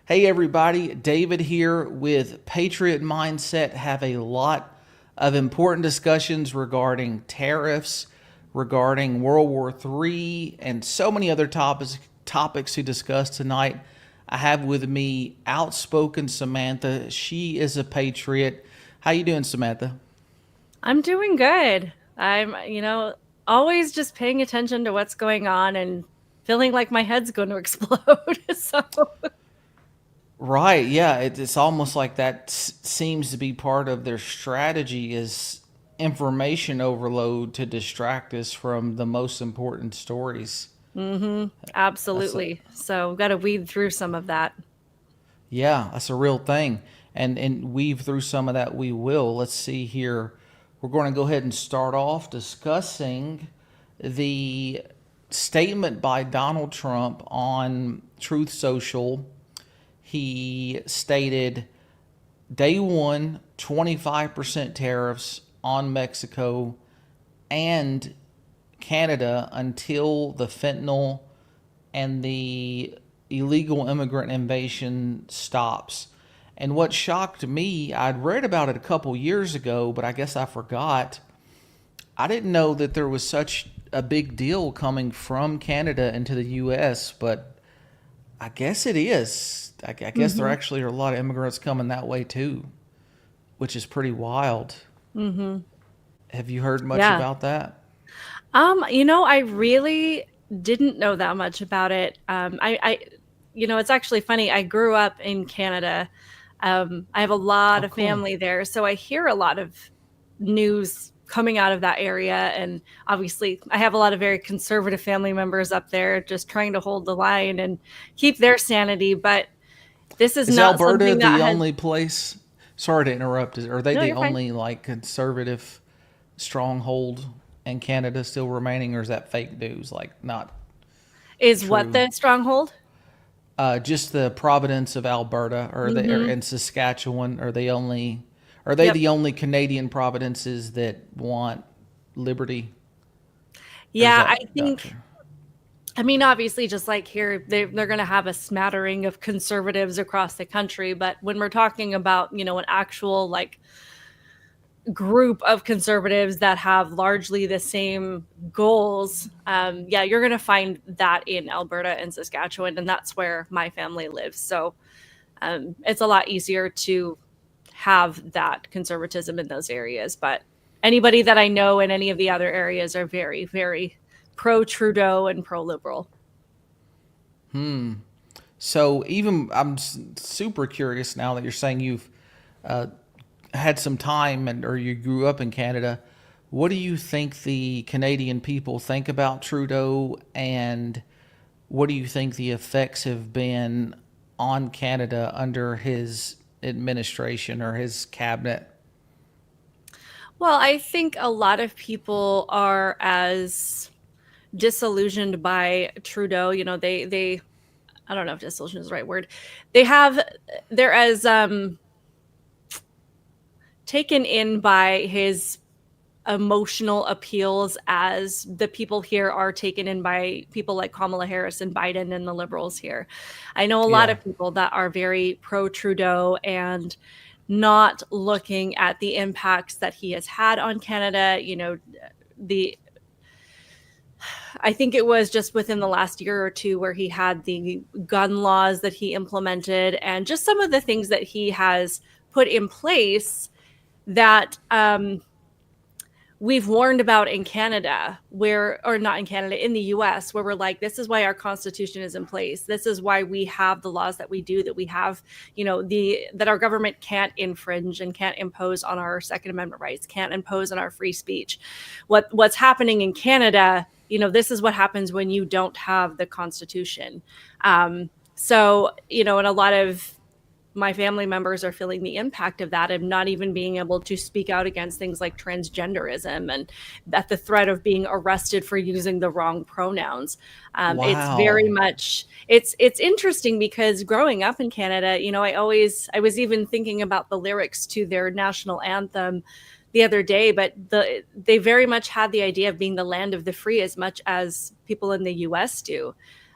Hey everybody, David here with Patriot Mindset. Have a lot of important discussions regarding tariffs, regarding World War III, and so many other topics to discuss tonight. I have with me outspoken Samantha. She is a patriot. How you doing, Samantha? I'm doing good. I'm, always just paying attention to what's going on and feeling like my head's going to explode. So, Right, yeah, it's almost like that seems to be part of their strategy is information overload to distract us from the most important stories. That's a, absolutely. So, we've got to weed through some of that. yeah, that's a real thing. And weave through some of that we will. Let's see here. We're going to go ahead and start off discussing the statement by Donald Trump on Truth Social. He stated day one, 25% tariffs on Mexico and Canada until the fentanyl and the illegal immigrant invasion stops. And what shocked me, I'd read about it a couple years ago, but I guess I forgot. I didn't know that there was such a big deal coming from Canada into the U.S., but I guess it is. I guess there hmm actually are a lot of immigrants coming that way too, which is pretty wild. hmm Have you heard much Yeah. about that? I really didn't know that much about it. It's actually funny. I grew up in Canada. I have a lot Oh, of cool. family there, so I hear a lot of news coming out of that area. And obviously, I have a lot of very conservative family members up there just trying to hold the line and keep their sanity. But this is Is not Alberta something that the has. only place? Sorry to interrupt. Are they No, the you're fine. only like conservative stronghold in Canada still remaining, or is that fake news? Like not Is what true? the stronghold? Just the province of Alberta, or they or Mm-hmm. in Saskatchewan, are they only? Are they Yep. the only Canadian provinces that want liberty, or is Yeah, I that not think true? I mean, obviously, just like here, they're going to have a smattering of conservatives across the country. But when we're talking about, an actual like group of conservatives that have largely the same goals, yeah, you're going to find that in Alberta and Saskatchewan, and that's where my family lives. So it's a lot easier to have that conservatism in those areas. But anybody that I know in any of the other areas are very, very pro Trudeau and pro liberal. So even I'm super curious now that you're saying you've had some time and or you grew up in Canada. What do you think the Canadian people think about Trudeau, and what do you think the effects have been on Canada under his administration or his cabinet? Well, I think a lot of people are as disillusioned by Trudeau. They I don't know if disillusion is the right word. They have they're as taken in by his emotional appeals as the people here are taken in by people like Kamala Harris and Biden and the liberals here. I know a lot Yeah. of people that are very pro Trudeau and not looking at the impacts that he has had on Canada. The I think it was just within the last year or two where he had the gun laws that he implemented and just some of the things that he has put in place that we've warned about in Canada, or not in Canada, in the US, where we're like, this is why our constitution is in place. This is why we have the laws that we do, that we have, that our government can't infringe and can't impose on our Second Amendment rights, can't impose on our free speech. What's happening in Canada, this is what happens when you don't have the constitution. And a lot of my family members are feeling the impact of that, and not even being able to speak out against things like transgenderism and at the threat of being arrested for using the wrong pronouns. It's very Wow. much it's interesting because growing up in Canada, I was even thinking about the lyrics to their national anthem the other day, but they very much had the idea of being the land of the free as much as people in the US do.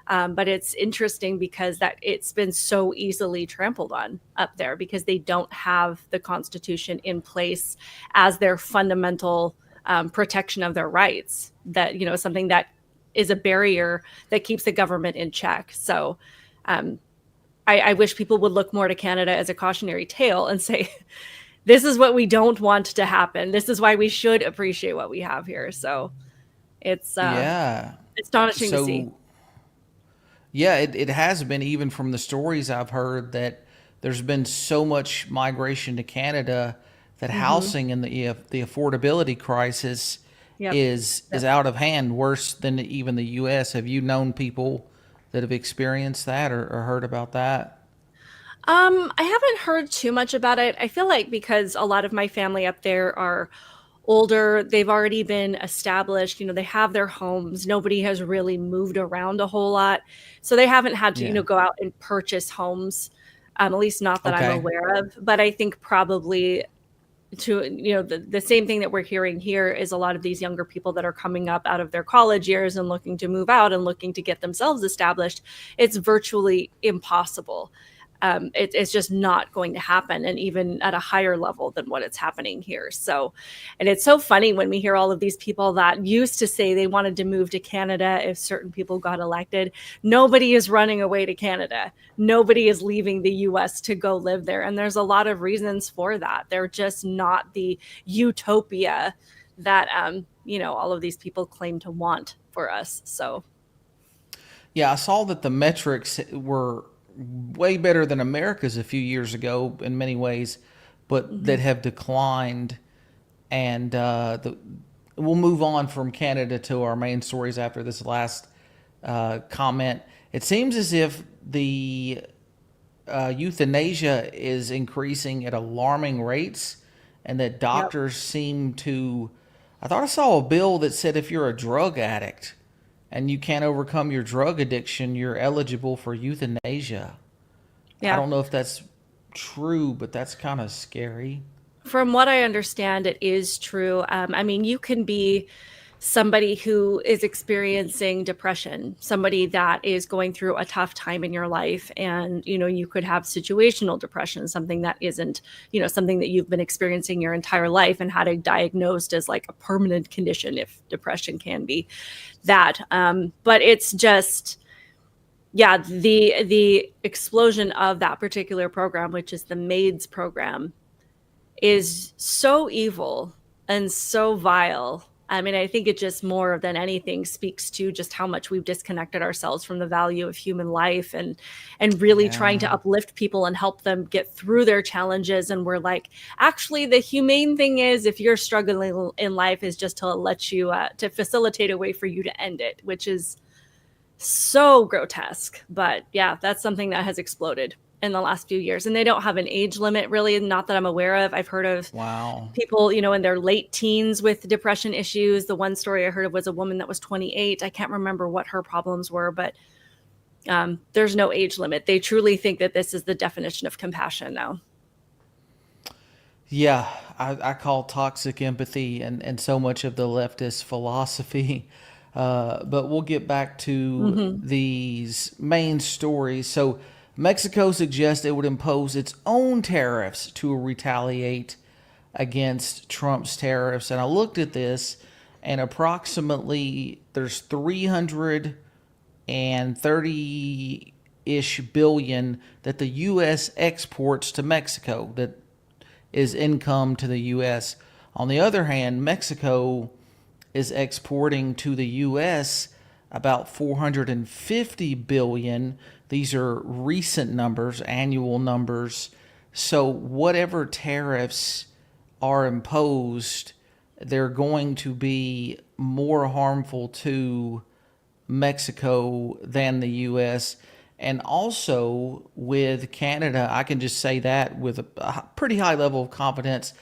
But it's interesting because that it's been so easily trampled on up there because they don't have the Constitution in place as their fundamental protection of their rights. That, you know, something that is a barrier that keeps the government in check. So um, I wish people would look more to Canada as a cautionary tale and say, this is what we don't want to happen. This is why we should appreciate what we have here. So it's Yeah. astonishing to see. So yeah, it has been, even from the stories I've heard, that there's been so much migration to Canada that Mm-hmm. housing and the affordability crisis Yep. is Yep. out of hand, worse than even the U.S. Have you known people that have experienced that, or heard about that? I haven't heard too much about it. I feel like because a lot of my family up there are older, they've already been established, you know, they have their homes. Nobody has really moved around a whole lot. So they haven't had to, you Yeah. know, go out and purchase homes, at least not that I'm Okay. aware of. But I think probably to, you know, the same thing that we're hearing here is a lot of these younger people that are coming up out of their college years and looking to move out and looking to get themselves established. It's virtually impossible. It's just not going to happen, and even at a higher level than what it's happening here. So, and it's so funny when we hear all of these people that used to say they wanted to move to Canada if certain people got elected. Nobody is running away to Canada. Nobody is leaving the US to go live there. And there's a lot of reasons for that. They're just not the utopia that, you know, all of these people claim to want for us. So, Yeah, I saw that the metrics were way better than America's a few years ago in many ways, but that mhm. have declined. And we'll move on from Canada to our main stories after this last comment. It seems as if the euthanasia is increasing at alarming rates, and that Yep. doctors seem to. I thought I saw a bill that said if you're a drug addict and you can't overcome your drug addiction, you're eligible for euthanasia. I Yeah. don't know if that's true, but that's kind of scary. From what I understand, it is true. I mean, you can be somebody who is experiencing depression, somebody that is going through a tough time in your life, and you know, you could have situational depression, something that isn't, you know, something that you've been experiencing your entire life and had it diagnosed as like a permanent condition, if depression can be that. But it's just, yeah, the explosion of that particular program, which is the maids program, is so evil and so vile. I mean, I think it just more than anything speaks to just how much we've disconnected ourselves from the value of human life, and really trying to Yeah. uplift people and help them get through their challenges. And we're like, actually, the humane thing is, if you're struggling in life, is just to let you to facilitate a way for you to end it, which is so grotesque. But yeah, that's something that has exploded in the last few years. And they don't have an age limit, really, not that I'm aware of. I've heard of Wow. people, you know, in their late teens with depression issues. The one story I heard of was a woman that was 28. I can't remember what her problems were, but there's no age limit. They truly think that this is the definition of compassion now. Yeah, I call toxic empathy and so much of the leftist philosophy. But we'll get back to Mm-hmm. these main stories. So, Mexico suggests it would impose its own tariffs to retaliate against Trump's tariffs. And I looked at this, and approximately there's 330 ish billion that the U.S. exports to Mexico that is income to the U.S. On the other hand, Mexico is exporting to the U.S. about 450 billion. These are recent numbers, annual numbers. So whatever tariffs are imposed, they're going to be more harmful to Mexico than the U.S. And also with Canada, I can just say that with a pretty high level of confidence,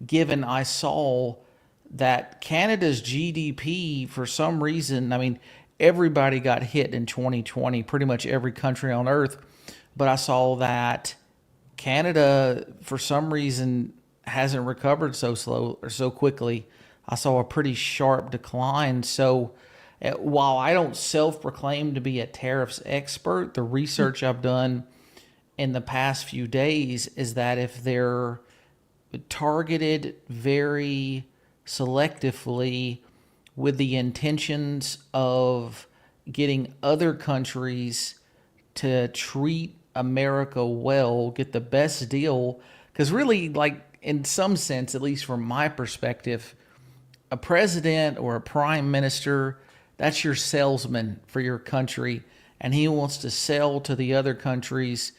given I saw that Canada's GDP, for some reason, I mean, everybody got hit in 2020, pretty much every country on earth. But I saw that Canada, for some reason, hasn't recovered so slow or so quickly. I saw a pretty sharp decline. So While I don't self-proclaim to be a tariffs expert, the research I've done in the past few days is that if they're targeted very selectively with the intentions of getting other countries to treat America well, get the best deal. Because really, like, in some sense, at least from my perspective, a president or a prime minister, that's your salesman for your country. And he wants to sell to the other countries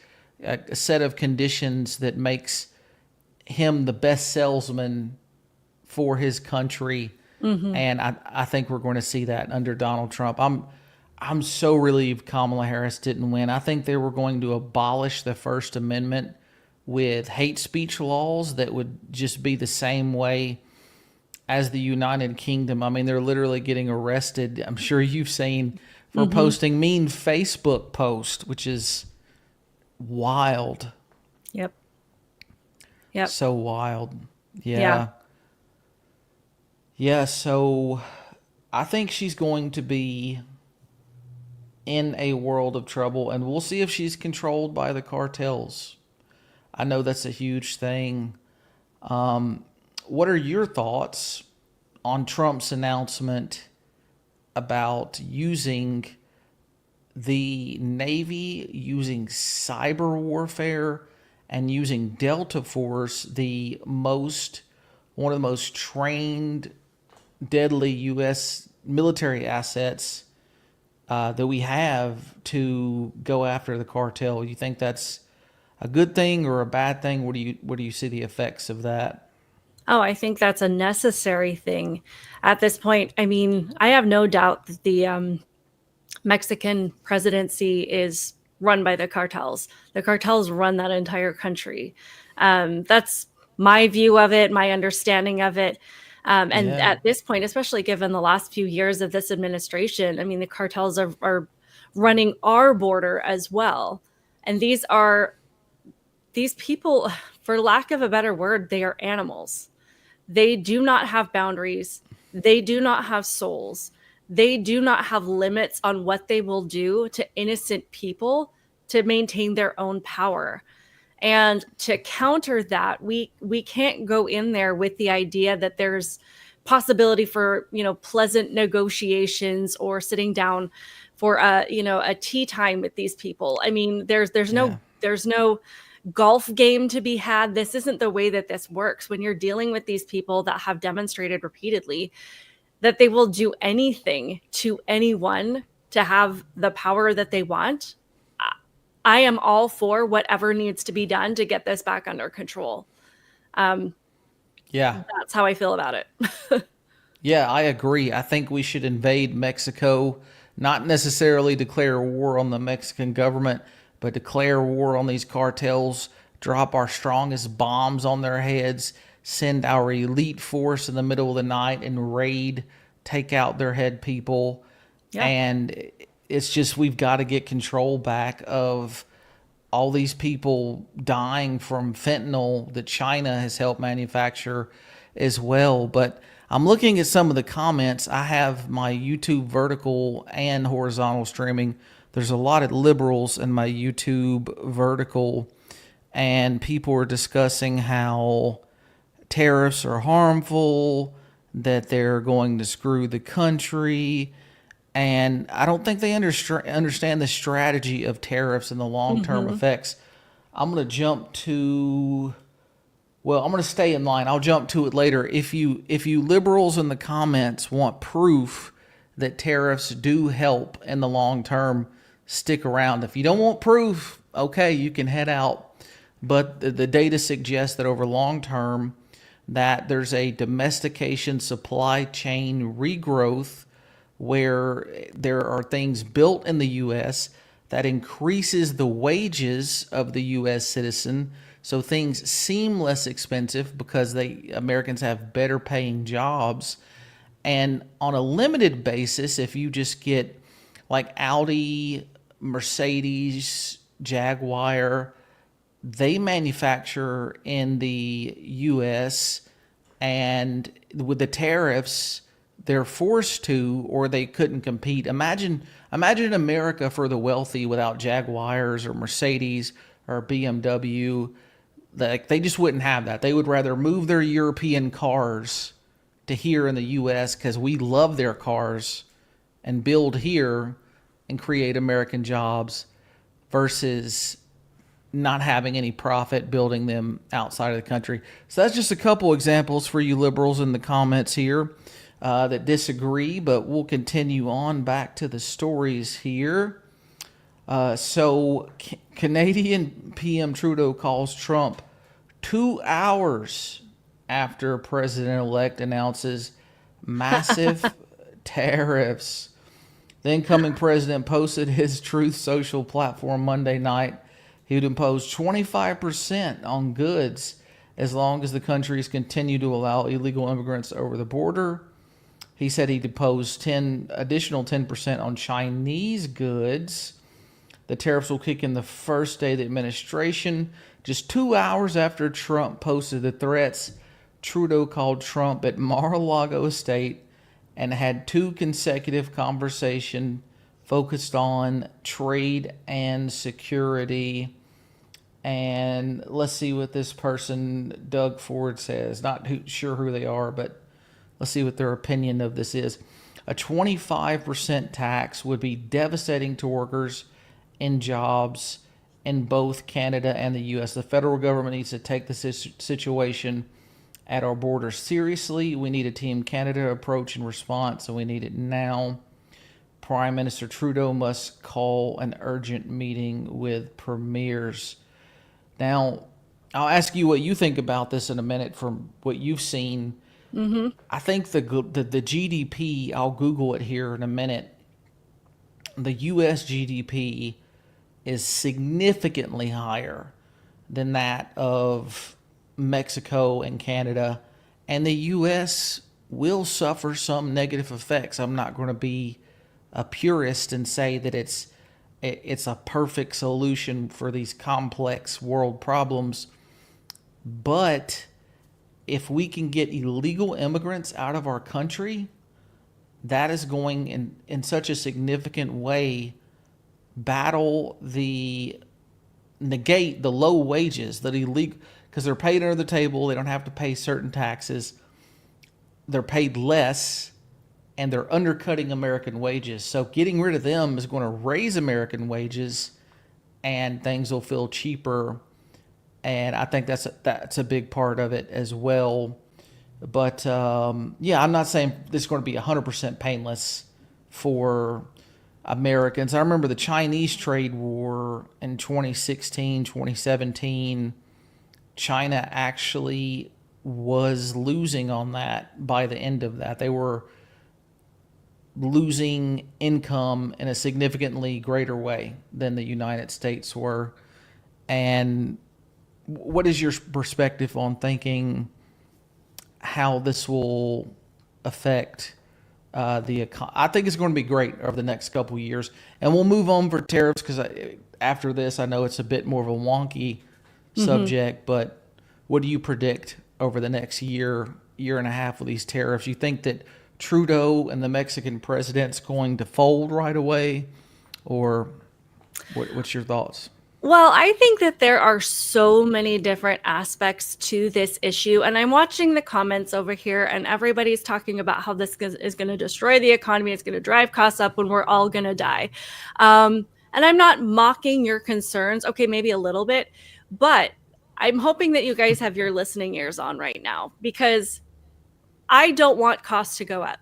a set of conditions that makes him the best salesman for his country. Mm-hmm. And I think we're going to see that under Donald Trump. I'm so relieved Kamala Harris didn't win. I think they were going to abolish the First Amendment with hate speech laws that would just be the same way as the United Kingdom. I mean, they're literally getting arrested. I'm sure you've seen for Mm-hmm. posting mean Facebook posts, which is wild. Yep. Yep. So wild. Yeah. Yeah. Yeah, so I think she's going to be in a world of trouble, and we'll see if she's controlled by the cartels. I know that's a huge thing. What are your thoughts on Trump's announcement about using the Navy, using cyber warfare, and using Delta Force, one of the most trained, deadly U.S. military assets that we have to go after the cartel? You think that's a good thing or a bad thing? What do you see the effects of that? Oh, I think that's a necessary thing at this point. I mean, I have no doubt that the Mexican presidency is run by the cartels. The cartels run that entire country. That's my view of it, my understanding of it. And Yeah, at this point, especially given the last few years of this administration, I mean, the cartels are running our border as well. And these people, for lack of a better word, they are animals. They do not have boundaries. They do not have souls. They do not have limits on what they will do to innocent people to maintain their own power. And to counter that, we can't go in there with the idea that there's possibility for, pleasant negotiations or sitting down for a tea time with these people. I mean, yeah, there's no golf game to be had. This isn't the way that this works. When you're dealing with these people that have demonstrated repeatedly that they will do anything to anyone to have the power that they want, I am all for whatever needs to be done to get this back under control. Um, yeah. that's how I feel about it. Yeah, I agree. I think we should invade Mexico, not necessarily declare war on the Mexican government, but declare war on these cartels, drop our strongest bombs on their heads, send our elite force in the middle of the night and raid, take out their head people. Yeah. And it's just we've got to get control back of all these people dying from fentanyl that China has helped manufacture as well. But I'm looking at some of the comments. I have my YouTube vertical and horizontal streaming. There's a lot of liberals in my YouTube vertical, and people are discussing how tariffs are harmful, that they're going to screw the country. And I don't think they understand the strategy of tariffs and the long term Hmm. effects. I'm going to jump to, well, I'm going to stay in line. I'll jump to it later. If you liberals in the comments want proof that tariffs do help in the long term, stick around. If you don't want proof, okay, you can head out. But the data suggests that over long term, that there's a domestication supply chain regrowth where there are things built in the U.S. that increases the wages of the U.S. citizen. So things seem less expensive because Americans have better paying jobs. And on a limited basis, if you just get like Audi, Mercedes, Jaguar, they manufacture in the U.S., and with the tariffs they're forced to, or they couldn't compete. Imagine America for the wealthy without Jaguars or Mercedes or BMW. Like, they just wouldn't have that. They would rather move their European cars to here in the U.S. because we love their cars and build here and create American jobs versus not having any profit building them outside of the country. So that's just a couple examples for you liberals in the comments here that disagree, but we'll continue on back to the stories here. Canadian PM Trudeau calls Trump 2 hours after President-elect announces massive tariffs. The incoming president posted his Truth Social platform Monday night. He would impose 25% on goods as long as the countries continue to allow illegal immigrants over the border. He said he'd impose additional 10% on Chinese goods. The tariffs will kick in the first day of the administration. Just 2 hours after Trump posted the threats, Trudeau called Trump at Mar-a-Lago Estate and had 2 consecutive conversations focused on trade and security. And let's see what this person, Doug Ford, says. Not sure who they are, but let's see what their opinion of this is. A 25% tax would be devastating to workers in jobs in both Canada and the U.S. The federal government needs to take the situation at our border seriously. We need a Team Canada approach and response, and we need it now. Prime Minister Trudeau must call an urgent meeting with premiers. Now, I'll ask you what you think about this in a minute from what you've seen. I think the GDP, I'll Google it here in a minute, the U.S. GDP is significantly higher than that of Mexico and Canada, and the U.S. will suffer some negative effects. I'm not going to be a purist and say that it's a perfect solution for these complex world problems, but if we can get illegal immigrants out of our country, that is going in such a significant way negate the low wages that illegal, because they're paid under the table. They don't have to pay certain taxes. They're paid less, and they're undercutting American wages. So getting rid of them is going to raise American wages, and things will feel cheaper. And I think that's a big part of it as well. But yeah, I'm not saying this is going to be 100% painless for Americans. I remember the Chinese trade war in 2016, 2017. China actually was losing on that by the end of that. They were losing income in a significantly greater way than the United States were. And what is your perspective on thinking how this will affect the economy? I think it's going to be great over the next couple of years. And we'll move on for tariffs because after this, I know it's a bit more of a wonky subject, but what do you predict over the next year and a half with these tariffs? You think that Trudeau and the Mexican president's going to fold right away, or what's your thoughts? Well, I think that there are so many different aspects to this issue. And I'm watching the comments over here, and everybody's talking about how this is going to destroy the economy. It's going to drive costs up when we're all going to die. And I'm not mocking your concerns. Okay, maybe a little bit. But I'm hoping that you guys have your listening ears on right now, because I don't want costs to go up.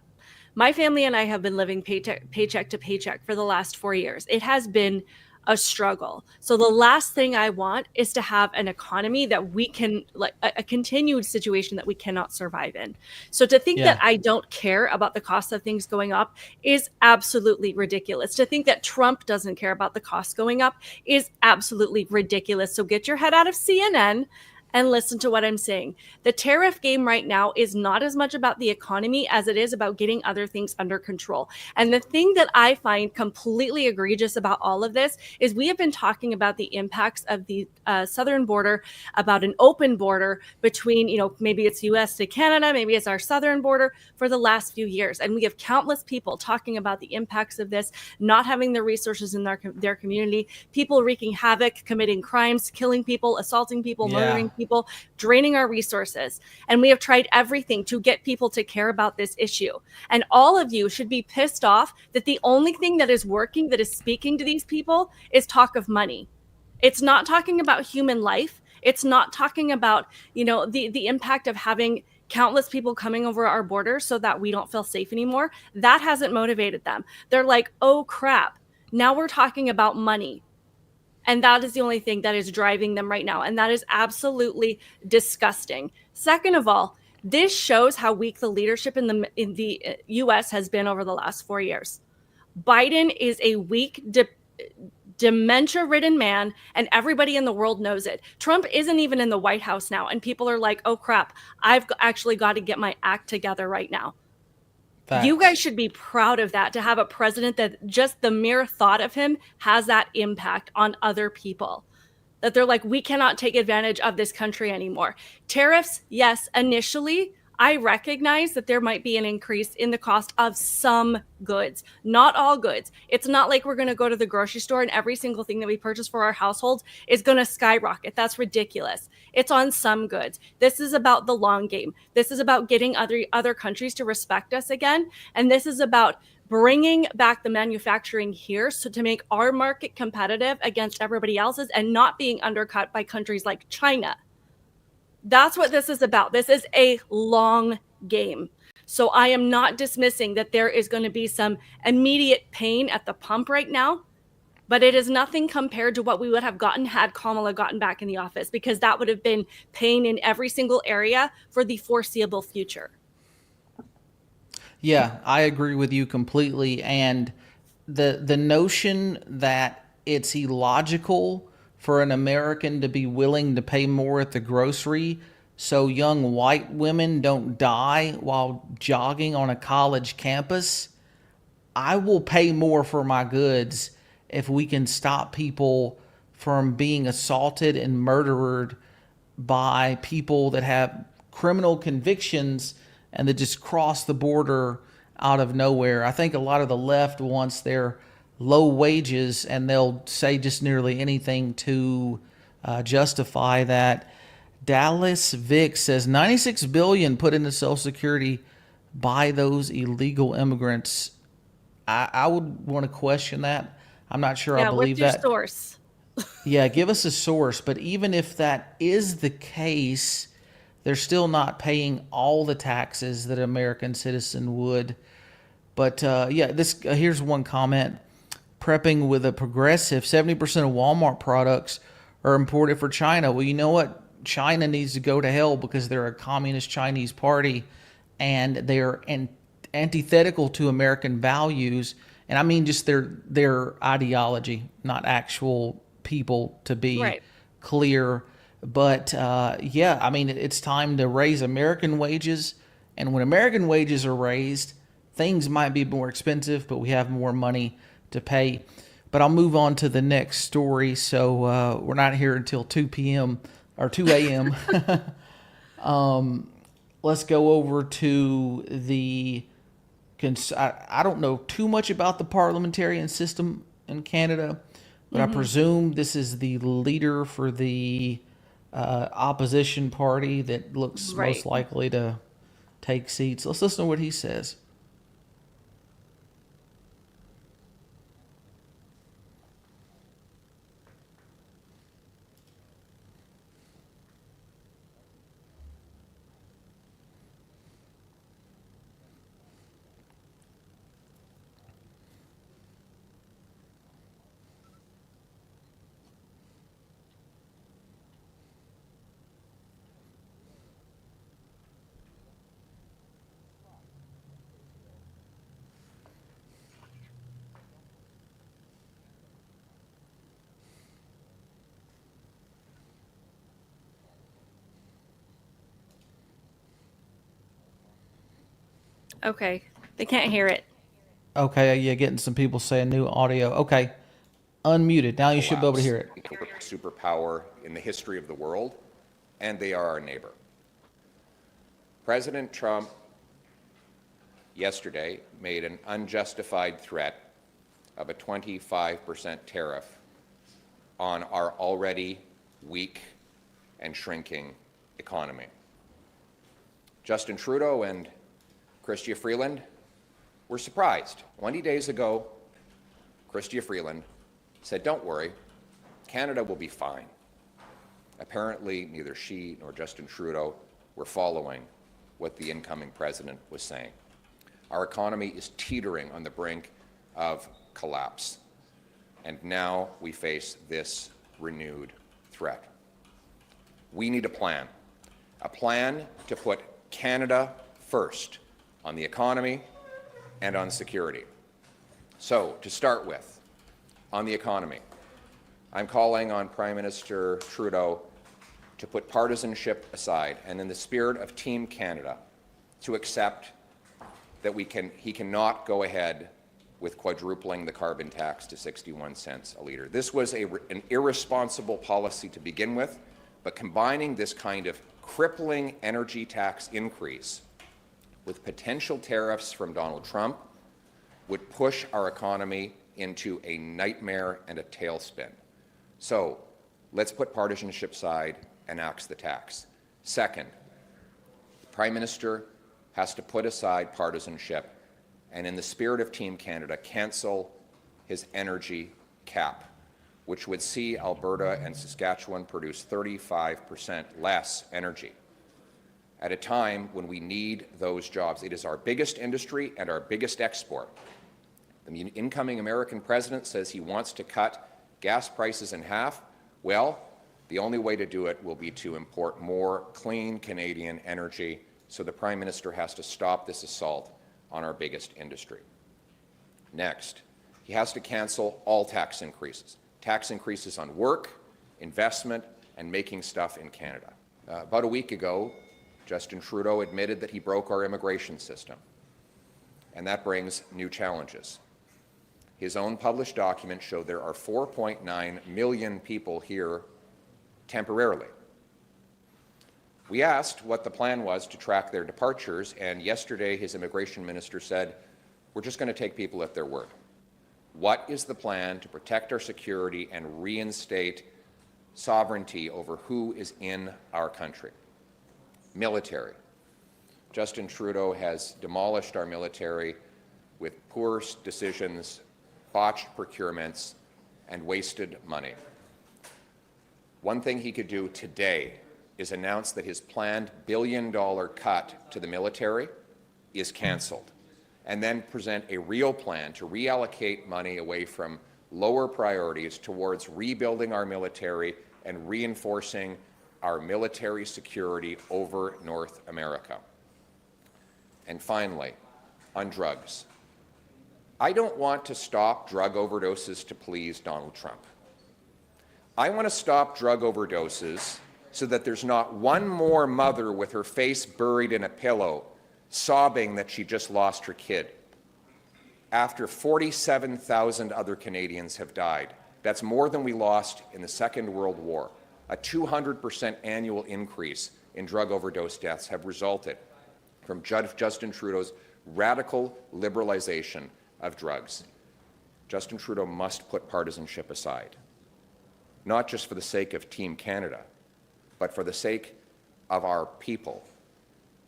My family and I have been living paycheck to paycheck for the last 4 years. It has been a struggle. So the last thing I want is to have an economy that we can, like a continued situation that we cannot survive in. So to think that I don't care about the cost of things going up is absolutely ridiculous. To think that Trump doesn't care about the costs going up is absolutely ridiculous. So get your head out of CNN and listen to what I'm saying. The tariff game right now is not as much about the economy as it is about getting other things under control. And the thing that I find completely egregious about all of this is we have been talking about the impacts of the southern border, about an open border between, maybe it's US to Canada, maybe it's our southern border for the last few years. And we have countless people talking about the impacts of this, not having the resources in their community, people wreaking havoc, committing crimes, killing people, assaulting people, Yeah. murdering people, draining our resources. And we have tried everything to get people to care about this issue. And all of you should be pissed off that the only thing that is working, that is speaking to these people, is talk of money. It's not talking about human life. It's not talking about, the impact of having countless people coming over our border so that we don't feel safe anymore. That hasn't motivated them. They're like, oh crap, now we're talking about money. And that is the only thing that is driving them right now. And that is absolutely disgusting. Second of all, this shows how weak the leadership in the US has been over the last 4 years. Biden is a weak, dementia-ridden man, and everybody in the world knows it. Trump isn't even in the White House now, and people are like, oh crap, I've actually got to get my act together right now. You guys Facts. should be proud of that, to have a president that just the mere thought of him has that impact on other people. That they're like, we cannot take advantage of this country anymore. Tariffs, yes, initially, I recognize that there might be an increase in the cost of some goods, not all goods. It's not like we're going to go to the grocery store and every single thing that we purchase for our households is going to skyrocket. That's ridiculous. It's on some goods. This is about the long game. This is about getting other countries to respect us again. And this is about bringing back the manufacturing here so to make our market competitive against everybody else's and not being undercut by countries like China. That's what this is about. This is a long game. So I am not dismissing that there is going to be some immediate pain at the pump right now, but it is nothing compared to what we would have gotten had Kamala gotten back in the office, because that would have been pain in every single area for the foreseeable future. Yeah, I agree with you completely. And the notion that it's illogical for an American to be willing to pay more at the grocery so young white women don't die while jogging on a college campus. I will pay more for my goods if we can stop people from being assaulted and murdered by people that have criminal convictions and that just cross the border out of nowhere. I think a lot of the left wants their low wages, and they'll say just nearly anything to justify that. Dallas Vic says 96 billion put into Social Security by those illegal immigrants. I would want to question that. I'm not sure I Yeah, what's believe your that. source? Yeah, give us a source. But even if that is the case, they're still not paying all the taxes that an American citizen would. But yeah, this here's one comment. Prepping with a progressive, 70% of Walmart products are imported for China. Well, you know what? China needs to go to hell because they're a communist Chinese party, and they're antithetical to American values. And I mean just their ideology, not actual people, to be Right. clear. But yeah, I mean, it's time to raise American wages. And when American wages are raised, things might be more expensive, but we have more money to pay. But I'll move on to the next story. So we're not here until 2 p.m. or 2 a.m. Let's go over to the. I don't know too much about the parliamentarian system in Canada, but I presume this is the leader for the opposition party that looks most Right. likely to take seats. Let's listen to what he says. Okay. They can't hear it. Okay, yeah, getting some people saying new audio. Okay, unmuted. Now you should be able to hear Collapse. it. Superpower in the history of the world, and they are our neighbor. President Trump yesterday made an unjustified threat of a 25% tariff on our already weak and shrinking economy. Justin Trudeau and Chrystia Freeland were surprised. 20 days ago, Chrystia Freeland said, "Don't worry, Canada will be fine." Apparently, neither she nor Justin Trudeau were following what the incoming president was saying. Our economy is teetering on the brink of collapse, and now we face this renewed threat. We need a plan to put Canada first on the economy and on security. So, to start with, on the economy, I'm calling on Prime Minister Trudeau to put partisanship aside and, in the spirit of Team Canada, to accept that he cannot go ahead with quadrupling the carbon tax to 61 cents a litre. This was an irresponsible policy to begin with, but combining this kind of crippling energy tax increase with potential tariffs from Donald Trump would push our economy into a nightmare and a tailspin. So let's put partisanship aside and axe the tax. Second, the Prime Minister has to put aside partisanship and, in the spirit of Team Canada, cancel his energy cap, which would see Alberta and Saskatchewan produce 35% less energy at a time when we need those jobs. It is our biggest industry and our biggest export. The incoming American president says he wants to cut gas prices in half. Well, the only way to do it will be to import more clean Canadian energy, so the Prime Minister has to stop this assault on our biggest industry. Next, he has to cancel all tax increases on work, investment, and making stuff in Canada. About a week ago, Justin Trudeau admitted that he broke our immigration system, and that brings new challenges. His own published documents show there are 4.9 million people here temporarily. We asked what the plan was to track their departures, and yesterday his immigration minister said, "We're just going to take people at their word." What is the plan to protect our security and reinstate sovereignty over who is in our country? Military. Justin Trudeau has demolished our military with poor decisions, botched procurements, and wasted money. One thing he could do today is announce that his planned billion-dollar cut to the military is cancelled, and then present a real plan to reallocate money away from lower priorities towards rebuilding our military and reinforcing our military security over North America. And finally, on drugs. I don't want to stop drug overdoses to please Donald Trump. I want to stop drug overdoses so that there's not one more mother with her face buried in a pillow sobbing that she just lost her kid after 47,000 other Canadians have died. That's more than we lost in the Second World War. A 200% annual increase in drug overdose deaths have resulted from Justin Trudeau's radical liberalization of drugs. Justin Trudeau must put partisanship aside, not just for the sake of Team Canada, but for the sake of our people,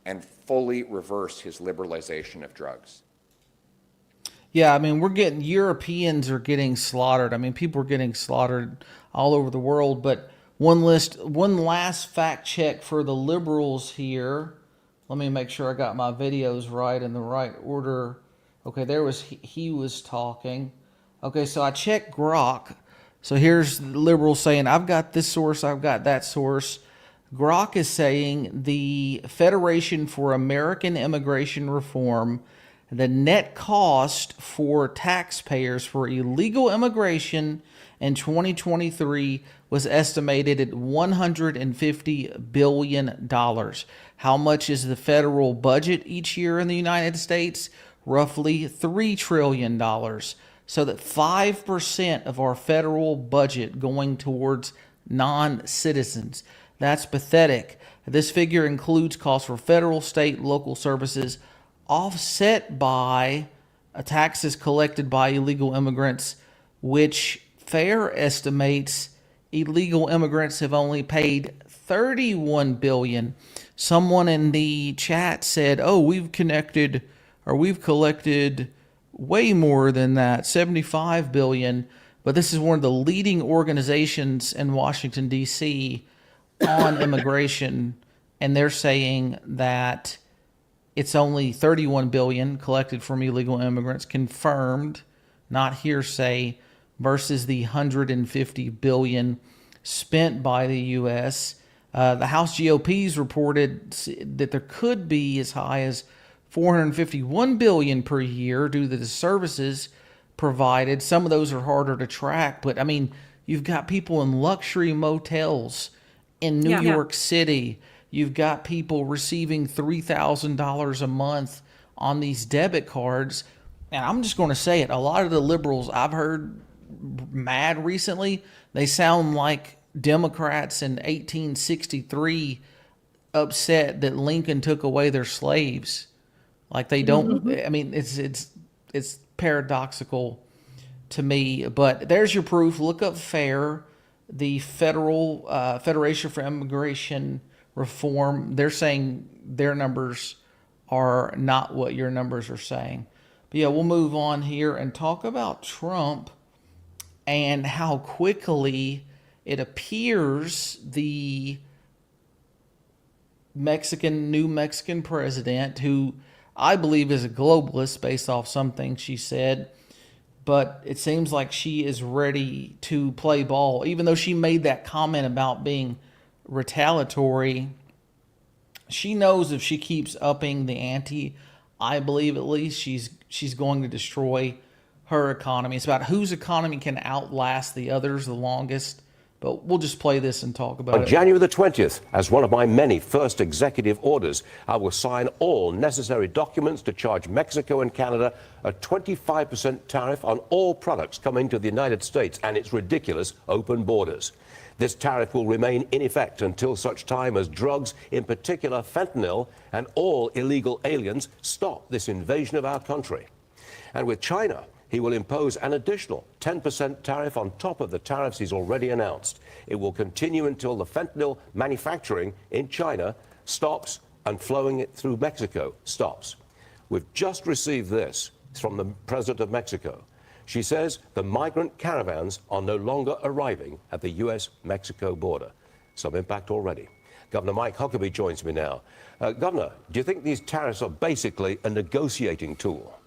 and fully reverse his liberalization of drugs. Yeah, I mean, Europeans are getting slaughtered. I mean, people are getting slaughtered all over the world. But one last fact check for the liberals here. Let me make sure I got my videos right in the right order. Okay, he was talking. Okay, so I checked Grok. So here's the liberals saying, I've got this source, I've got that source. Grok is saying the Federation for American Immigration Reform, the net cost for taxpayers for illegal immigration in 2023 was estimated at $150 billion. How much is the federal budget each year in the United States? Roughly $3 trillion. So that 5% of our federal budget going towards non-citizens. That's pathetic. This figure includes costs for federal, state, local services, offset by taxes collected by illegal immigrants, which FAIR estimates illegal immigrants have only paid $31 billion. Someone in the chat said, "Oh, we've collected way more than that, $75 billion." But this is one of the leading organizations in Washington, D.C. on immigration, and they're saying that it's only $31 billion collected from illegal immigrants, confirmed, not hearsay, versus the $150 billion spent by the U.S. The House GOP's reported that there could be as high as $451 billion per year due to the services provided. Some of those are harder to track, but I mean, you've got people in luxury motels in New York City. You've got people receiving $3,000 a month on these debit cards. And I'm just going to say it. A lot of the liberals I've heard mad recently, they sound like Democrats in 1863 upset that Lincoln took away their slaves. Like they don't, I mean, it's paradoxical to me, but there's your proof. Look up FAIR, the Federal Federation for Immigration Reform. They're saying their numbers are not what your numbers are saying. But yeah, we'll move on here and talk about Trump and how quickly it appears the new Mexican president, who I believe is a globalist based off some things she said, but it seems like she is ready to play ball. Even though she made that comment about being retaliatory, she knows if she keeps upping the ante, I believe at least she's going to destroy her economy. It's about whose economy can outlast the others the longest. But we'll just play this and talk about it. On January the 20th, as one of my many first executive orders, I will sign all necessary documents to charge Mexico and Canada a 25% tariff on all products coming to the United States and its ridiculous open borders. This tariff will remain in effect until such time as drugs, in particular fentanyl, and all illegal aliens stop this invasion of our country. And with China, he will impose an additional 10% tariff on top of the tariffs he's already announced. It will continue until the fentanyl manufacturing in China stops and flowing it through Mexico stops. We've just received this from the president of Mexico. She says the migrant caravans are no longer arriving at the U.S.-Mexico border. Some impact already. Governor Mike Huckabee joins me now. Governor, do you think these tariffs are basically a negotiating tool?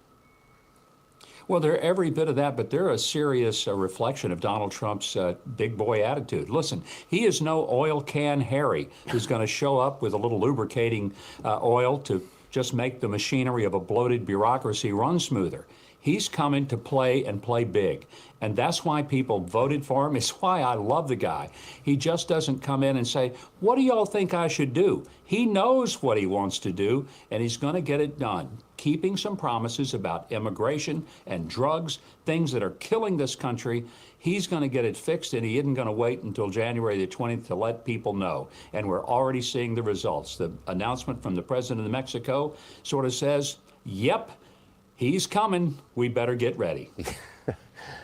Well, they're every bit of that, but they're a serious reflection of Donald Trump's big boy attitude. Listen, he is no oil can Harry who's going to show up with a little lubricating oil to just make the machinery of a bloated bureaucracy run smoother. He's coming to play and play big. And that's why people voted for him. It's why I love the guy. He just doesn't come in and say, what do y'all think I should do? He knows what he wants to do, and he's going to get it done. Keeping some promises about immigration and drugs, things that are killing this country. He's going to get it fixed, and he isn't going to wait until January the 20th to let people know. And we're already seeing the results. The announcement from the president of Mexico sort of says, yep, he's coming. We better get ready.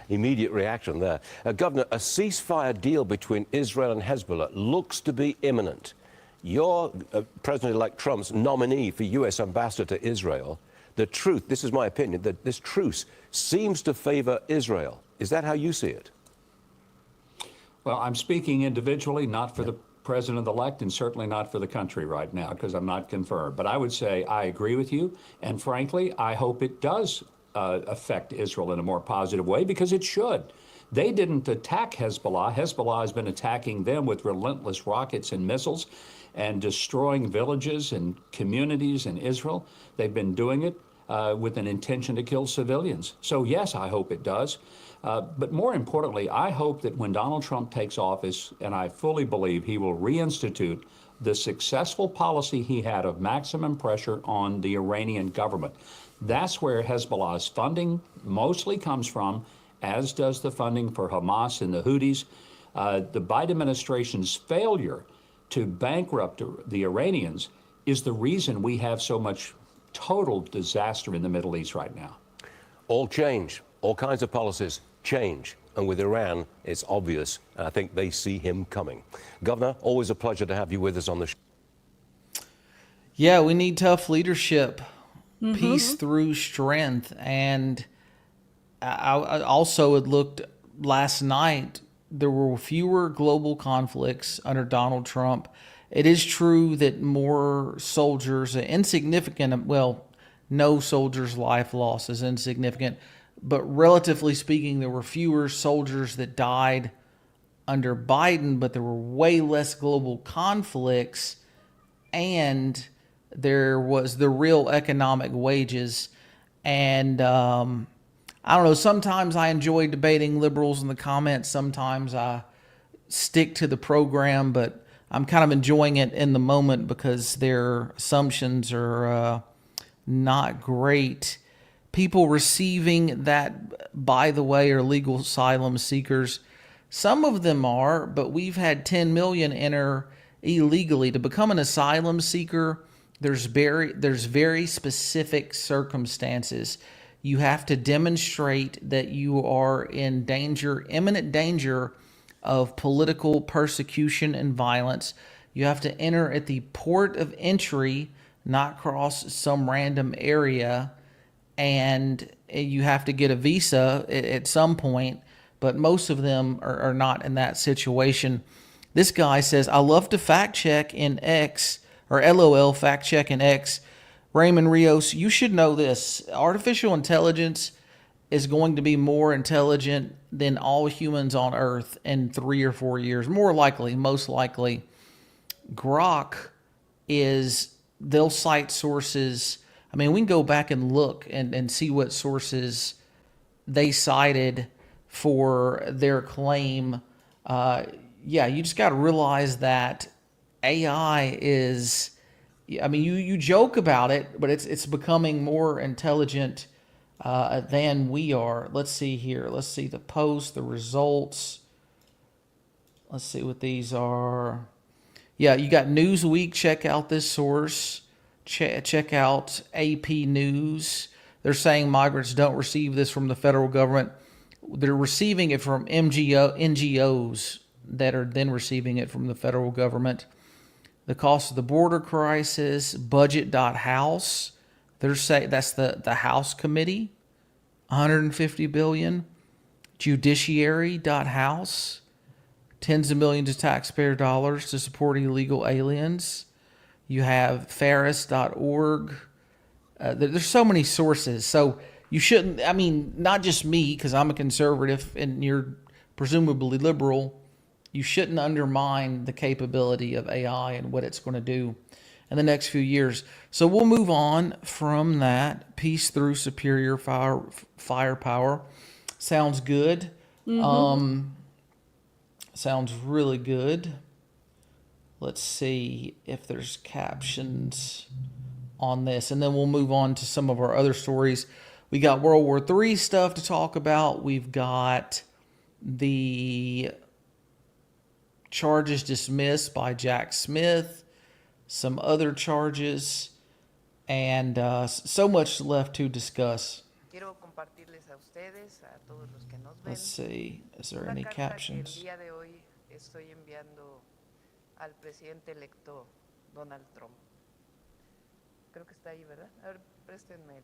Immediate reaction there. Governor, a ceasefire deal between Israel and Hezbollah looks to be imminent. You're President-elect Trump's nominee for U.S. ambassador to Israel. The truth, this is my opinion, that this truce seems to favor Israel. Is that how you see it? Well, I'm speaking individually, not for the president-elect and certainly not for the country right now, because I'm not confirmed. But I would say I agree with you. And frankly, I hope it does affect Israel in a more positive way, because it should. They didn't attack Hezbollah. Hezbollah has been attacking them with relentless rockets and missiles and destroying villages and communities in Israel. They've been doing it with an intention to kill civilians. So yes, I hope it does. But more importantly, I hope that when Donald Trump takes office, and I fully believe he will reinstitute the successful policy he had of maximum pressure on the Iranian government. That's where Hezbollah's funding mostly comes from, as does the funding for Hamas and the Houthis. The Biden administration's failure to bankrupt the Iranians is the reason we have so much total disaster in the Middle East right now. All change, all kinds of policies change. And with Iran, it's obvious. And I think they see him coming. Governor, always a pleasure to have you with us on the show. Yeah, we need tough leadership, peace through strength. And I also had looked last night, there were fewer global conflicts under Donald Trump. It is true that more soldiers, insignificant, well, no soldier's life loss is insignificant, but relatively speaking, there were fewer soldiers that died under Biden, but there were way less global conflicts, and there was the real economic wages. And I don't know, sometimes I enjoy debating liberals in the comments, sometimes I stick to the program, but I'm kind of enjoying it in the moment because their assumptions are not great. People receiving that, by the way, are legal asylum seekers. Some of them are, but we've had 10 million enter illegally. To become an asylum seeker, there's very specific circumstances. You have to demonstrate that you are in danger, imminent danger of political persecution and violence. You have to enter at the port of entry, not cross some random area, and you have to get a visa at some point, but most of them are not in that situation. This guy says, I love to fact check in X, or LOL, fact check in X. Raymond Rios, you should know this. Artificial intelligence is going to be more intelligent than all humans on Earth in 3 or 4 years. More likely, most likely. Grok is, they'll cite sources. I mean, we can go back and look and see what sources they cited for their claim. Yeah, you just got to realize that AI is, I mean, you joke about it, but it's becoming more intelligent than we are. Let's see here. Let's see the post, the results. Let's see what these are. Yeah, you got Newsweek. Check out this source. Check out AP News. They're saying migrants don't receive this from the federal government. They're receiving it from NGOs that are then receiving it from the federal government. The cost of the border crisis, budget.house. They're saying that's the House committee, $150 billion. Judiciary.house, tens of millions of taxpayer dollars to support illegal aliens. You have Ferris.org. There's so many sources. So you shouldn't, I mean, not just me, because I'm a conservative and you're presumably liberal. You shouldn't undermine the capability of AI and what it's going to do in the next few years. So we'll move on from that. Peace through superior firepower. Sounds good. Sounds really good. Let's see if there's captions on this, and then we'll move on to some of our other stories. We got World War III stuff to talk about. We've got the charges dismissed by Jack Smith, some other charges, and so much left to discuss. Let's see, is there any captions? Al presidente electo Donald Trump. Creo que está ahí, ¿verdad? A ver, préstenme el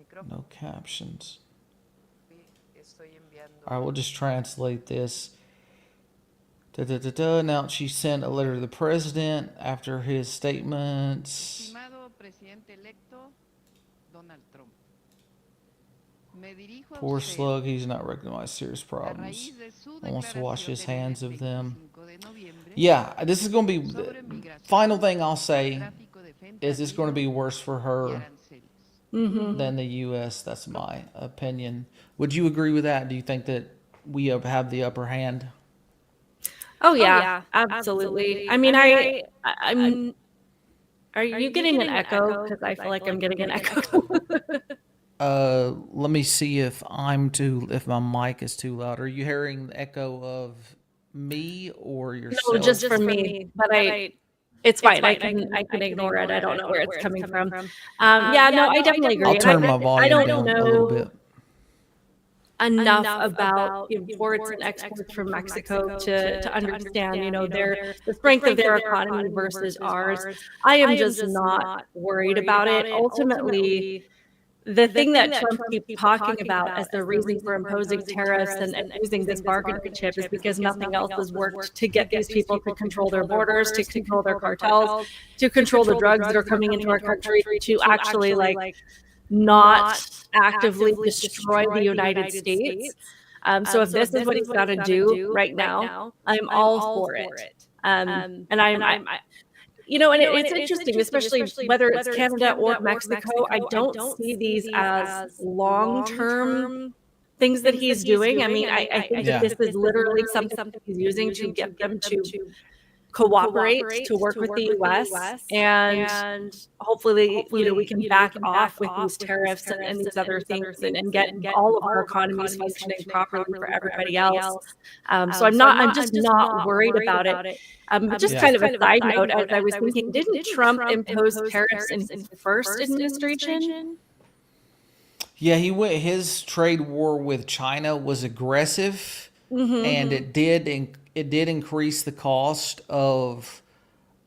micrófono. No captions. Estoy enviando. All right, we'll just translate this. Now she sent a letter to the president after his statements. Estimado presidente electo Donald Trump. Me dirijo a Poor usted. slug, he's not recognized serious A problems. raíz de su Wants to wash his declaración del hands of them. 25 de noviembre Yeah, this is going to be sobre the migración, final thing I'll say tráfico de is it's going to be worse for y her aranceles. than the U.S. That's my opinion. Would you agree with that? Do you think that we have the upper hand? Oh yeah, absolutely. I mean, I'm. Are you getting an echo? Because I feel like I'm getting an echo. Let me see if if my mic is too loud. Are you hearing the echo of me or No, yourself? just for me. But it's fine. I can ignore it. I don't know where it's coming from. Yeah, no, I definitely agree. I'll And turn my I volume don't down a little bit. know enough about imports and exports from Mexico to understand, the strength of their economy versus ours. I am just not worried about it. Ultimately, the thing that Trump keeps talking about as the reason for imposing tariffs and using this bargaining chip is because nothing else has worked to get these people to control their borders, to control their cartels, to control the drugs that are coming into our country, to actually not actively destroy the United States. So if this is what he's got to do right now, I'm all for it. And it's interesting, especially whether it's Canada or Mexico. I don't see these as long-term things that he's doing. I mean, I think that this is literally something he's using to get them to cooperate, to work with the US, and hopefully, we can back off with these tariffs and these other things and get all of our economies functioning properly for everybody else. So I'm just not worried about it. But just kind of a side note, as I was thinking, didn't Trump impose tariffs in his first administration? Yeah, his trade war with China was aggressive, and it did increase the cost of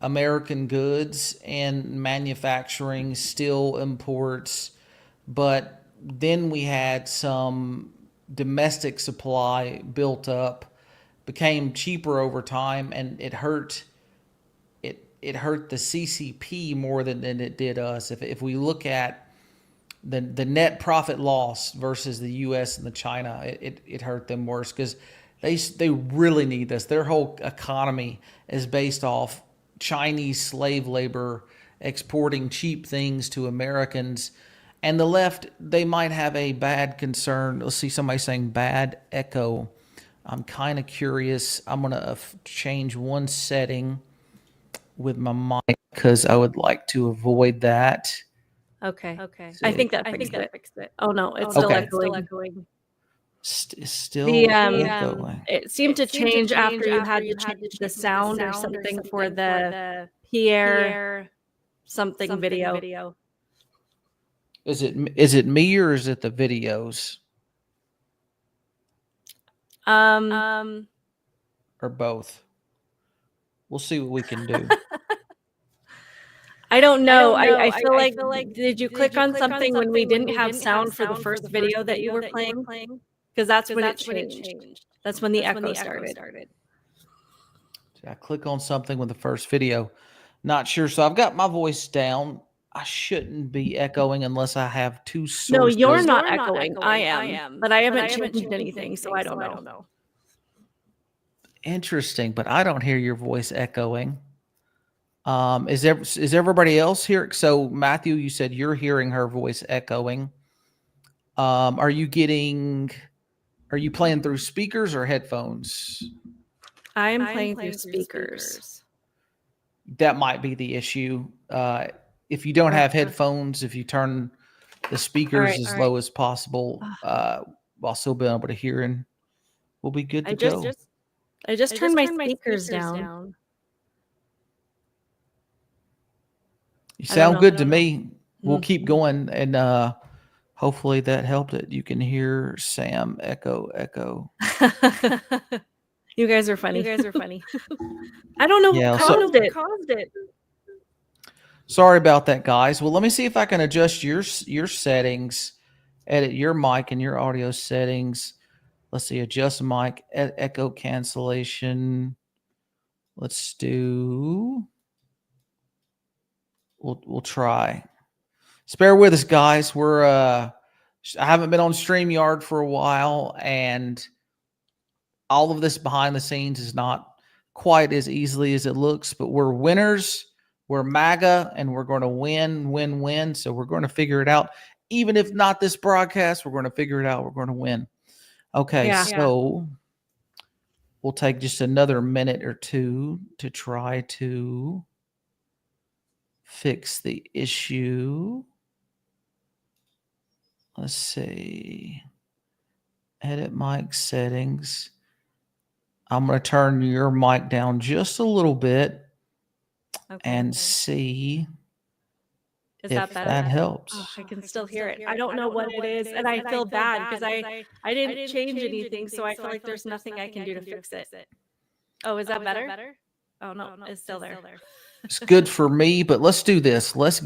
American goods and manufacturing, steel imports. But then we had some domestic supply built up, became cheaper over time, and it hurt the CCP more than it did us. If we look at the net profit loss versus the U.S. and the China, it hurt them worse because they really need this. Their whole economy is based off Chinese slave labor exporting cheap things to Americans. And the left, they might have a bad concern. Let's see somebody saying bad echo. I'm kind of curious. I'm going to change one setting with my mic because I would like to avoid that. Okay. I think that fixed it. Oh no, it's still echoing. Still echoing. It seemed to change after you had to change the sound or something for the Pierre something video. Is it me or is it the videos? Or both? We'll see what we can do. I don't know. I feel like did you click on something when we didn't have sound for the first video that you were playing? Because that's when it changed. That's when the echo started. I click on something with the first video. Not sure. So I've got my voice down. I shouldn't be echoing unless I have two sources. No, you're not echoing. I am. But I haven't changed anything, so I don't know. Interesting, but I don't hear your voice echoing. Is everybody else here? So Matthew, you said you're hearing her voice echoing. Are you playing through speakers or headphones? I am playing through speakers. That might be the issue. If you don't have headphones, if you turn the speakers as low as possible, while still being able to hear, and we'll be good to go. I just turned my speakers down. You sound good to me. We'll keep going, and hopefully that helped it. You can hear Sam echo. You guys are funny. I don't know what caused it. Sorry about that, guys. Well, let me see if I can adjust your settings, edit your mic and your audio settings. Let's see, adjust mic, echo cancellation. Let's do. We'll try. Bear with us, guys. I haven't been on StreamYard for a while, and all of this behind the scenes is not quite as easily as it looks, but we're winners. We're MAGA, and we're going to win. So we're going to figure it out. even if not this broadcast, we're going to figure it out. We're going to win. Okay, Yeah. so we'll take just another minute or two to try to fix the issue. Let's see. Edit mic settings. I'm going to turn your mic down just a little bit and see Is if that better? that helps. Oh, I can still hear it. I don't know what it is, and I feel bad because I didn't change anything, so I feel like there's nothing I can do to fix it. Oh, is that better? Oh no, it's still there. It's good for me, but let's do this. Let's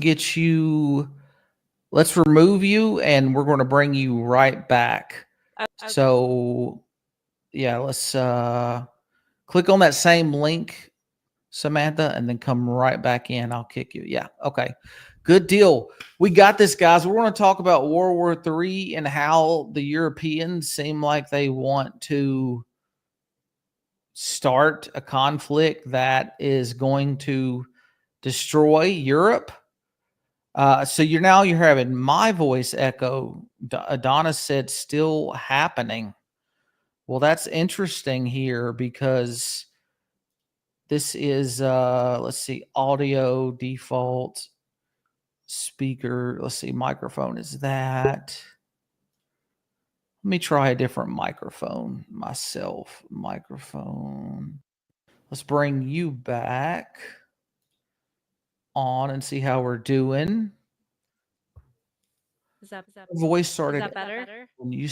remove you, and we're going to bring you right back. Okay. So, yeah, let's click on that same link, Samantha, and then come right back in. I'll kick you. Yeah, okay. Good deal. We got this, guys. We're going to talk about World War III and how the Europeans seem like they want to start a conflict that is going to destroy Europe. So you're having my voice echo. Adonis said still happening. Well, that's interesting here because this is let's see, audio default speaker. Let's see, microphone is that. Let me try a different microphone myself. Microphone. Let's bring you back on and see how we're doing. Is that Voice started. Is that better? When you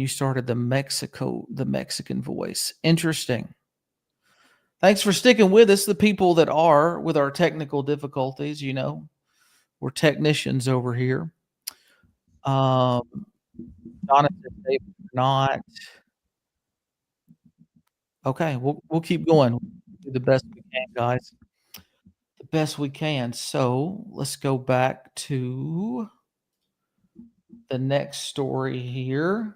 started the Mexican voice. Interesting. Thanks for sticking with us, the people that are with our technical difficulties. We're technicians over here. Jonathan, they not. Okay, we'll keep going. Do the best we can, guys. The best we can. So let's go back to the next story here.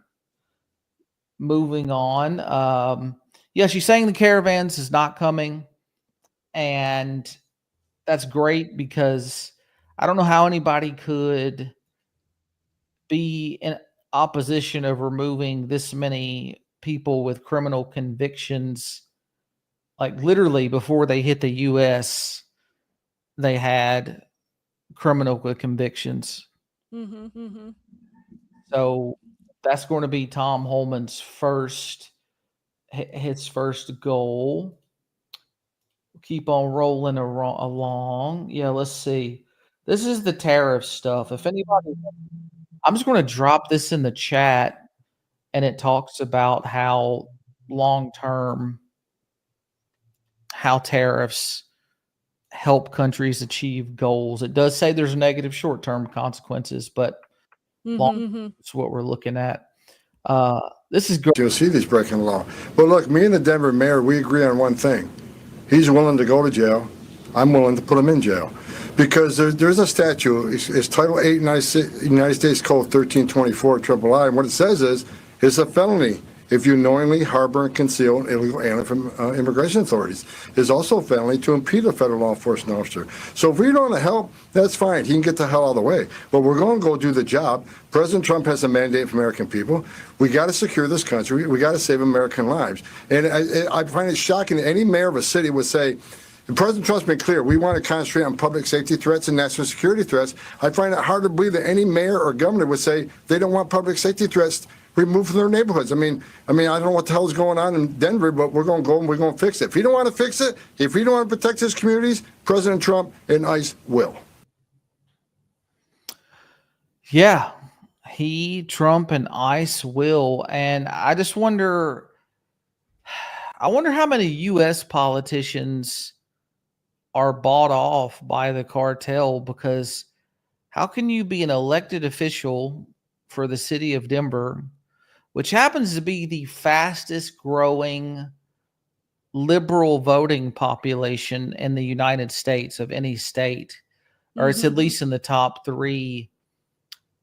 Moving on. Yeah, she's saying the caravans is not coming, and that's great because I don't know how anybody could be in opposition of removing this many people with criminal convictions. Like literally before they hit the U.S., they had criminal convictions. Mm-hmm. So that's going to be Tom Holman's his first goal. Keep on rolling along. Yeah, let's see. This is the tariff stuff. If anybody, I'm just going to drop this in the chat, and it talks about how long-term, how tariffs help countries achieve goals. It does say there's negative short-term consequences, but long, it's what we're looking at. This is great. You'll see these breaking the law. But look, me and the Denver mayor, we agree on one thing. He's willing to go to jail. I'm willing to put him in jail. Because there's a statute, it's Title 8 United States Code 1324 III, and what it says is, it's a felony if you knowingly harbor and conceal an illegal alien from immigration authorities. It's also a felony to impede a federal law enforcement officer. So if we don't want to help, that's fine. He can get the hell out of the way. But we're going to go do the job. President Trump has a mandate for American people. We got to secure this country. We got to save American lives. And I find it shocking that any mayor of a city would say, President Trump's been clear. We want to concentrate on public safety threats and national security threats. I find it hard to believe that any mayor or governor would say they don't want public safety threats removed from their neighborhoods. I mean, I don't know what the hell is going on in Denver, but we're going to go and we're going to fix it. If he don't want to fix it, if he don't want to protect his communities, President Trump and ICE will. Yeah, Trump and ICE will. And I just wonder how many U.S. politicians are bought off by the cartel, because how can you be an elected official for the city of Denver, which happens to be the fastest growing liberal voting population in the United States of any state, or it's at least in the top three.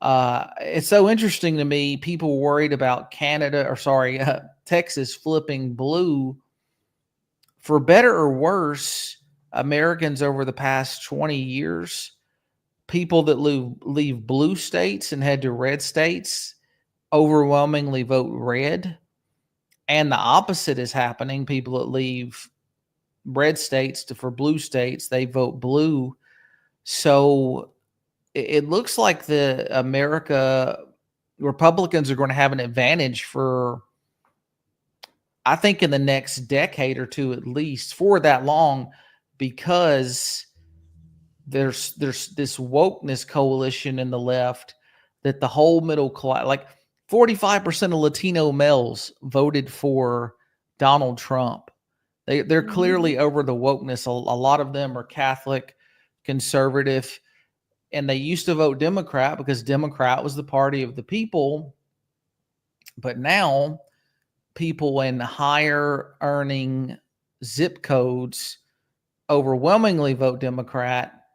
It's so interesting to me. People worried about Texas flipping blue. For better or worse, Americans over the past 20 years people that leave blue states and head to red states overwhelmingly vote red. And the opposite is happening. People that leave red states for blue states, they vote blue. So it looks like the America Republicans are going to have an advantage for, I think, in the next decade or two, at least, for that long, because there's this wokeness coalition in the left that the whole middle class, like 45% of Latino males voted for Donald Trump. They're clearly over the wokeness. A lot of them are Catholic, conservative, and they used to vote Democrat because Democrat was the party of the people. But now people in higher earning zip codes overwhelmingly vote Democrat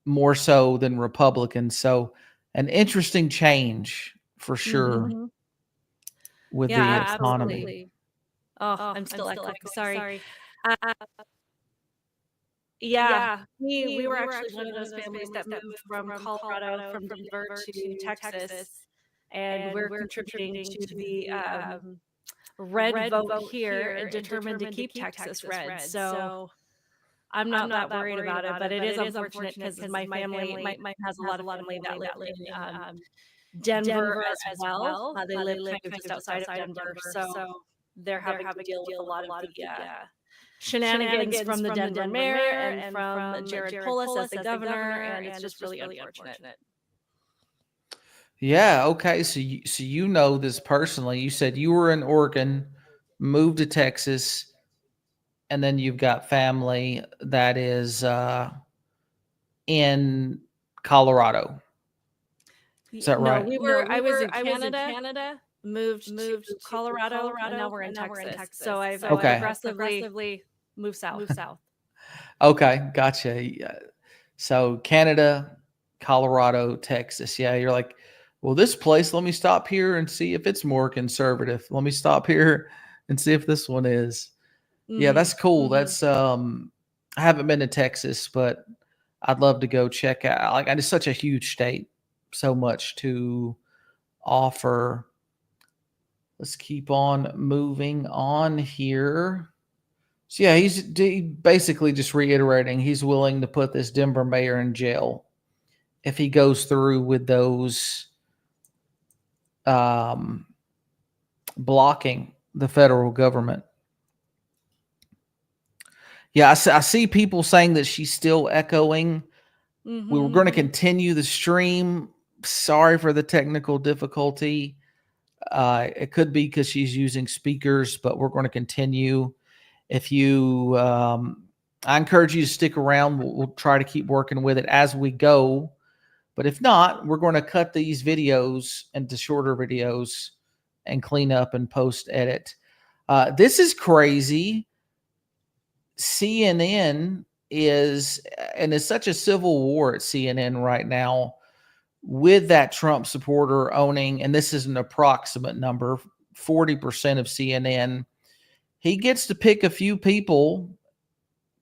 more so than Republican. So an interesting change for sure with the economy. Absolutely. Oh, I'm still echoing. Sorry. Uh, yeah, we were actually one of those families that moved from Colorado, from Denver to Texas, and we're contributing to the red vote here and determined to keep Texas red. So I'm not that worried about it, but it is unfortunate because my family has a lot of family that live in Denver as well. They live kind of just outside of Denver, so they're having to deal with a lot of the shenanigans from the Denver mayor and from Jared Polis as the governor, and it's just really unfortunate. Yeah. Okay. So you know this personally. You said you were in Oregon, moved to Texas, and then you've got family that is in Colorado. Is that right? I was in Canada, moved to Colorado, and now we're in Texas. So I've progressively moved south. Okay, gotcha. Yeah. So Canada, Colorado, Texas. Yeah, you're like, well, this place, let me stop here and see if it's more conservative. Let me stop here and see if this one is. Yeah, that's cool. That's I haven't been to Texas, but I'd love to go check out. Like, it's such a huge state, so much to offer. Let's keep on moving on here. So yeah, he's basically just reiterating he's willing to put this Denver mayor in jail if he goes through with those blocking the federal government. Yeah, I see people saying that she's still echoing. We were going to continue the stream. Sorry for the technical difficulty. It could be because she's using speakers, but we're going to continue. If you, I encourage you to stick around. We'll try to keep working with it as we go. But if not, we're going to cut these videos into shorter videos and clean up and post edit. This is crazy. CNN is, and it's such a civil war at CNN right now with that Trump supporter owning, and this is an approximate number, 40% of CNN. He gets to pick a few people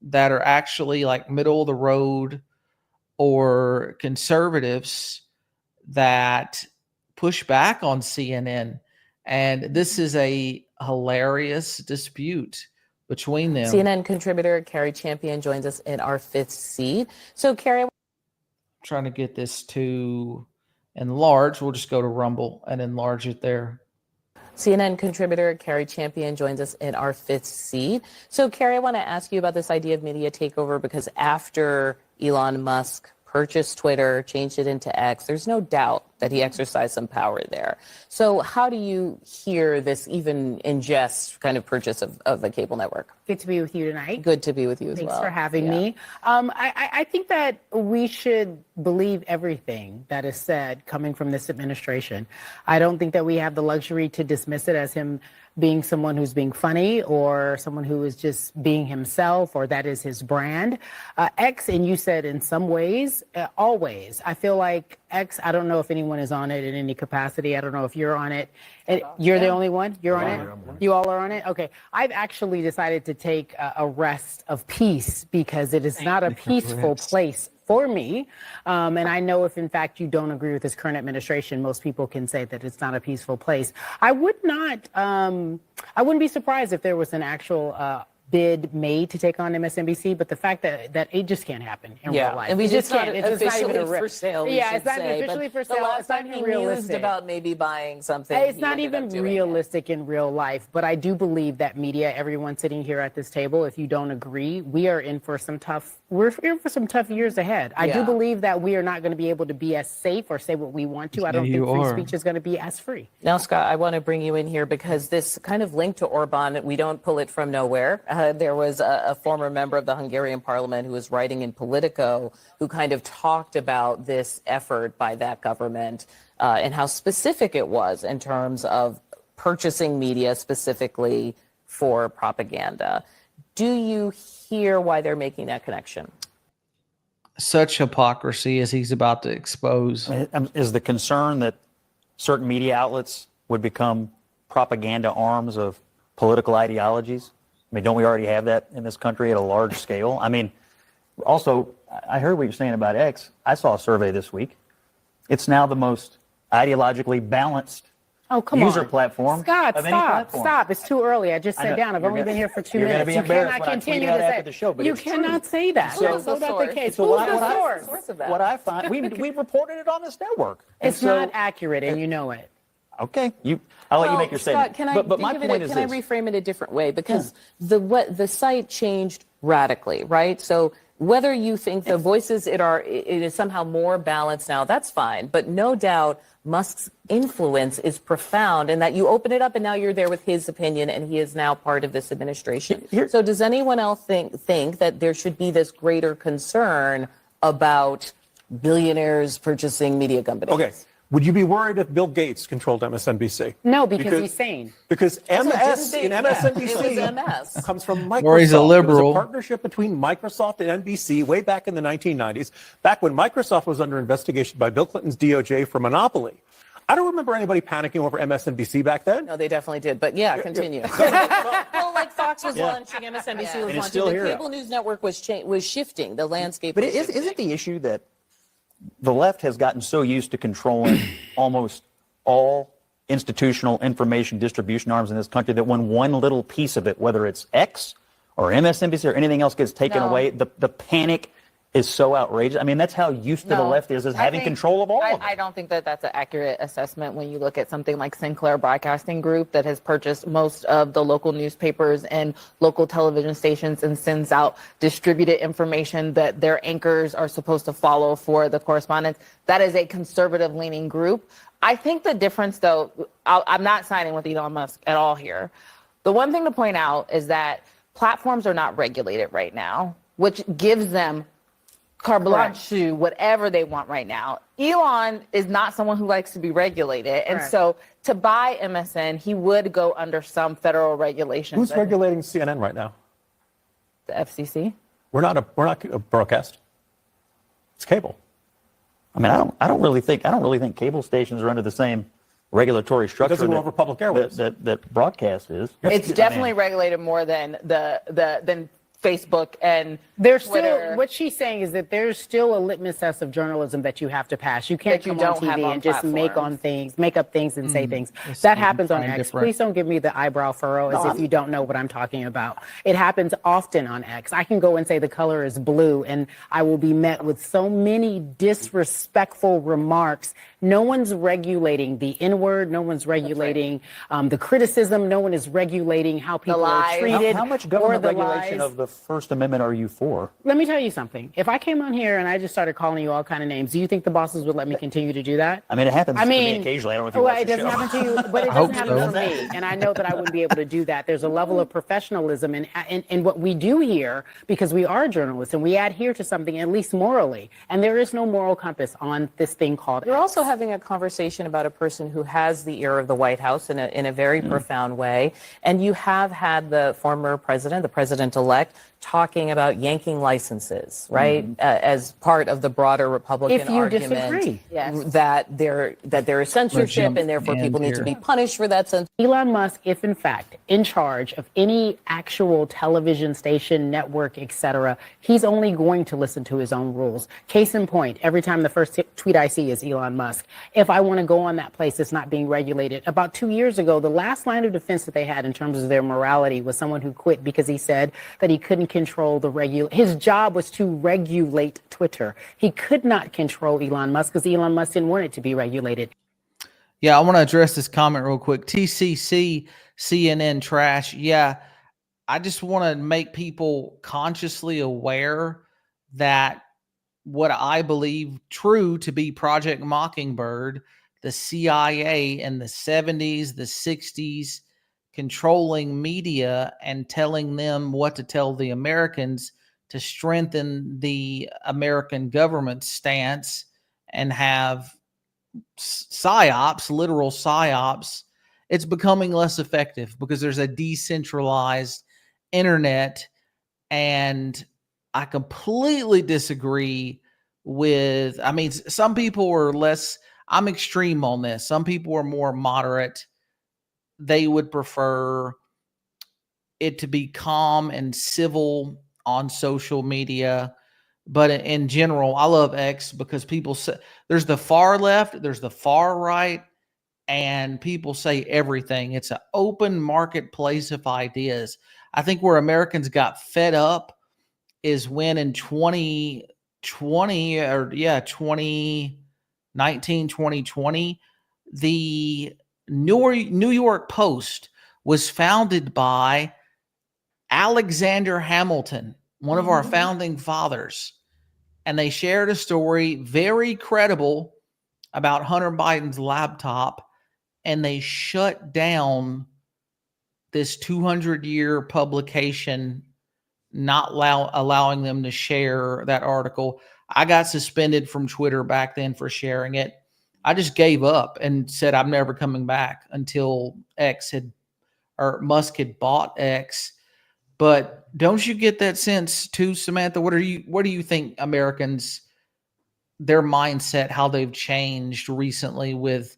that are actually like middle of the road or conservatives that push back on CNN. And this is a hilarious dispute between them. CNN contributor Carrie Champion joins us in our fifth seat. So, Carrie, Trying to get this to enlarge. We'll just go to Rumble and enlarge it there. CNN contributor Carrie Champion joins us in our fifth seat. So, Carrie, I want to ask you about this idea of media takeover, because after Elon Musk purchased Twitter, changed it into X, there's no doubt that he exercised some power there. So how do you hear this even ingest kind of purchase of a cable network? Good to be with you tonight. Good to be with you as well. Thanks for having me. I think that we should believe everything that is said coming from this administration. I don't think that we have the luxury to dismiss it as him being someone who's being funny or someone who is just being himself, or that is his brand. X, and you said in some ways, always. I feel like X, I don't know if anyone is on it in any capacity. I don't know if you're on it. You're the only one? You're on it? You all are on it? Okay. I've actually decided to take a rest of peace because it is not a peaceful place for me. And I know if, in fact, you don't agree with this current administration, most people can say that it's not a peaceful place. I wouldn't be surprised if there was an actual bid made to take on MSNBC, but the fact that it just can't happen in real life. And we It just can't. It's just not even Officially for sale. Yeah, it's not officially for sale. The last It's not time he even mused realistic. about maybe buying something. It's he not ended even up doing it. realistic in real life, but I do believe that media, everyone sitting here at this table, if you don't agree, we're in for some tough years ahead. I do Yeah. believe that we are not going to be able to be as safe or say what we want to. I don't think free speech is going to be as free. Now, Scott, I want to bring you in here because this kind of link to Orban, we don't pull it from nowhere. There was a former member of the Hungarian parliament who was writing in Politico who kind of talked about this effort by that government and how specific it was in terms of purchasing media specifically for propaganda. Do you hear why they're making that connection? Such hypocrisy as he's about to expose. Is the concern that certain media outlets would become propaganda arms of political ideologies? I mean, don't we already have that in this country at a large scale? I mean, also, I heard what you're saying about X. I saw a survey this week. It's now the most ideologically balanced user platform. Scott, of any platform. stop. It's too early. I just I sat know. down. I've You're only gonna- been here for 2 you're gonna minutes. be You embarrassed cannot when I continue tweet to out say after the show, but you it's cannot true. say that. So- That's not the case. So Who's what the I- source? Source of that? What I find, we reported it on this network. And It's so- not accurate, and you know it. Okay, I'll let you make your Scott, statement. But my point is can I this. reframe it a different way? Because the site changed radically, right? So whether you think the voices it is somehow more balanced now, that's fine. But no doubt Musk's influence is profound, and that you open it up and now you're there with his opinion, and he is now part of this administration. So does anyone else think that there should be this greater concern about billionaires purchasing media companies? Okay. Would you be worried if Bill Gates controlled MSNBC? No, because he's sane. Because MS in It was MSNBC MS. comes from Microsoft. Or he's a It was liberal. a partnership between Microsoft and NBC way back in the 1990s, back when Microsoft was under investigation by Bill Clinton's DOJ for monopoly. I don't remember anybody panicking over MSNBC back then. No, they definitely did. But yeah, continue. Well, like Fox was launching, MSNBC was And it's launching. still The here. cable news network was shifting. The landscape. But was shifting. isn't the issue that the left has gotten so used to controlling almost all institutional information distribution arms in this country that when one little piece of it, whether it's X or MSNBC or anything else, gets taken No. away, the panic is so outrageous. I mean, that's how used to the No, left is I having think- control of all of it. I don't think that that's an accurate assessment when you look at something like Sinclair Broadcasting Group that has purchased most of the local newspapers and local television stations and sends out distributed information that their anchors are supposed to follow for the correspondence. That is a conservative leaning group. I think the difference, though, I'm not siding with Elon Musk at all here. The one thing to point out is that platforms are not regulated right now, which gives them carte blanche to whatever they want right now. Elon is not someone who likes to be regulated. And so to buy MSN, he would go under some federal regulations. Who's regulating CNN right now? The FCC? We're not a broadcast. It's cable. I mean, I don't really think cable stations are under the same regulatory structure doesn't go over public airwaves. that broadcast is. It's definitely regulated more than than Facebook and There's Twitter. still, what she's saying is that there's still a litmus test of journalism that you have to pass. You can't That you come on don't have TV on and just make up things and say things. It's That happens on fine, X. different. Please don't give me the eyebrow furrow as if you don't know what I'm talking about. It happens often on X. I can go and say the color is blue and I will be met with so many disrespectful remarks. No one's regulating the N-word. No one's regulating the criticism. No one is regulating how people are lies. treated. How much or government the regulation lies. of the First Amendment are you for? Let me tell you something. If I came on here and I just started calling you all kind of names, do you think the bosses would let me continue to do that? I mean, it happens I to me mean, occasionally. I don't know if you well, watch it the doesn't show. happen to you, but it hope doesn't happen so. to me. And I know that I wouldn't be able to do that. There's a level of professionalism in what we do here because we are journalists and we adhere to something, at least morally. And there is no moral compass on this thing called You're X. also having a conversation about a person who has the ear of the White House in a very profound way. And you have had the former president, the president-elect, talking about yanking licenses, right, as part of the broader Republican If you argument disagree. Yes. that there is censorship jump and therefore in people need to here. be punished for that censorship. Elon Musk, if in fact in charge of any actual television station, network, etc., he's only going to listen to his own rules. Case in point, every time the first tweet I see is Elon Musk. If I want to go on that place that's not being regulated, about 2 years ago, the last line of defense that they had in terms of their morality was someone who quit because he said that he couldn't control his job was to regulate Twitter. He could not control Elon Musk because Elon Musk didn't want it to be regulated. Yeah, I want to address this comment real quick. TCC, CNN trash. Yeah, I just want to make people consciously aware that what I believe true to be Project Mockingbird, the CIA in the 70s, the 60s, controlling media and telling them what to tell the Americans to strengthen the American government stance and have psyops, literal psyops. It's becoming less effective because there's a decentralized internet. And I completely disagree with, I mean, some people are less, I'm extreme on this. Some people are more moderate. They would prefer it to be calm and civil on social media. But in general, I love X because people say there's the far left, there's the far right, and people say everything. It's an open marketplace of ideas. I think where Americans got fed up is when in 2020 or 2019, 2020, the New York Post was founded by Alexander Hamilton, one of our founding fathers. And they shared a story, very credible, about Hunter Biden's laptop. And they shut down this 200-year publication, not allowing them to share that article. I got suspended from Twitter back then for sharing it. I just gave up and said I'm never coming back until Musk had bought X. But don't you get that sense too, Samantha? What do you think Americans, their mindset, how they've changed recently with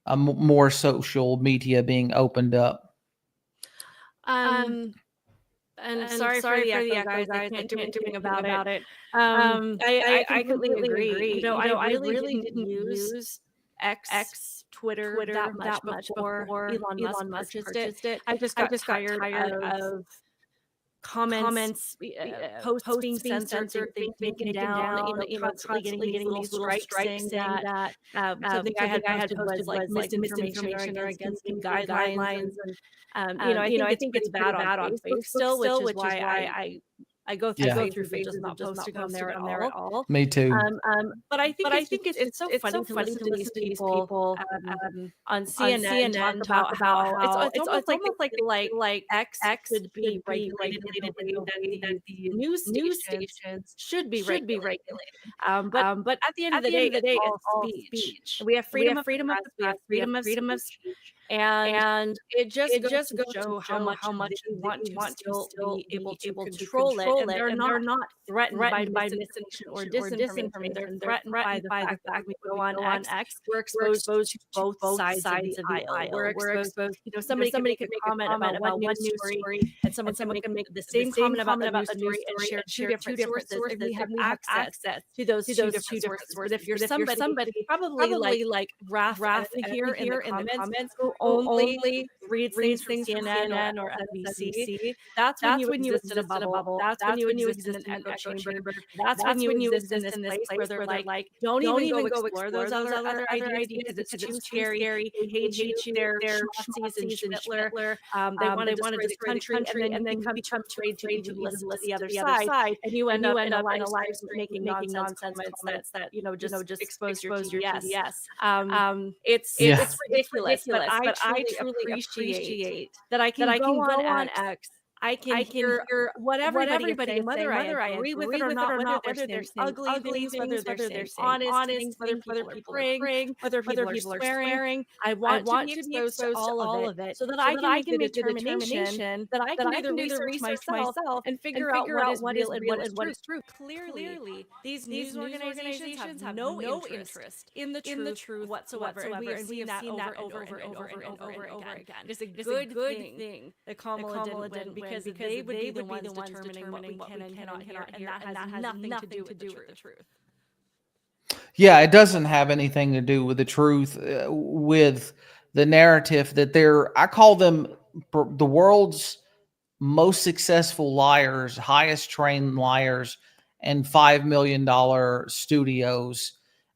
more social media being opened up? And sorry for the echo, guys. I can't do anything about it. I completely agree. I really didn't use X Twitter that much before Elon Musk purchased it. I just got tired of comments, posts being censored, things being taken down, constantly getting these little strikes saying that something I had posted was like misinformation or against guidelines. And I think it's bad on Facebook still, which is why I go through Facebook just not posting on there at all. Me too. But I think it's so funny to listen to these people on CNN talk about how it's almost like X should be regulated in the way that the news stations should be regulated. But at the end of the day, it's all speech. We have freedom of press, we have freedom of speech. And it just goes to show how much they want to still be able to control it. And they're not threatened by misinformation or disinformation. They're threatened by the fact that we go on X, we're exposed to both sides of the aisle. We're exposed, somebody can comment about one news story, and someone can make the same comment about the news story and share two different sources. And we have access to those two different sources. But if you're somebody probably like Raph here in the comments, who only reads things from CNN or NBC, that's when you exist in a bubble. That's when you exist in an echo chamber. That's when you exist in this place where they're like, don't even go explore those other ideas because it's too scary. They hate you. They're Nazis and Hitler. They want to destroy the country, and then become afraid to even listen to the other side, and you end up in a live stream making nonsense comments that just expose your TDS. It's ridiculous, but I truly appreciate that I can go on X. I can hear what everybody is saying, whether I agree with it or not, whether they're saying ugly things, whether they're saying honest things, whether people are praying, whether people are swearing. I want to be exposed to all of it so that I can make the determination that I can do the research myself and figure out what is real and what is truth. Clearly, these news organizations have no interest in the truth whatsoever, and we have seen that over and over again. It is a good thing that Kamala didn't win because they would be the ones determining what we can and cannot hear, and that has nothing to do with the truth. Yeah, it doesn't have anything to do with the truth, with the narrative that I call them the world's most successful liars, highest trained liars, and $5 million studios.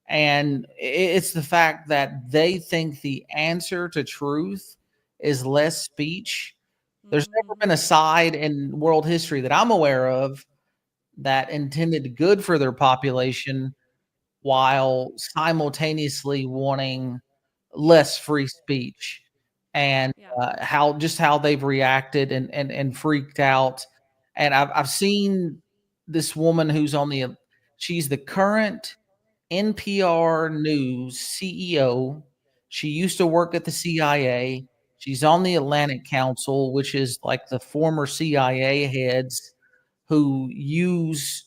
And it's the fact that they think the answer to truth is less speech. There's never been a side in world history that I'm aware of that intended good for their population while simultaneously wanting less free speech. And how they've reacted and freaked out. And I've seen this woman who's she's the current NPR News CEO. She used to work at the CIA. She's on the Atlantic Council, which is like the former CIA heads who use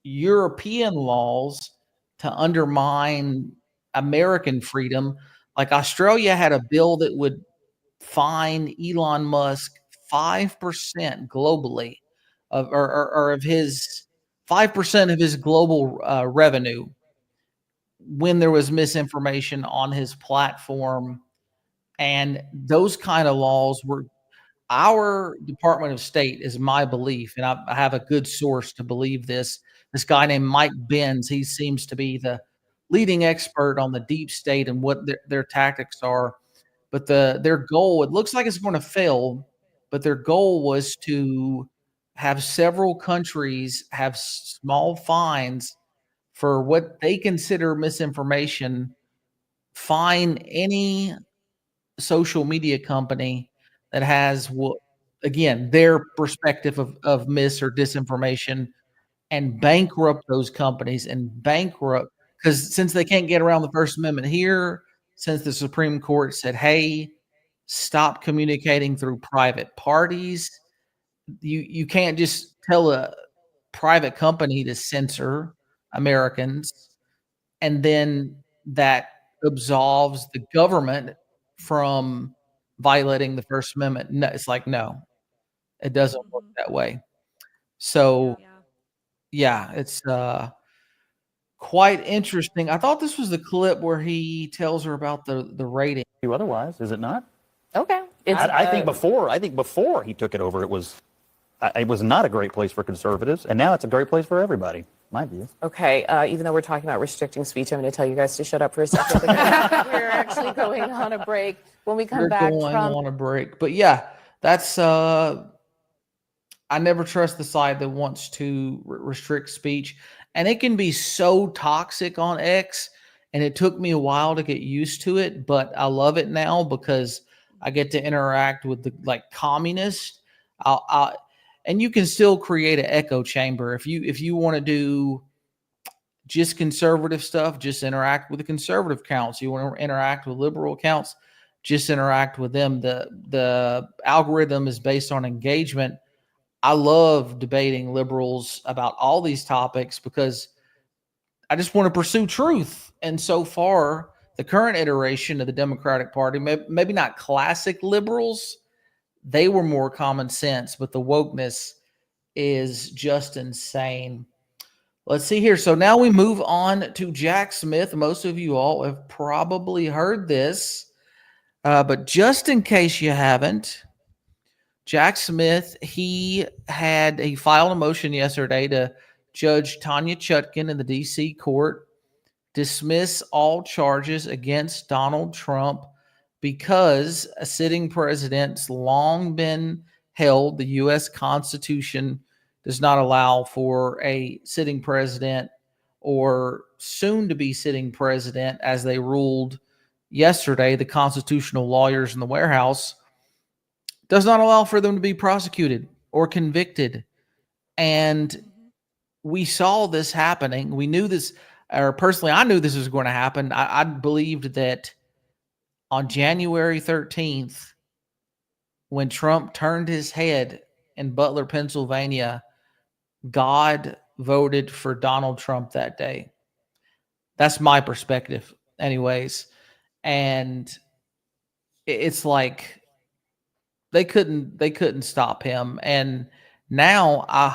European laws to undermine American freedom. Like Australia had a bill that would fine Elon Musk 5% globally of his 5% of his global revenue when there was misinformation on his platform. And those kind of laws were our Department of State, is my belief, and I have a good source to believe this. This guy named Mike Benz, he seems to be the leading expert on the deep state and what their tactics are. But their goal, it looks like it's going to fail, but their goal was to have several countries have small fines for what they consider misinformation, fine any social media company that has again their perspective of mis or disinformation, and bankrupt those companies and bankrupt, because since they can't get around the First Amendment here, since the Supreme Court said, hey, stop communicating through private parties, you can't just tell a private company to censor Americans and then that absolves the government from violating the First Amendment. No, it's like, no, it doesn't work that way. So yeah, it's quite interesting. I thought this was the clip where he tells her about the rating. Otherwise, is it not? Okay. I think before he took it over, it was not a great place for conservatives, and now it's a great place for everybody. My view. Okay, even though we're talking about restricting speech, I'm going to tell you guys to shut up for a second. We're actually going on a break. When we come back on a break. But yeah, that's I never trust the side that wants to restrict speech, and it can be so toxic on X. And it took me a while to get used to it, but I love it now because I get to interact with the communists. And you can still create an echo chamber if you want to do just conservative stuff. Just interact with the conservative accounts. You want to interact with liberal accounts, just interact with them. The algorithm is based on engagement. I love debating liberals about all these topics because I just want to pursue truth. And so far, the current iteration of the Democratic Party, maybe not classic liberals, they were more common sense, but the wokeness is just insane. Let's see here. So now we move on to Jack Smith. Most of you all have probably heard this, but just in case you haven't, Jack Smith, he filed a motion yesterday to Judge Tanya Chutkin in the D.C. court dismiss all charges against Donald Trump because a sitting president's long been held. The U.S. Constitution does not allow for a sitting president or soon to be sitting president, as they ruled yesterday. The constitutional lawyers in the warehouse does not allow for them to be prosecuted. or convicted. And we saw this happening. We knew this, or personally, I knew this was going to happen. I believed that on January 13th, when Trump turned his head in Butler, Pennsylvania, God voted for Donald Trump that day. That's my perspective, anyways. And it's like they couldn't stop him. And now I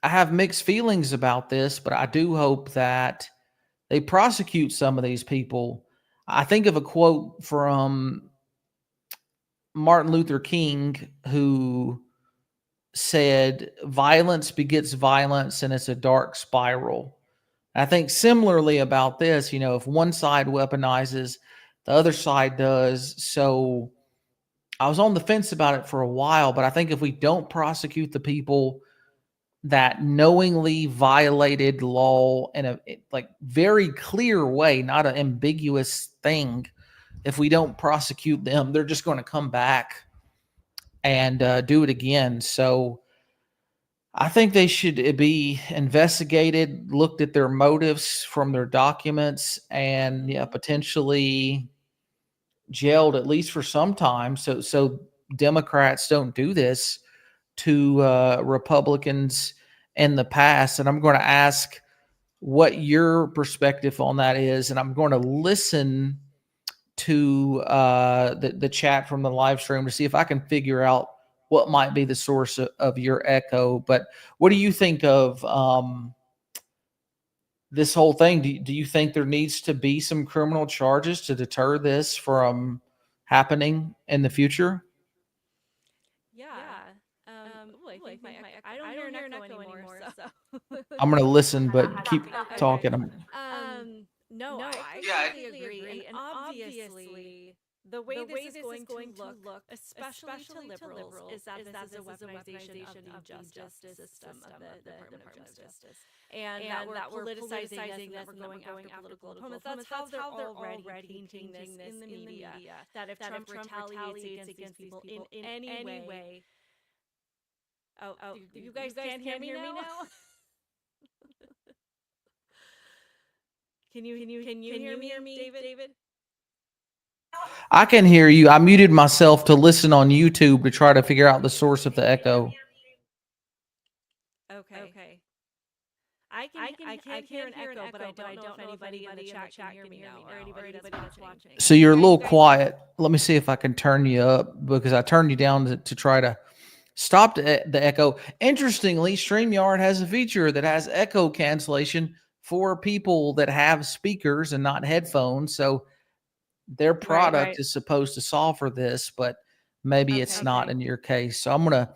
have mixed feelings about this, but I do hope that they prosecute some of these people. I think of a quote from Martin Luther King, who said, "Violence begets violence, and it's a dark spiral." I think similarly about this, if one side weaponizes, the other side does. So I was on the fence about it for a while, but I think if we don't prosecute the people that knowingly violated law in a like very clear way, not an ambiguous thing, if we don't prosecute them, they're just going to come back and do it again. So I think they should be investigated, looked at their motives from their documents, and potentially jailed at least for some time. So Democrats don't do this to Republicans in the past. And I'm going to ask what your perspective on that is, and I'm going to listen to the chat from the live stream to see if I can figure out what might be the source of your echo. But what do you think of this whole thing? Do you think there needs to be some criminal charges to deter this from happening in the future? Yeah. I don't hear an echo anymore. So. I'm going to listen, but keep talking. No, I completely agree. And obviously, the way this is going to look, especially to liberals, is that this is a weaponization of the justice system of the Department of Justice. And that we're politicizing this, and that we're going after political opponents. That's how they're already painting this in the media. That if Trump retaliates against these people in any way. Oh, you guys can't hear me now? Can you hear me, David? I can hear you. I muted myself to listen on YouTube to try to figure out the source of the echo. Okay. I can hear an echo, but I don't know if anybody in the chat can hear me now, or anybody that's watching. So you're a little quiet. Let me see if I can turn you up, because I turned you down to try to stop the echo. Interestingly, StreamYard has a feature that has echo cancellation for people that have speakers and not headphones. So their product is supposed to solve for this, but maybe it's not in your case. So I'm going to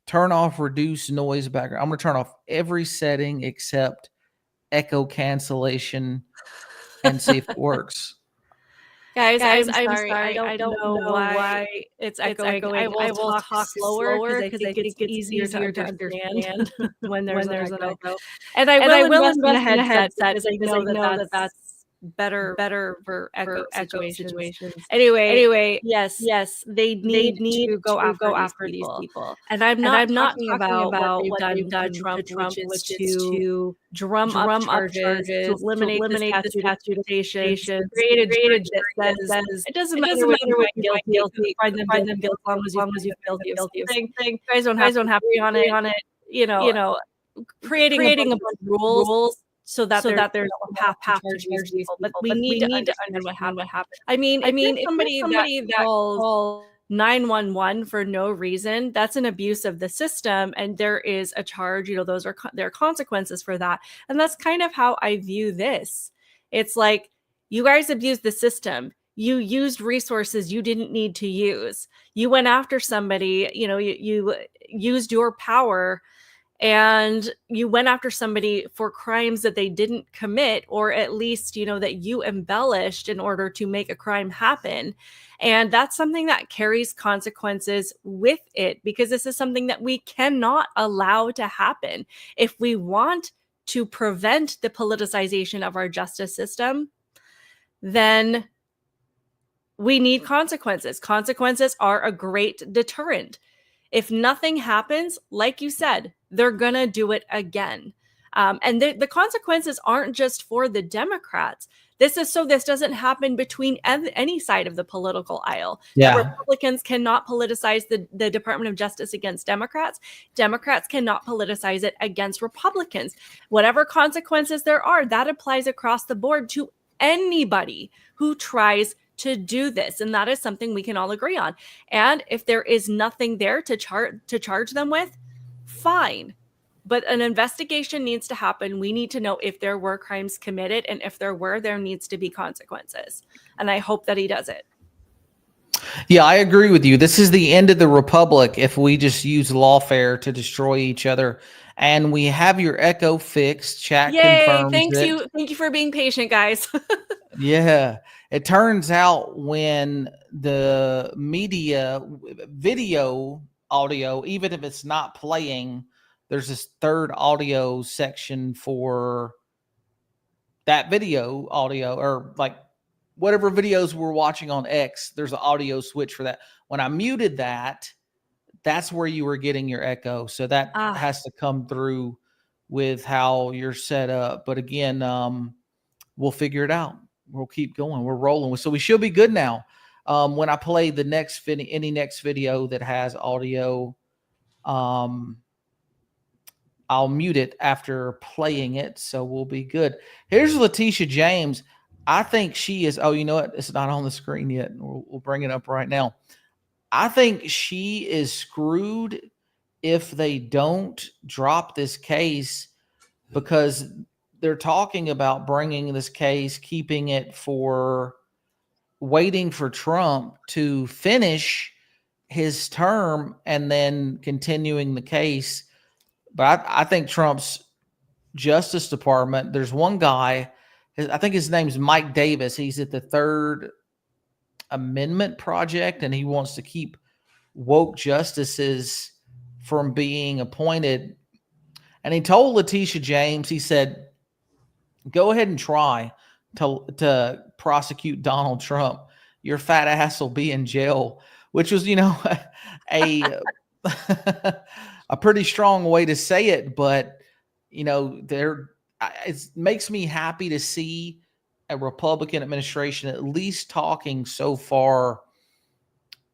turn off reduce noise background. I'm going to turn off every setting except echo cancellation and see if it works. Guys, I'm sorry. I don't know why it's echoing. I will talk slower because I think it's easier to understand when there's an echo. And I will invest in a headset because I know that that's better for echo situations. Anyway, yes, they need to go after these people. And I'm not talking about what they've done to Trump, which is to drum up charges, to eliminate the statute of limitations, create a judge that says it doesn't matter what you're guilty, find them guilty as long as you feel guilty of something. You guys don't have to agree on it. Creating a bunch of rules so that there's a path to charge these people. But we need to understand what happened. I mean, if somebody that calls 911 for no reason, that's an abuse of the system, and there is a charge. There are consequences for that, and that's kind of how I view this. It's like, you guys abused the system. You used resources you didn't need to use. You went after somebody. You used your power, and you went after somebody for crimes that they didn't commit, or at least, that you embellished in order to make a crime happen. And that's something that carries consequences with it, because this is something that we cannot allow to happen. If we want to prevent the politicization of our justice system, then we need consequences. Consequences are a great deterrent. If nothing happens, like you said, they're going to do it again. And the consequences aren't just for the Democrats. This is so this doesn't happen between any side of the political aisle. That Yeah. Republicans cannot politicize the Department of Justice against Democrats. Democrats cannot politicize it against Republicans. Whatever consequences there are, that applies across the board to anybody who tries to do this. And that is something we can all agree on. And if there is nothing there to charge them with, fine. But an investigation needs to happen. We need to know if there were crimes committed, and if there were, there needs to be consequences. And I hope that he does it. Yeah, I agree with you. This is the end of the republic if we just use lawfare to destroy each other. And we have your echo fixed. Chat Yay! confirms Thank it. you. Thank you for being patient, guys. Yeah. It turns out when the media, video, audio, even if it's not playing, there's this third audio section for that video audio, or like whatever videos we're watching on X, there's an audio switch for that. When I muted that, that's where you were getting your echo. So that has to come through with how you're set up. But again, we'll figure it out. We'll keep going. We're rolling. So we should be good now. When I play the next any next video that has audio, I'll mute it after playing it, so we'll be good. Here's Letitia James. I think she is. Oh, you know what? It's not on the screen yet. We'll bring it up right now. I think she is screwed if they don't drop this case, because they're talking about bringing this case, keeping it for waiting for Trump to finish his term and then continuing the case. But I think Trump's Justice Department, there's one guy, I think his name's Mike Davis. He's at the Third Amendment Project, and he wants to keep woke justices from being appointed. And he told Letitia James, he said, go ahead and try to prosecute Donald Trump. Your fat ass will be in jail, which was, a a pretty strong way to say it, but it makes me happy to see a Republican administration at least talking so far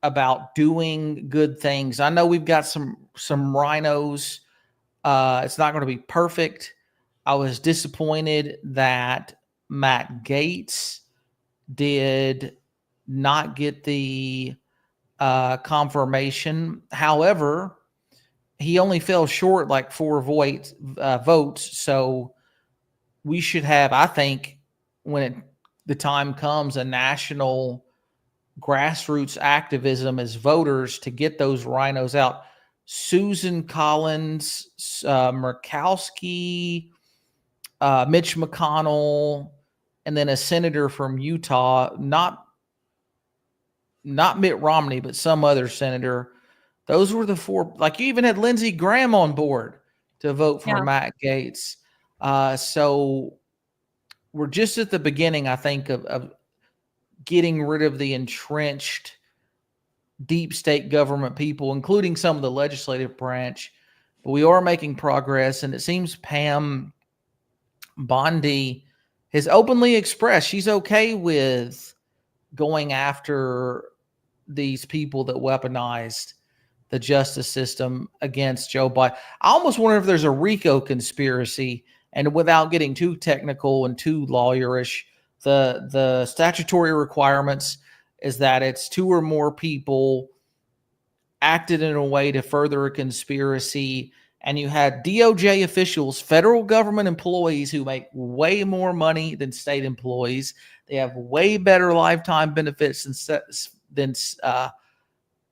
about doing good things. I know we've got some rhinos. It's not going to be perfect. I was disappointed that Matt Gaetz did not get the confirmation. However, he only fell short like 4 votes. So we should have, I think, when the time comes, a national grassroots activism as voters to get those rhinos out. Susan Collins, Murkowski, Mitch McConnell, and then a senator from Utah, not Mitt Romney, but some other senator. Those were the 4. Like, you even had Lindsey Graham on board to vote for Matt Gaetz. So we're just at the beginning, I think, of getting rid of the entrenched deep state government people, including some of the legislative branch. But we are making progress, and it seems Pam Bondi has openly expressed she's okay with going after these people that weaponized the justice system against Joe Biden. I almost wonder if there's a RICO conspiracy, and without getting too technical and too lawyerish, the statutory requirements is that it's 2 or more people acted in a way to further a conspiracy. And you had DOJ officials, federal government employees who make way more money than state employees. They have way better lifetime benefits than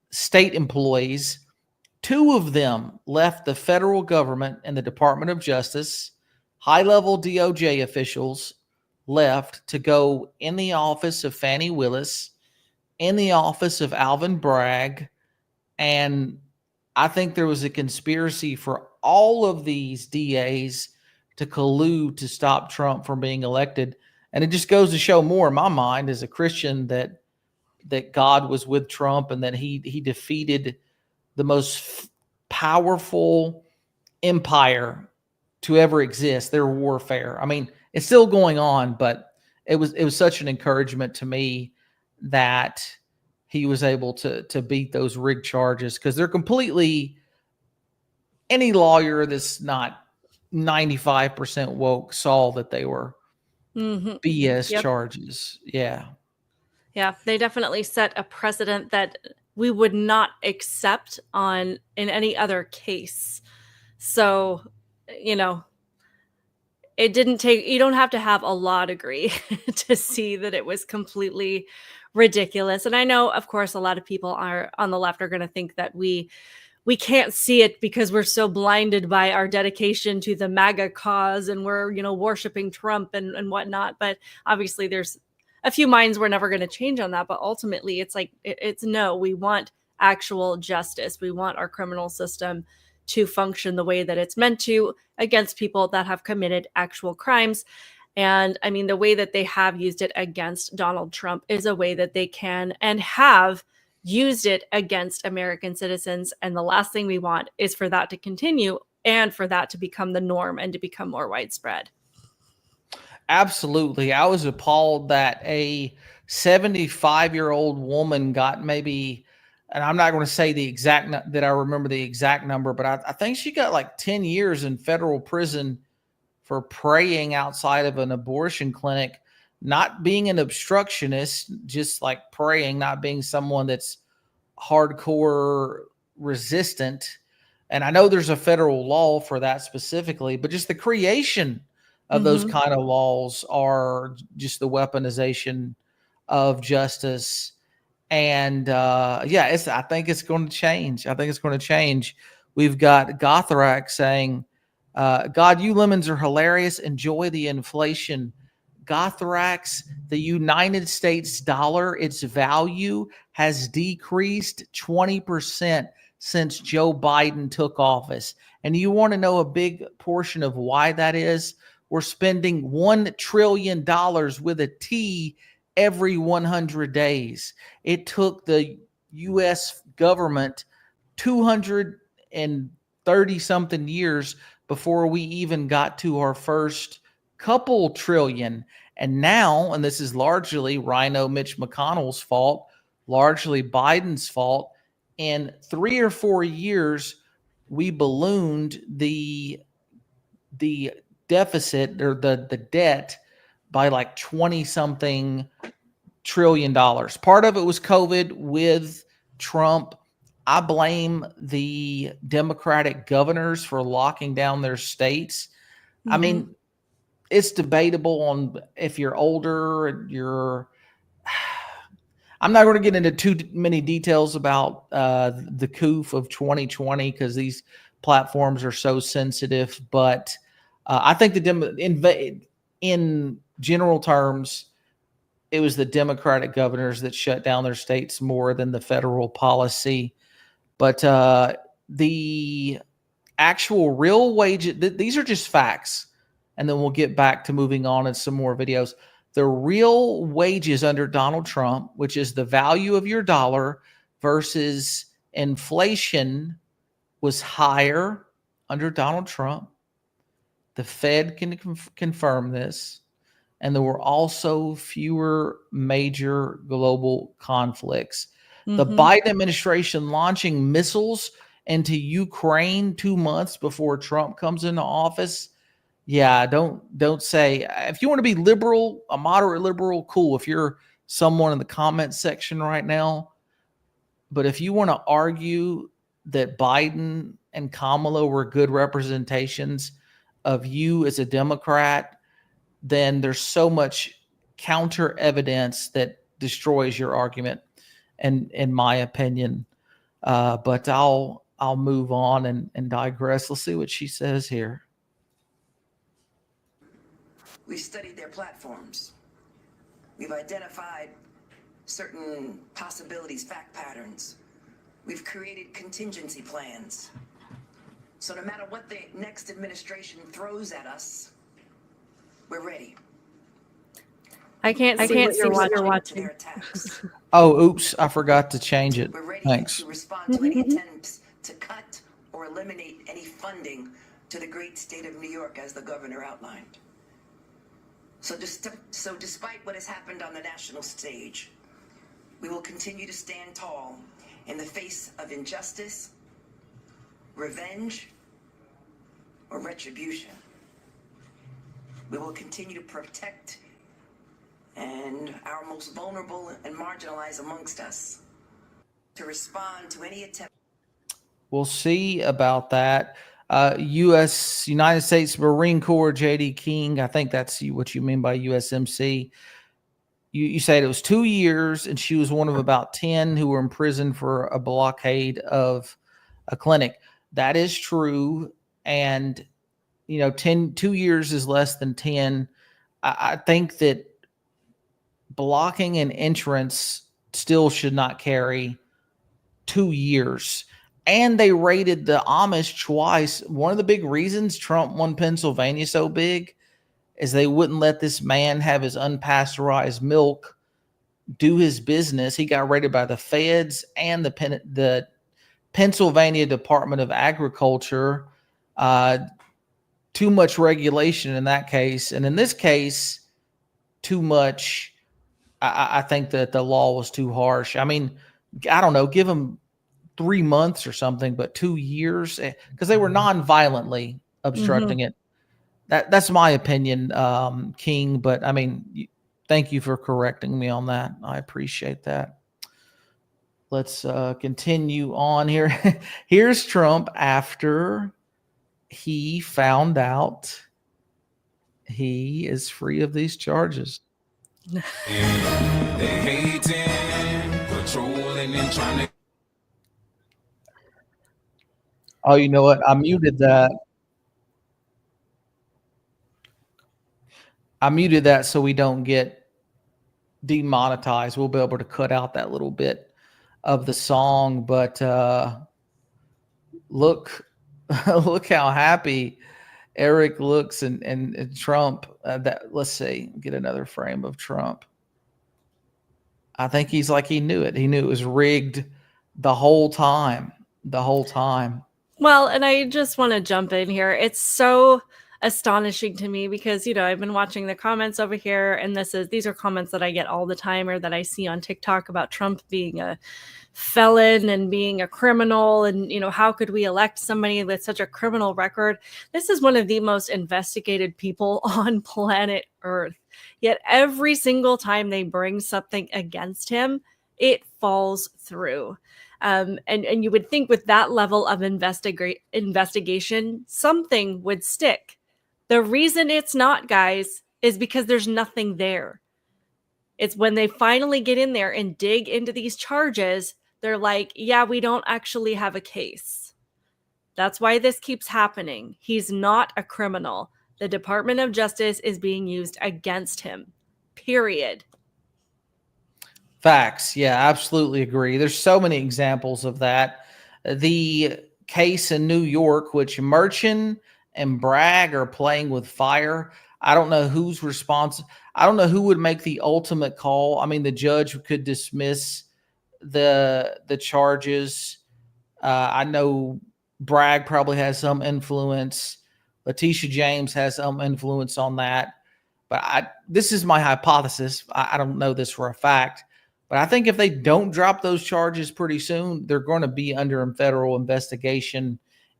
state employees. 2 of them left the federal government and the Department of Justice. High-level DOJ officials left to go in the office of Fani Willis, in the office of Alvin Bragg, and I think there was a conspiracy for all of these DAs to collude to stop Trump from being elected. And it just goes to show more in my mind as a Christian that God was with Trump, and that he defeated the most powerful empire to ever exist, their warfare. I mean, it's still going on, but it was such an encouragement to me that he was able to beat those rigged charges, because they're completely, any lawyer that's not 95% woke saw that they were BS Yep. charges. Yeah. Yeah, they definitely set a precedent that we would not accept in any other case. So, you know, it didn't take, you don't have to have a law degree to see that it was completely ridiculous. And I know, of course, a lot of people are on the left are going to think that we can't see it because we're so blinded by our dedication to the MAGA cause, and we're, worshiping Trump and whatnot. But obviously there's a few minds we're never going to change on that. But ultimately it's like, it's no, we want actual justice. We want our criminal system to function the way that it's meant to against people that have committed actual crimes. And I mean, the way that they have used it against Donald Trump is a way that they can and have used it against American citizens. And the last thing we want is for that to continue and for that to become the norm and to become more widespread. Absolutely. I was appalled that a 75-year-old woman got maybe, and I'm not going to say the exact, that I remember the exact number, but I think she got like 10 years in federal prison for praying outside of an abortion clinic, not being an obstructionist, just like praying, not being someone that's hardcore resistant. And I know there's a federal law for that specifically, but just the creation of those kind of laws are just the weaponization of justice. And I think it's going to change. I think it's going to change. We've got Gothrak saying, God, you lemons are hilarious. Enjoy the inflation. Gothrax, the United States dollar, its value has decreased 20% since Joe Biden took office. And you want to know a big portion of why that is? We're spending $1 trillion with a T every 100 days. It took the U.S. government 230 something years before we even got to our first couple trillion. And now, and this is largely Rhino Mitch McConnell's fault, largely Biden's fault, in 3 or 4 years, we ballooned the deficit, or the debt, by like 20 something trillion dollars. Part of it was COVID with Trump. I blame the Democratic governors for locking down their states. I mean, it's debatable on if you're older, I'm not going to get into too many details about the coup of 2020 because these platforms are so sensitive. But I think in general terms, it was the Democratic governors that shut down their states more than the federal policy. But the actual real wages, these are just facts. And then we'll get back to moving on in some more videos. The real wages under Donald Trump, which is the value of your dollar versus inflation, was higher under Donald Trump. The Fed can confirm this. And there were also fewer major global conflicts. The Biden administration launching missiles into Ukraine 2 months before Trump comes into office. Yeah, don't say, if you want to be liberal, a moderate liberal, cool. If you're someone in the comment section right now, but if you want to argue that Biden and Kamala were good representations of you as a Democrat, then there's so much counter evidence that destroys your argument, and in my opinion. But I'll move on and digress. Let's see what she says here. We've studied their platforms. We've identified certain possibilities, fact patterns. We've created contingency plans. So no matter what the next administration throws at us, we're ready. I can't see what you're watching. Their attacks. Oh, oops, I forgot to change it. We're ready Thanks. to respond to any attempts to cut or eliminate any funding to the great state of New York, as the governor outlined. So despite what has happened on the national stage, we will continue to stand tall in the face of injustice, revenge, or retribution. We will continue to protect and our most vulnerable and marginalized amongst us, to respond to any attempt. We'll see about that. United States Marine Corps, J.D. King, I think that's what you mean by USMC. You said it was 2 years, and she was one of about 10 who were in prison for a blockade of a clinic. That is true. And, 2 years is less than 10. I think that blocking an entrance still should not carry 2 years. And they raided the Amish twice. One of the big reasons Trump won Pennsylvania so big is they wouldn't let this man have his unpasteurized milk do his business. He got raided by the feds and the Pennsylvania Department of Agriculture. Too much regulation in that case. And in this case, too much. I think that the law was too harsh. I mean, I don't know, give him 3 months or something, but 2 years, because they were non-violently obstructing it. That's my opinion, King. But I mean, thank you for correcting me on that. I appreciate that. Let's continue on here. Here's Trump after he found out he is free of these charges. They hating, patrolling and trying to. Oh, you know what? I muted that. So we don't get demonetized. We'll be able to cut out that little bit of the song. But look, look how happy Eric looks, and Trump. Let's see, get another frame of Trump. I think he's like he knew it. He knew it was rigged the whole time. Well, and I just want to jump in here. It's so astonishing to me because, I've been watching the comments over here, and these are comments that I get all the time or that I see on TikTok about Trump being a felon and being a criminal, and how could we elect somebody with such a criminal record? This is one of the most investigated people on planet Earth, yet every single time they bring something against him, it falls through. And you would think with that level of investigation, something would stick. The reason it's not, guys, is because there's nothing there. It's when they finally get in there and dig into these charges, they're like, yeah, we don't actually have a case. That's why this keeps happening. He's not a criminal. The Department of Justice is being used against him. Period. Facts. Yeah, absolutely agree. There's so many examples of that. The case in New York, which Merchant and Bragg are playing with fire. I don't know who's responsible. I don't know who would make the ultimate call. I mean, the judge could dismiss the charges. I know Bragg probably has some influence. Letitia James has some influence on that. But this is my hypothesis. I don't know this for a fact. But I think if they don't drop those charges pretty soon, they're going to be under a federal investigation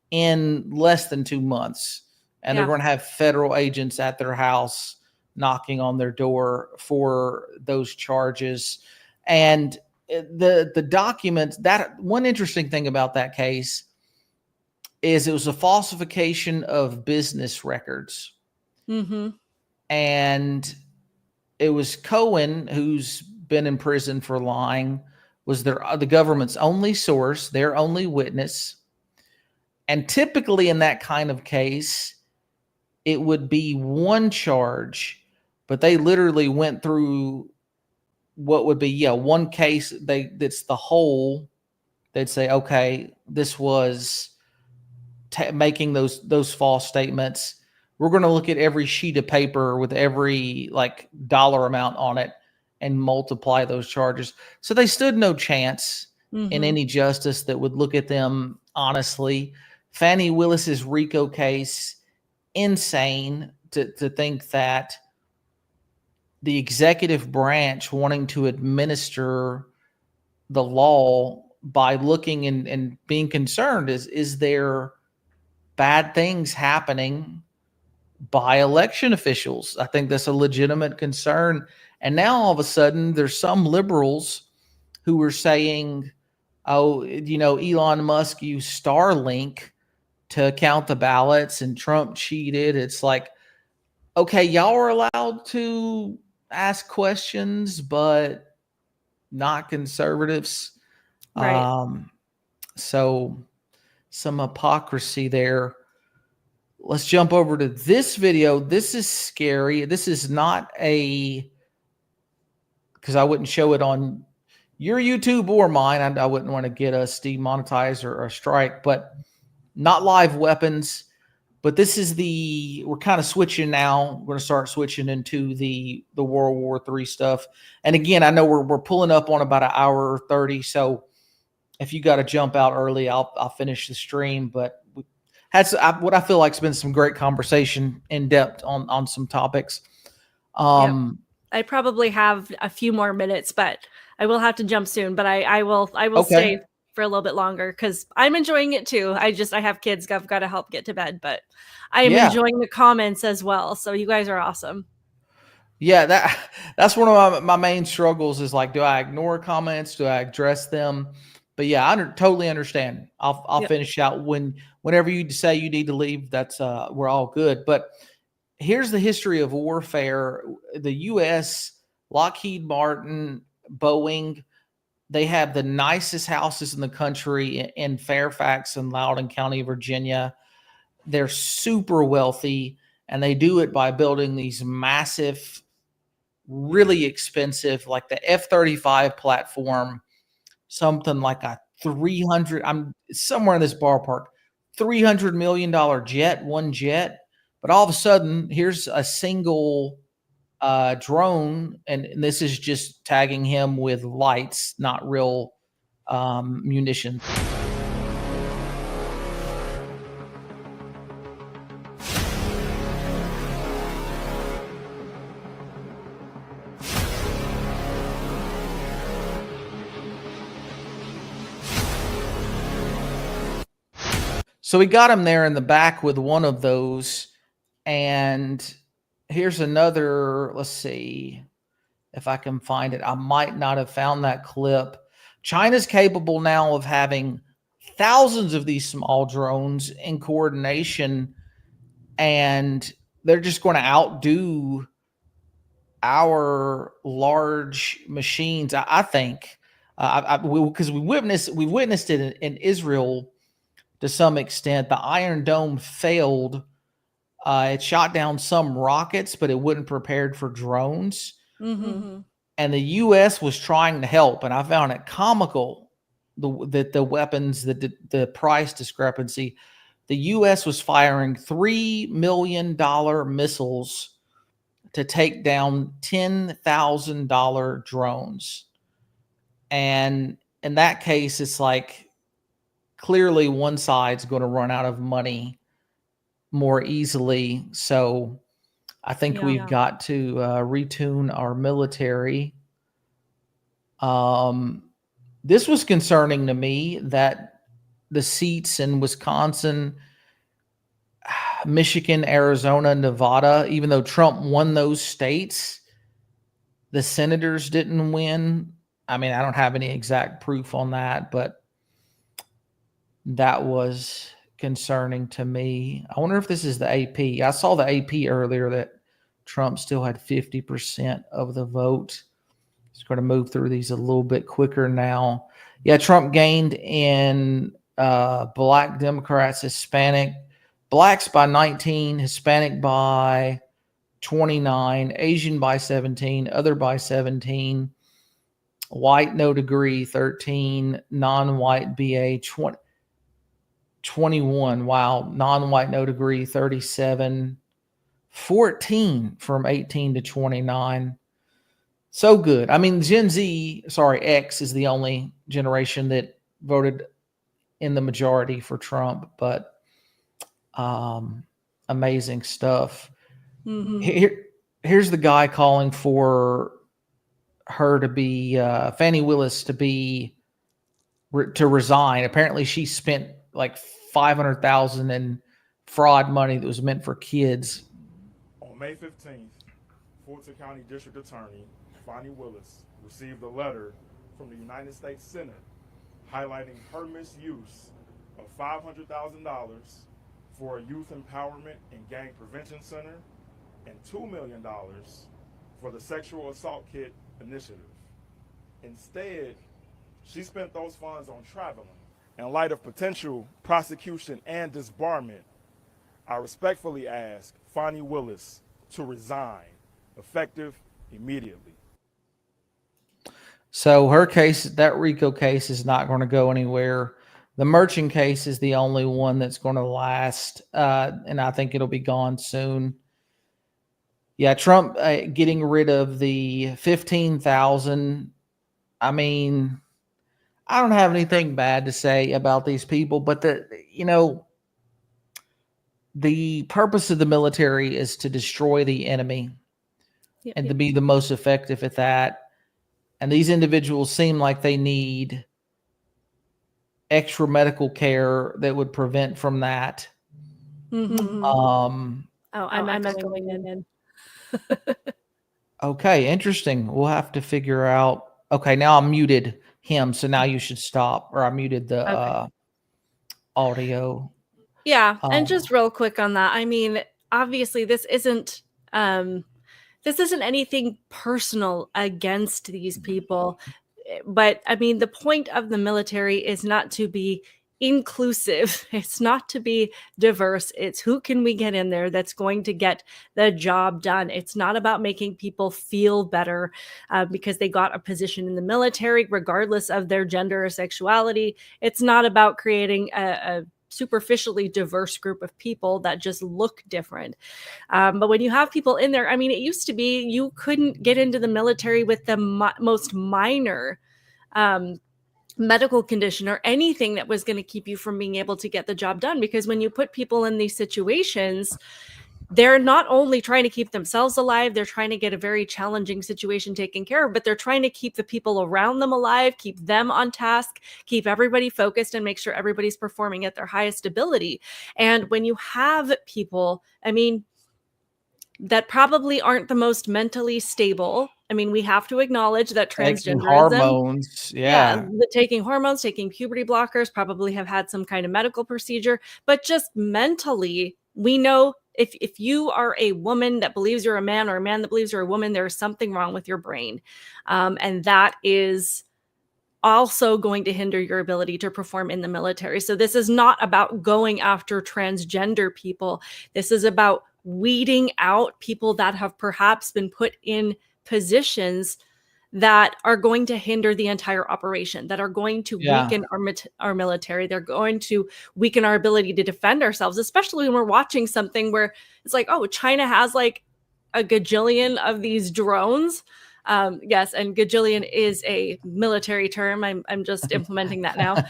in less than 2 months. And they're going to have federal agents at their house knocking on their door for those charges. And the documents, that one interesting thing about that case is it was a falsification of business records. Mm-hmm. And it was Cohen, who's been in prison for lying, was the government's only source, their only witness. And typically in that kind of case, it would be one charge, but they literally went through what would be, one case. That's the whole. They'd say, okay, this was making those false statements. We're going to look at every sheet of paper with every dollar amount on it and multiply those charges. So they stood no chance. in any justice that would look at them honestly. Fannie Willis's RICO case, insane to think that the executive branch wanting to administer the law by looking and being concerned is there bad things happening by election officials? I think that's a legitimate concern. And now all of a sudden there's some liberals who are saying, oh, Elon Musk used Starlink to count the ballots and Trump cheated. It's like, okay, y'all are allowed to ask questions, but not conservatives. Right. So some hypocrisy there. Let's jump over to this video. This is scary. This is not because I wouldn't show it on your YouTube or mine. I wouldn't want to get us demonetized or a strike, but not live weapons. But this is we're kind of switching now. We're going to start switching into the World War III stuff. And again, I know we're pulling up on about an hour 30. So if you got to jump out early, I'll finish the stream. But we had what I feel like has been some great conversation in depth on some topics. Yep. I probably have a few more minutes, but I will have to jump soon. But I will stay for a little bit longer because I'm enjoying it too. I have kids I've got to help get to bed, but I am enjoying the comments as well. So you guys are awesome. Yeah, that's one of my main struggles is like, do I ignore comments? Do I address them? But yeah, I totally understand. I'll finish out whenever you say you need to leave. That's we're all good. But here's the history of warfare. The U.S., Lockheed Martin, Boeing, they have the nicest houses in the country in Fairfax and Loudoun County, Virginia. They're super wealthy, and they do it by building these massive, really expensive, like the F-35 platform, something like a 300, I'm somewhere in this ballpark, $300 million jet, one jet. But all of a sudden, here's a single drone, and this is just tagging him with lights, not real munitions. So we got him there in the back with one of those. And here's another, let's see if I can find it. I might not have found that clip. China's capable now of having thousands of these small drones in coordination, and they're just going to outdo our large machines, I think. Because we've witnessed it in Israel to some extent. The Iron Dome failed. It shot down some rockets, but it wasn't prepared for drones. And the U.S. was trying to help, and I found it comical that the weapons, the price discrepancy. The U.S. was firing $3 million missiles to take down $10,000 drones. And in that case, it's like clearly one side's going to run out of money more easily. So I think we've got to retune our military. This was concerning to me that the seats in Wisconsin, Michigan, Arizona, Nevada, even though Trump won those states, the senators didn't win. I mean, I don't have any exact proof on that, but that was concerning to me. I wonder if this is the AP. I saw the AP earlier that Trump still had 50% of the vote. Just going to move through these a little bit quicker now. Yeah, Trump gained in Black Democrats, Hispanic, Blacks by 19, Hispanic by 29, Asian by 17, other by 17, white no degree 13, non-white BA 21. Wow, non-white no degree 37, 14 from 18 to 29. So good. I mean, X is the only generation that voted in the majority for Trump, but amazing stuff. Here's the guy calling for her to be Fannie Willis to resign. Apparently, she spent like $500,000 in fraud money that was meant for kids. On May 15th, Fulton County District Attorney Fannie Willis received a letter from the United States Senate highlighting her misuse of $500,000 for a youth empowerment and gang prevention center and $2 million for the sexual assault kit initiative. Instead, she spent those funds on traveling. In light of potential prosecution and disbarment, I respectfully ask Fannie Willis to resign, effective immediately. So her case, that RICO case, is not going to go anywhere. The merchant case is the only one that's going to last, and I think it'll be gone soon. Yeah, Trump getting rid of the 15,000. I mean, I don't have anything bad to say about these people, but the purpose of the military is to destroy the enemy and to be the most effective at that. And these individuals seem like they need extra medical care that would prevent from that. I'm echoing in. Okay, interesting. We'll have to figure out. Okay, now I muted him, so now you should stop, or I muted the audio. Yeah, and just real quick on that. I mean, obviously, this isn't anything personal against these people, but I mean, the point of the military is not to be inclusive. It's not to be diverse. It's who can we get in there that's going to get the job done. It's not about making people feel better because they got a position in the military, regardless of their gender or sexuality. It's not about creating a superficially diverse group of people that just look different. But when you have people in there, I mean, it used to be you couldn't get into the military with the most minor medical condition or anything that was going to keep you from being able to get the job done. Because when you put people in these situations, they're not only trying to keep themselves alive, they're trying to get a very challenging situation taken care of, but they're trying to keep the people around them alive, keep them on task, keep everybody focused, and make sure everybody's performing at their highest ability. And when you have people, I mean, that probably aren't the most mentally stable. I mean, we have to acknowledge that Taking transgenderism, hormones, taking hormones, taking puberty blockers, probably have had some kind of medical procedure, but just mentally, we know if you are a woman that believes you're a man or a man that believes you're a woman, there's something wrong with your brain. And that is also going to hinder your ability to perform in the military. So this is not about going after transgender people. This is about weeding out people that have perhaps been put in positions that are going to hinder the entire operation, that are going to weaken our military. They're going to weaken our ability to defend ourselves, especially when we're watching something where it's like, oh, China has like a gajillion of these drones. Yes, and gajillion is a military term. I'm just implementing that now.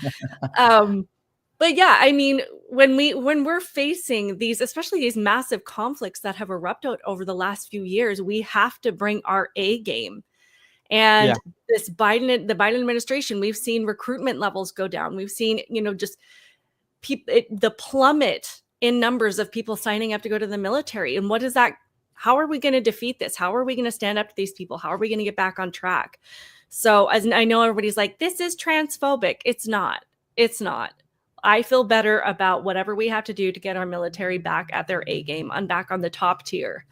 But yeah, I mean, when we're facing these, especially these massive conflicts that have erupted over the last few years, we have to bring our A game. And the Biden administration, we've seen recruitment levels go down. We've seen, just the plummet in numbers of people signing up to go to the military. And what is that? How are we going to defeat this? How are we going to stand up to these people? How are we going to get back on track? So as I know everybody's like, this is transphobic. It's not. It's not. I feel better about whatever we have to do to get our military back at their A game and back on the top tier.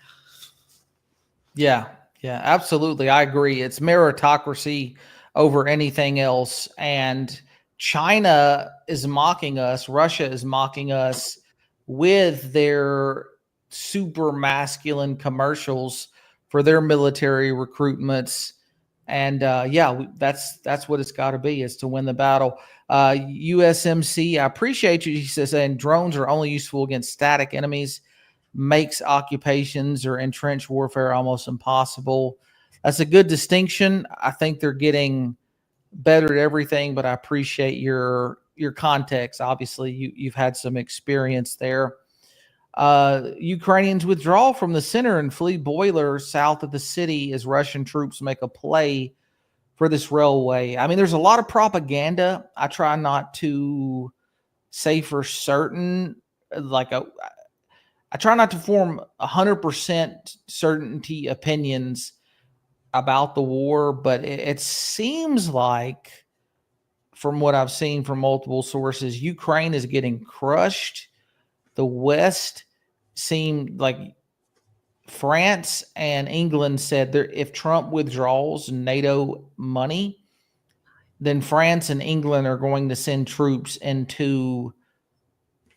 Yeah, absolutely. I agree. It's meritocracy over anything else. And China is mocking us. Russia is mocking us with their super masculine commercials for their military recruitments. And that's what it's got to be, is to win the battle. USMC, I appreciate you. He says, and drones are only useful against static enemies, makes occupations or entrenched warfare almost impossible. That's a good distinction. I think they're getting better at everything, but I appreciate your context. Obviously, you've had some experience there. Ukrainians withdraw from the center and flee boilers south of the city as Russian troops make a play for this railway. I mean, there's a lot of propaganda. I try not to say for certain, I try not to form 100% certainty opinions about the war, but it seems like, from what I've seen from multiple sources, Ukraine is getting crushed. The West seemed like France and England said that if Trump withdraws NATO money, then France and England are going to send troops into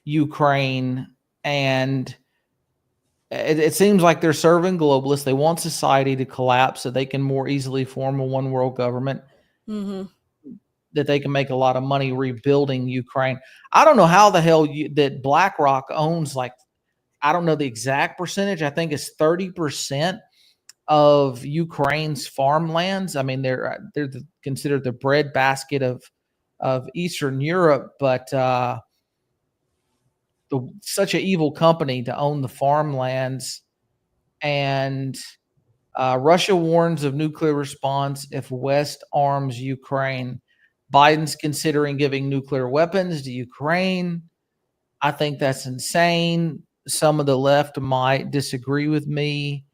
Ukraine. And it seems like they're serving globalists. They want society to collapse so they can more easily form a one world government. Mm-hmm. That they can make a lot of money rebuilding Ukraine. I don't know how the hell that BlackRock owns, like, I don't know the exact percentage. I think it's 30% of Ukraine's farmlands. I mean, they're considered the breadbasket of Eastern Europe, but such an evil company to own the farmlands. And Russia warns of nuclear response if West arms Ukraine. Biden's considering giving nuclear weapons to Ukraine. I think that's insane. Some of the left might disagree with me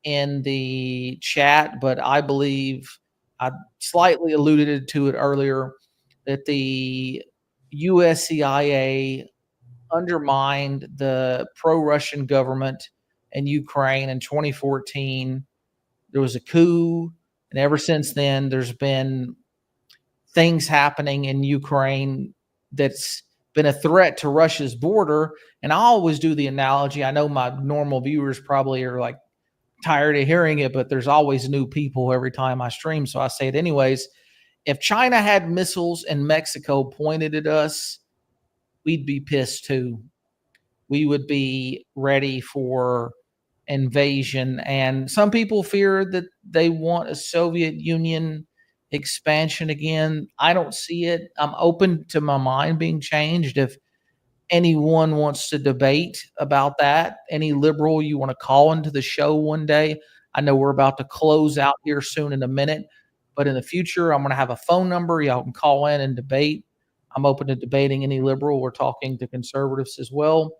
in the chat, but I believe I slightly alluded to it earlier that the USCIA undermined the pro-Russian government in Ukraine in 2014. There was a coup, and ever since then, there's been things happening in Ukraine that's been a threat to Russia's border. And I always do the analogy. I know my normal viewers probably are like tired of hearing it, but there's always new people every time I stream. So I say it anyways. If China had missiles and Mexico pointed at us, we'd be pissed too. We would be ready for invasion. And some people fear that they want a Soviet Union expansion again. I don't see it. I'm open to my mind being changed. If anyone wants to debate about that, any liberal you want to call into the show one day, I know we're about to close out here soon in a minute, but in the future, I'm going to have a phone number. Y'all can call in and debate. I'm open to debating any liberal. We're talking to conservatives as well.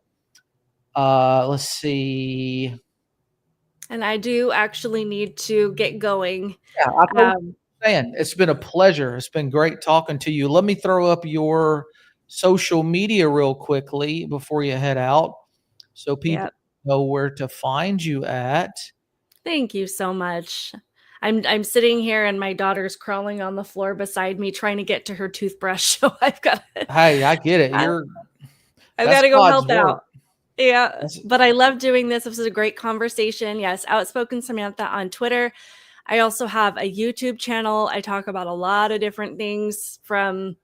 Let's see. And I do actually need to get going. Yeah, I understand. It's been a pleasure. It's been great talking to you. Let me throw up your social media real quickly before you head out, so people Yep. know where to find you at. Thank you so much. I'm sitting here and my daughter's crawling on the floor beside me trying to get to her toothbrush. So I've got Hey, I get it. I've That's got to go God's help work. out. Yeah, but I love doing this. This was a great conversation. Yes, Outspoken Samantha on Twitter. I also have a YouTube channel. I talk about a lot of different things, from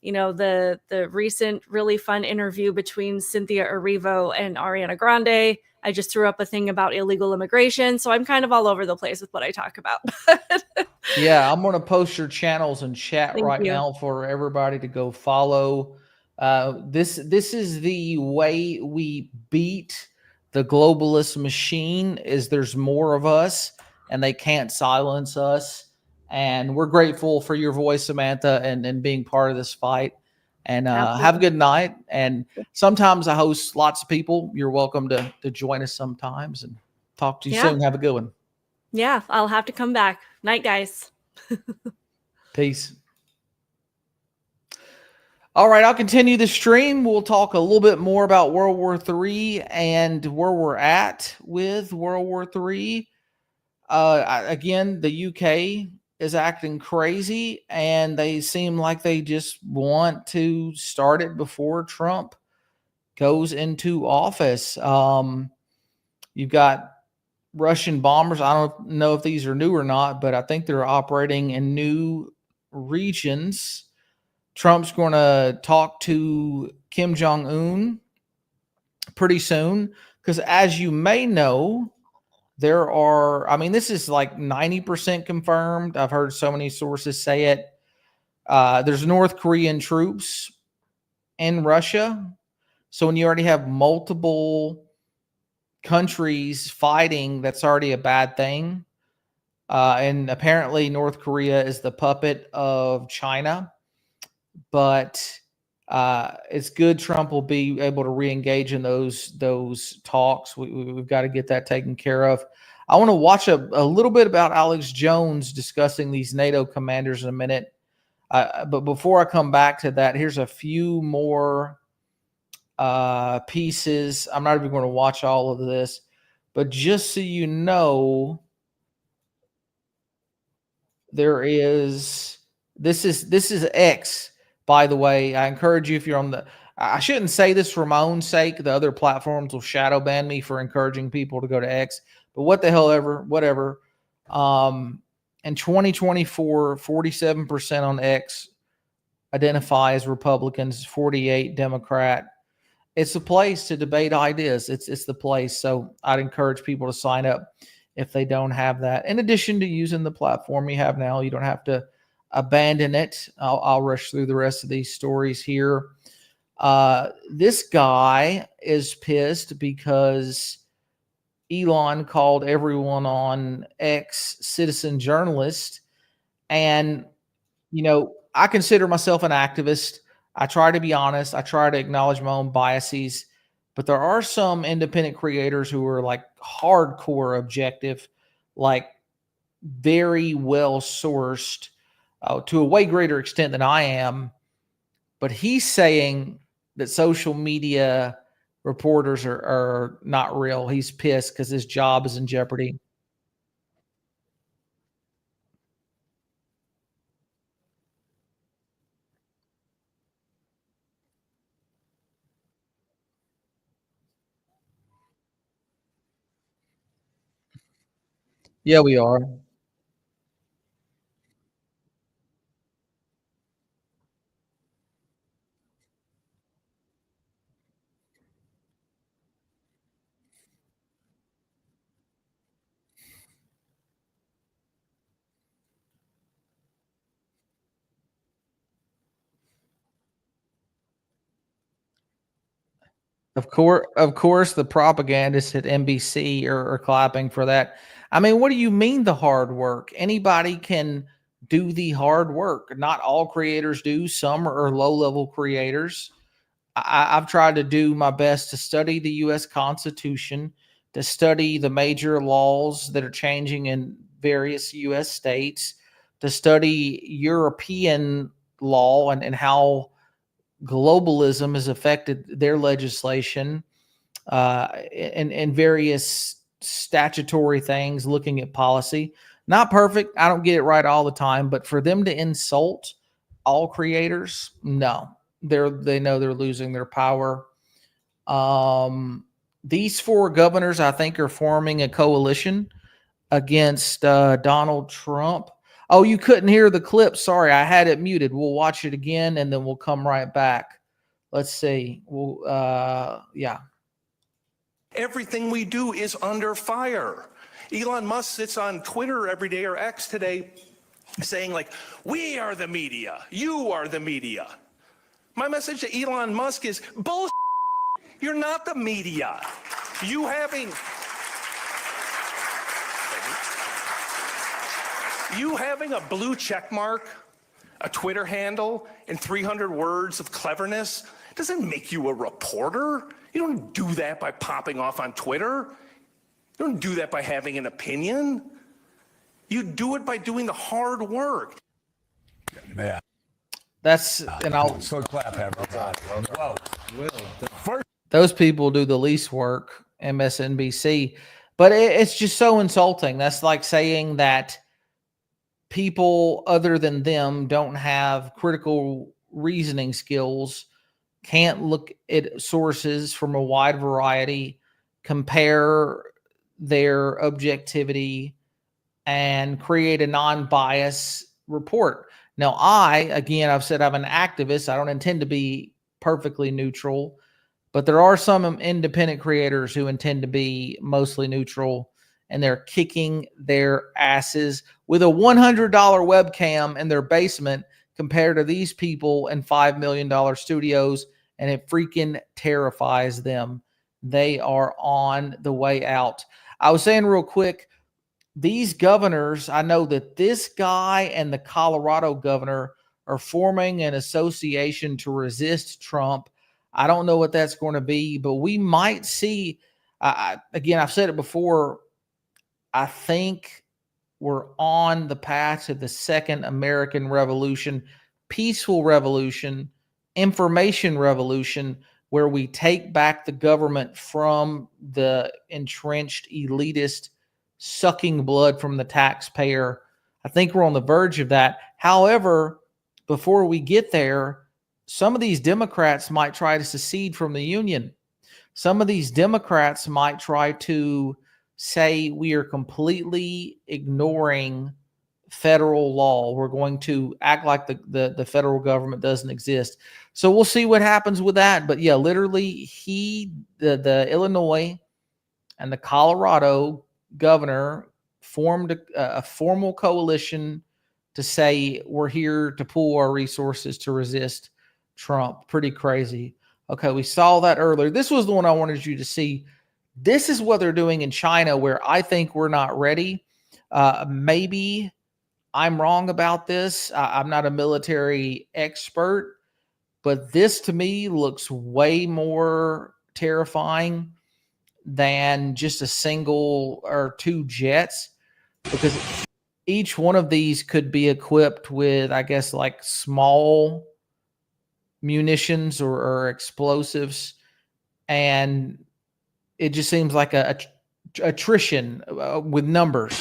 the recent really fun interview between Cynthia Erivo and Ariana Grande. I just threw up a thing about illegal immigration, so I'm kind of all over the place with what I talk about. Yeah, I'm going to post your channels in chat Thank right you. now for everybody to go follow. This is the way we beat the globalist machine. Is there's more of us, and they can't silence us. And we're grateful for your voice, Samantha, and being part of this fight. And have a good night. And sometimes I host lots of people. You're welcome to join us sometimes, and talk to you soon. Have a good one. Yeah, I'll have to come back. Night, guys. Peace. All right, I'll continue the stream. We'll talk a little bit more about World War III and where we're at with World War III. Again, the UK is acting crazy, and they seem like they just want to start it before Trump goes into office. You've got Russian bombers. I don't know if these are new or not, but I think they're operating in new regions. Trump's going to talk to Kim Jong-un pretty soon, because as you may know, There are, I mean, this is like 90% confirmed. I've heard so many sources say it. There's North Korean troops in Russia. So when you already have multiple countries fighting, that's already a bad thing. And apparently North Korea is the puppet of China. But it's good Trump will be able to re-engage in those talks. We've got to get that taken care of. I want to watch a little bit about Alex Jones discussing these NATO commanders in a minute. But before I come back to that, here's a few more pieces. I'm not even going to watch all of this, but just so you know, there is this is X, by the way. I encourage you, if you're on the, I shouldn't say this for my own sake. The other platforms will shadow ban me for encouraging people to go to X, but what the hell ever, whatever. In 2024, 47% on X identify as Republicans, 48 Democrat. It's a place to debate ideas. It's the place. So I'd encourage people to sign up if they don't have that. In addition to using the platform you have now, you don't have to abandon it. I'll rush through the rest of these stories here. This guy is pissed because Elon called everyone on X citizen journalist. And, you know, I consider myself an activist. I try to be honest. I try to acknowledge my own biases. But there are some independent creators who are like hardcore objective, like very well sourced to a way greater extent than I am. But he's saying that social media reporters are not real. He's pissed because his job is in jeopardy. Yeah, we are. Of course, the propagandists at NBC are clapping for that. I mean, what do you mean the hard work? Anybody can do the hard work. Not all creators do. Some are low-level creators. I've tried to do my best to study the U.S. Constitution, to study the major laws that are changing in various U.S. states, to study European law and how globalism has affected their legislation, and various statutory things, looking at policy. Not perfect. I don't get it right all the time, but for them to insult all creators, no. They know they're losing their power. These four governors, I think, are forming a coalition against Donald Trump. Oh, you couldn't hear the clip. Sorry, I had it muted. We'll watch it again and then we'll come right back. Let's see. Yeah. Everything we do is under fire. Elon Musk sits on Twitter every day, or X today, saying like, we are the media, you are the media. My message to Elon Musk is bullshit. You're not the media. You having a blue check mark, a Twitter handle, and 300 words of cleverness doesn't make you a reporter. You don't do that by popping off on Twitter. You don't do that by having an opinion. You do it by doing the hard work. Yeah. That's, and I'll so clap Whoa. Those people do the least work, MSNBC. But it's just so insulting. That's like saying that people other than them don't have critical reasoning skills, can't look at sources from a wide variety, compare their objectivity, and create a non-bias report. Now, I've said I'm an activist. I don't intend to be perfectly neutral, but there are some independent creators who intend to be mostly neutral. and they're kicking their asses with a $100 webcam in their basement compared to these people in $5 million studios, and it freaking terrifies them. They are on the way out. I was saying real quick, these governors, I know that this guy and the Colorado governor are forming an association to resist Trump. I don't know what that's going to be, but we might see, again, I've said it before, I think we're on the path to the second American Revolution, peaceful revolution, information revolution, where we take back the government from the entrenched elitist sucking blood from the taxpayer. I think we're on the verge of that. However, before we get there, some of these Democrats might try to secede from the Union. Some of these Democrats might try to say we are completely ignoring federal law. We're going to act like the federal government doesn't exist. So we'll see what happens with that. But yeah, literally the Illinois and the Colorado governor formed a formal coalition to say we're here to pool our resources to resist Trump. Pretty crazy. Okay, we saw that earlier. This was the one I wanted you to see. This is what they're doing in China, where I think we're not ready. Maybe I'm wrong about this. I'm not a military expert, but this to me looks way more terrifying than just a single or two jets, because each one of these could be equipped with, I guess, like small munitions or explosives. And it just seems like a attrition with numbers.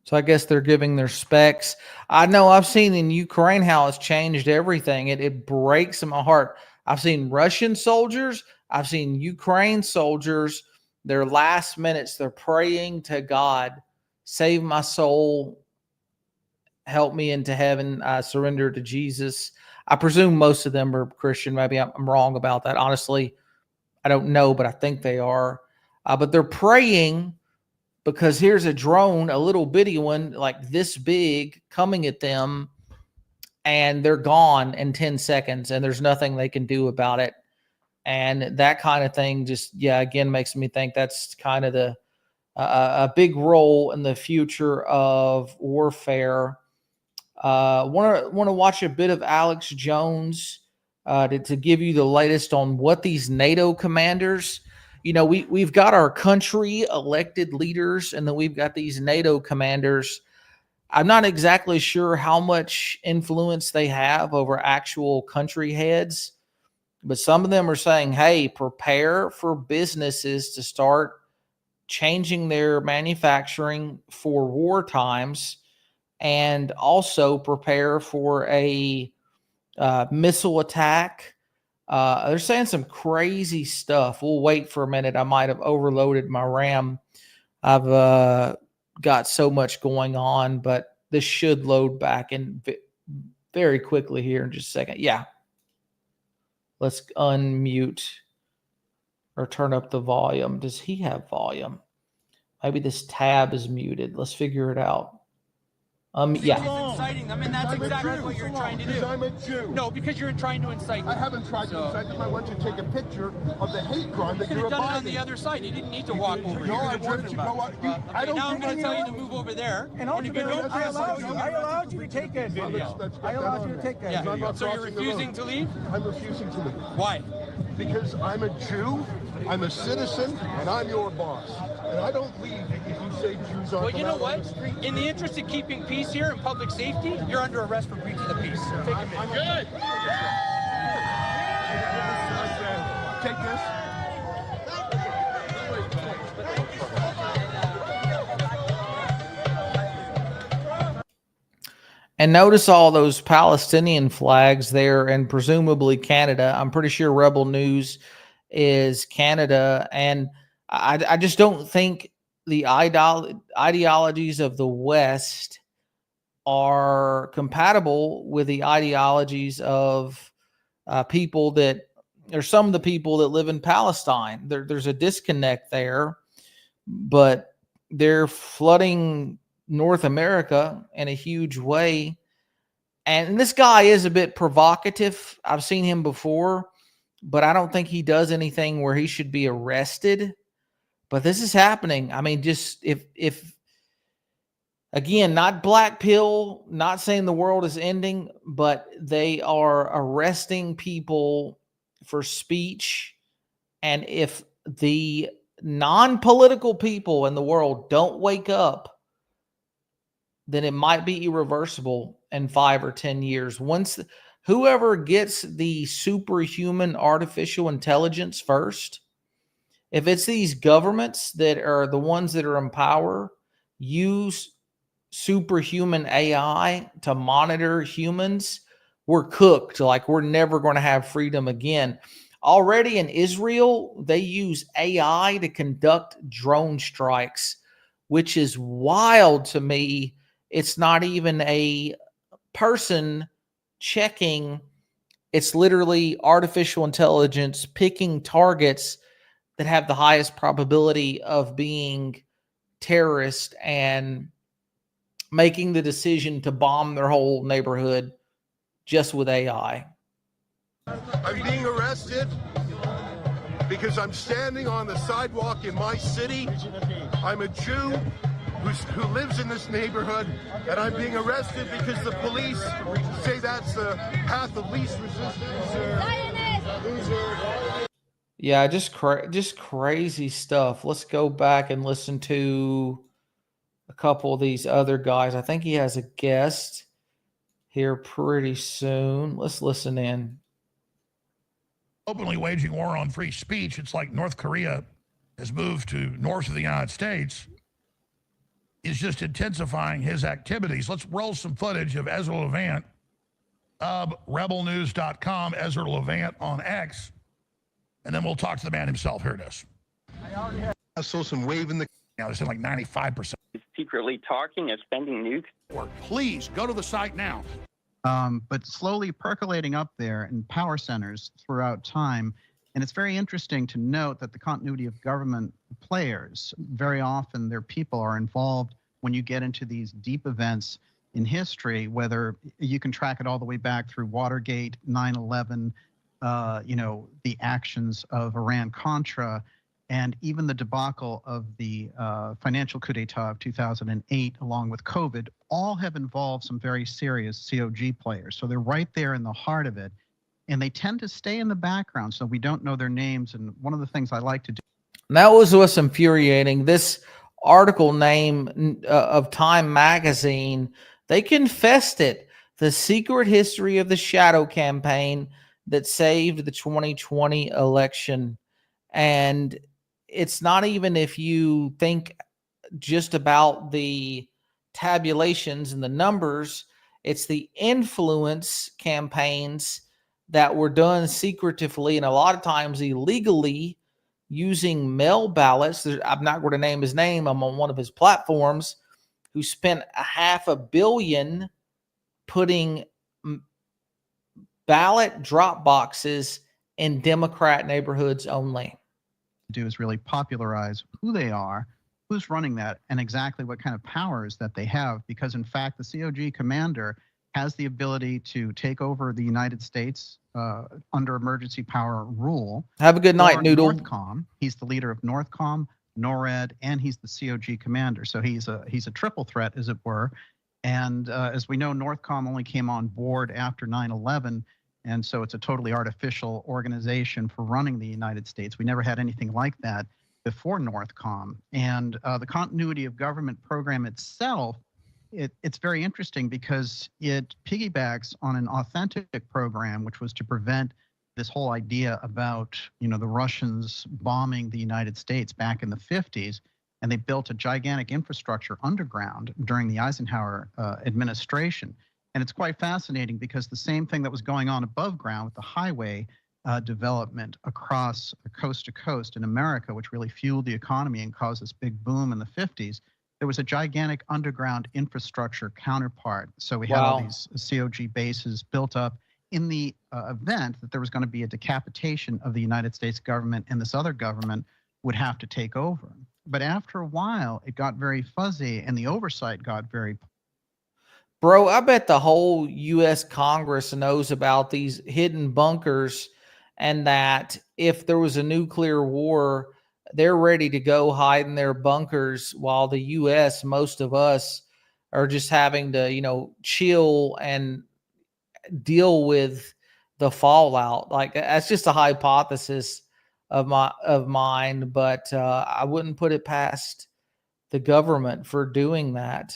So I guess they're giving their specs. I know I've seen in Ukraine how it's changed everything. It breaks my heart. I've seen Russian soldiers. I've seen Ukraine soldiers. Their last minutes, they're praying to God, save my soul, help me into heaven. I surrender to Jesus. I presume most of them are Christian. Maybe I'm wrong about that. Honestly, I don't know, but I think they are. But they're praying, because here's a drone, a little bitty one like this big, coming at them, and they're gone in 10 seconds, and there's nothing they can do about it. And that kind of thing just, yeah, again, makes me think that's kind of a big role in the future of warfare. Want to watch a bit of Alex Jones to give you the latest on what these NATO commanders. You know, we've got our country elected leaders, and then we've got these NATO commanders. I'm not exactly sure how much influence they have over actual country heads, but some of them are saying, hey, prepare for businesses to start changing their manufacturing for war times, and also prepare for a missile attack. They're saying some crazy stuff. We'll wait for a minute. I might have overloaded my RAM. I've got so much going on, but this should load back in very quickly here in just a second. Yeah. Let's unmute or turn up the volume. Does he have volume? Maybe this tab is muted. Let's figure it out. Yeah. Inciting them, and that's exactly what you're trying to do. I'm a Jew. No, because you're trying to incite them. I haven't tried to incite them. I want to take a picture of the hate crime that You you're could have done it on abiding. the other side. You didn't need to walk over. No, You're I driven wanted to back. go out. I don't now I'm think going to tell you to anyone- move over there. And you can ultimately, go I allowed you to take that video. I allowed you to take that video. So you're refusing to leave? I'm refusing to leave. Why? Because I'm a Jew, I'm a citizen, and I'm your boss. And I don't leave if you say Jews aren't Well, you know allowed on what? the street. In the interest of keeping peace here and public safety, you're under arrest for breach of the peace. Take a minute. And notice all those Palestinian flags there and presumably Canada. I'm pretty sure Rebel News is Canada. And I just don't think the ideologies of the West are compatible with the ideologies of people that, or some of the people that live in Palestine. There's a disconnect there, but they're flooding North America in a huge way. And this guy is a bit provocative. I've seen him before, but I don't think he does anything where he should be arrested. But this is happening. I mean, just if again, not black pill, not saying the world is ending, but they are arresting people for speech. And if the non-political people in the world don't wake up, then it might be irreversible in 5 or 10 years. Once whoever gets the superhuman artificial intelligence first, if it's these governments that are the ones that are in power, use superhuman AI to monitor humans, we're cooked. Like, we're never going to have freedom again. Already in Israel, they use AI to conduct drone strikes, which is wild to me. It's not even a person checking. It's literally artificial intelligence picking targets that have the highest probability of being terrorists and making the decision to bomb their whole neighborhood just with AI. I'm being arrested because I'm standing on the sidewalk in my city. I'm a Jew who lives in this neighborhood, and I'm being arrested because the police say that's the path of least resistance. Yeah, just crazy stuff. Let's go back and listen to a couple of these other guys. I think he has a guest here pretty soon. Let's listen in. Openly waging war on free speech. It's like North Korea has moved to north of the United States, is just intensifying his activities. Let's roll some footage of Ezra Levant of rebelnews.com, Ezra Levant on X, and then we'll talk to the man himself. Here it is. I saw some waving the... Now, they're saying like 95%. Secretly talking of spending nukes. Please go to the site now. But slowly percolating up there in power centers throughout time. And it's very interesting to note that the continuity of government players, very often their people are involved when you get into these deep events in history, whether you can track it all the way back through Watergate, 9/11, the actions of Iran-Contra, and even the debacle of the financial coup d'etat of 2008, along with COVID, all have involved some very serious COG players. So they're right there in the heart of it. And they tend to stay in the background, so we don't know their names. And one of the things I like to do. That was what's infuriating. This article name of Time magazine, they confessed it. The secret history of the shadow campaign that saved the 2020 election. And it's not even if you think just about the tabulations and the numbers, it's the influence campaigns that were done secretively and a lot of times illegally using mail ballots. I'm not going to name his name. I'm on one of his platforms, who spent $500 million putting ballot drop boxes in Democrat neighborhoods only. Do is really popularize who they are, who's running that, and exactly what kind of powers that they have. Because in fact, the COG commander has the ability to take over the United States under emergency power rule. Have a good night, Noodle. Northcom. He's the leader of Northcom, NORAD, and he's the COG commander. So he's a triple threat, as it were. And as we know, Northcom only came on board after 9/11. And so it's a totally artificial organization for running the United States. We never had anything like that before Northcom. And the continuity of government program itself, it's very interesting because it piggybacks on an authentic program, which was to prevent this whole idea about, the Russians bombing the United States back in the 50s. And they built a gigantic infrastructure underground during the Eisenhower administration. And it's quite fascinating because the same thing that was going on above ground with the highway development across coast to coast in America, which really fueled the economy and caused this big boom in the 50s, there was a gigantic underground infrastructure counterpart. So we had all these COG bases built up in the event that there was going to be a decapitation of the United States government and this other government would have to take over. But after a while, it got very fuzzy and the oversight got very... Bro, I bet the whole U.S. Congress knows about these hidden bunkers, and that if there was a nuclear war, they're ready to go hide in their bunkers, while the U.S., most of us, are just having to, you know, chill and deal with the fallout. Like, that's just a hypothesis of mine, but I wouldn't put it past the government for doing that.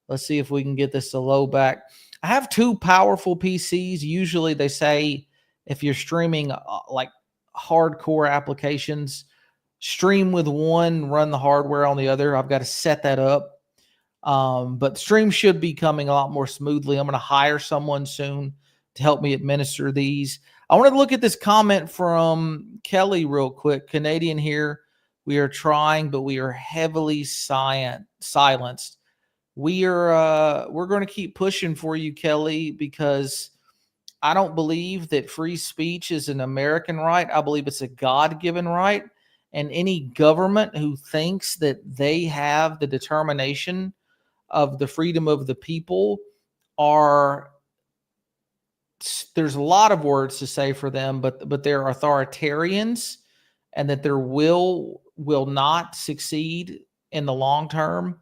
Let's see if we can get this to load back. I have two powerful PCs. Usually they say if you're streaming like hardcore applications, stream with one, run the hardware on the other. I've got to set that up. But stream should be coming a lot more smoothly. I'm going to hire someone soon to help me administer these. I want to look at this comment from Kelly real quick. Canadian here. We are trying, but we are heavily silenced. We're going to keep pushing for you, Kelly, because I don't believe that free speech is an American right. I believe it's a God-given right. And any government who thinks that they have the determination of the freedom of the people there's a lot of words to say for them, but they're authoritarians, and that their will not succeed in the long term.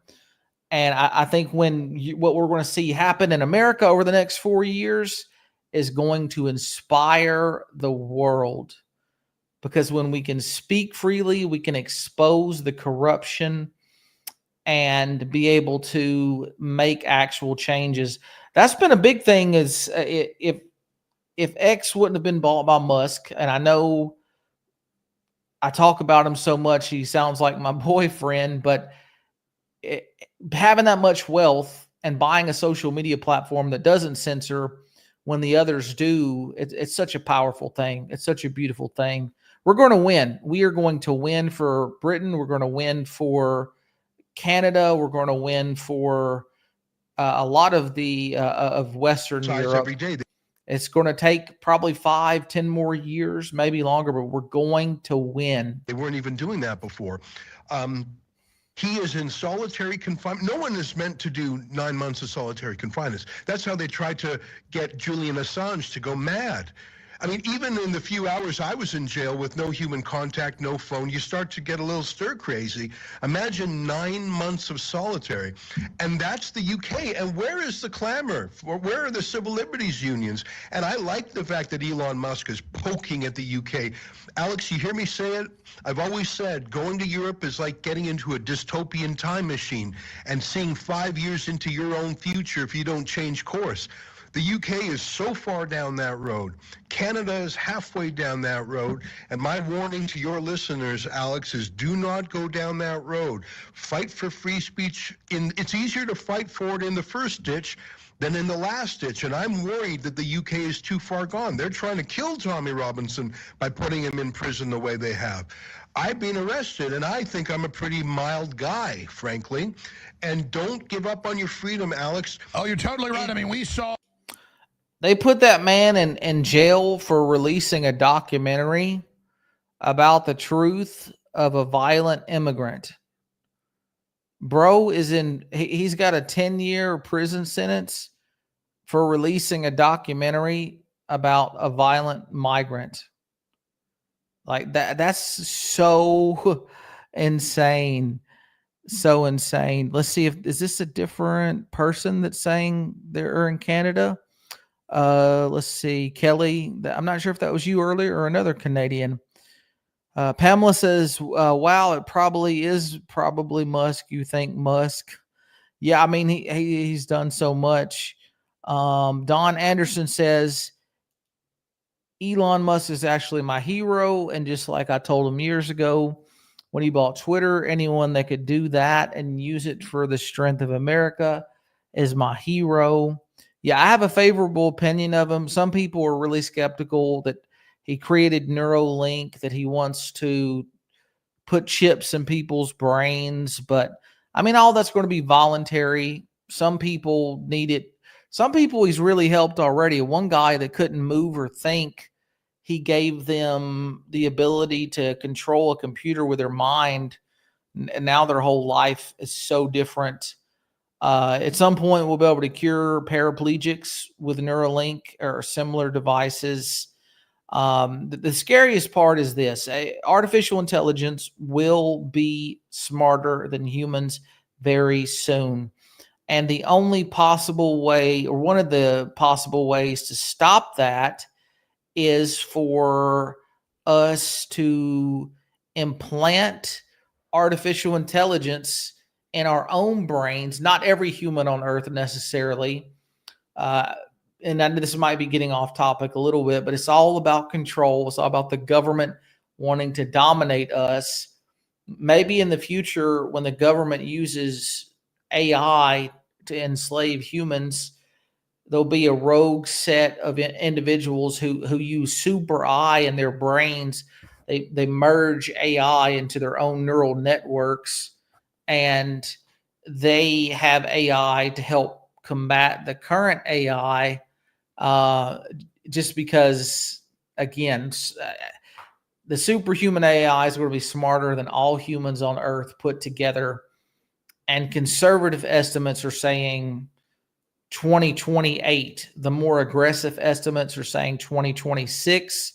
And I think what we're going to see happen in America over the next 4 years is going to inspire the world. Because when we can speak freely, we can expose the corruption and be able to make actual changes. That's been a big thing. Is if X wouldn't have been bought by Musk, and I know I talk about him so much, he sounds like my boyfriend, but having that much wealth and buying a social media platform that doesn't censor when the others do, it's such a powerful thing. It's such a beautiful thing. We're going to win. We are going to win for Britain. We're going to win for Canada. We're going to win for a lot of the of Western Europe. Every day. It's going to take probably 5-10 more years, maybe longer, but we're going to win. They weren't even doing that before. He is in solitary confinement. No one is meant to do 9 months of solitary confinement. That's how they tried to get Julian Assange to go mad. I mean, even in the few hours I was in jail with no human contact, no phone, you start to get a little stir crazy. Imagine 9 months of solitary. And that's the UK. And where is the clamor? Where are the civil liberties unions? And I like the fact that Elon Musk is poking at the UK. Alex, you hear me say it? I've always said going to Europe is like getting into a dystopian time machine and seeing 5 years into your own future if you don't change course. The UK is so far down that road. Canada is halfway down that road. And my warning to your listeners, Alex, is do not go down that road. Fight for free speech. It's easier to fight for it in the first ditch than in the last ditch. And I'm worried that the UK is too far gone. They're trying to kill Tommy Robinson by putting him in prison the way they have. I've been arrested, and I think I'm a pretty mild guy, frankly. And don't give up on your freedom, Alex. Oh, you're totally right. I mean, we saw... They put that man in jail for releasing a documentary about the truth of a violent immigrant. Bro he's got a 10-year prison sentence for releasing a documentary about a violent migrant. Like that's so insane. So insane. Let's see is this a different person that's saying they're in Canada? Let's see, Kelly. I'm not sure if that was you earlier or another Canadian. Pamela says, wow, it probably is Musk. You think Musk? Yeah, I mean, he's done so much. Don Anderson says, Elon Musk is actually my hero. And just like I told him years ago, when he bought Twitter, anyone that could do that and use it for the strength of America is my hero. Yeah, I have a favorable opinion of him. Some people are really skeptical that he created Neuralink, that he wants to put chips in people's brains. But I mean, all that's going to be voluntary. Some people need it. Some people he's really helped already. One guy that couldn't move or think, he gave them the ability to control a computer with their mind. And now their whole life is so different. At some point, we'll be able to cure paraplegics with Neuralink or similar devices. The scariest part is this: artificial intelligence will be smarter than humans very soon. And the only possible way, or one of the possible ways to stop that, is for us to implant artificial intelligence in our own brains. Not every human on earth necessarily. And this might be getting off topic a little bit, but it's all about control. It's all about the government wanting to dominate us. Maybe in the future, when the government uses AI to enslave humans, there'll be a rogue set of individuals who use super I in their brains. They merge AI into their own neural networks, and they have AI to help combat the current AI. Just because, again, the superhuman AI is going to be smarter than all humans on Earth put together. And conservative estimates are saying 2028. The more aggressive estimates are saying 2026.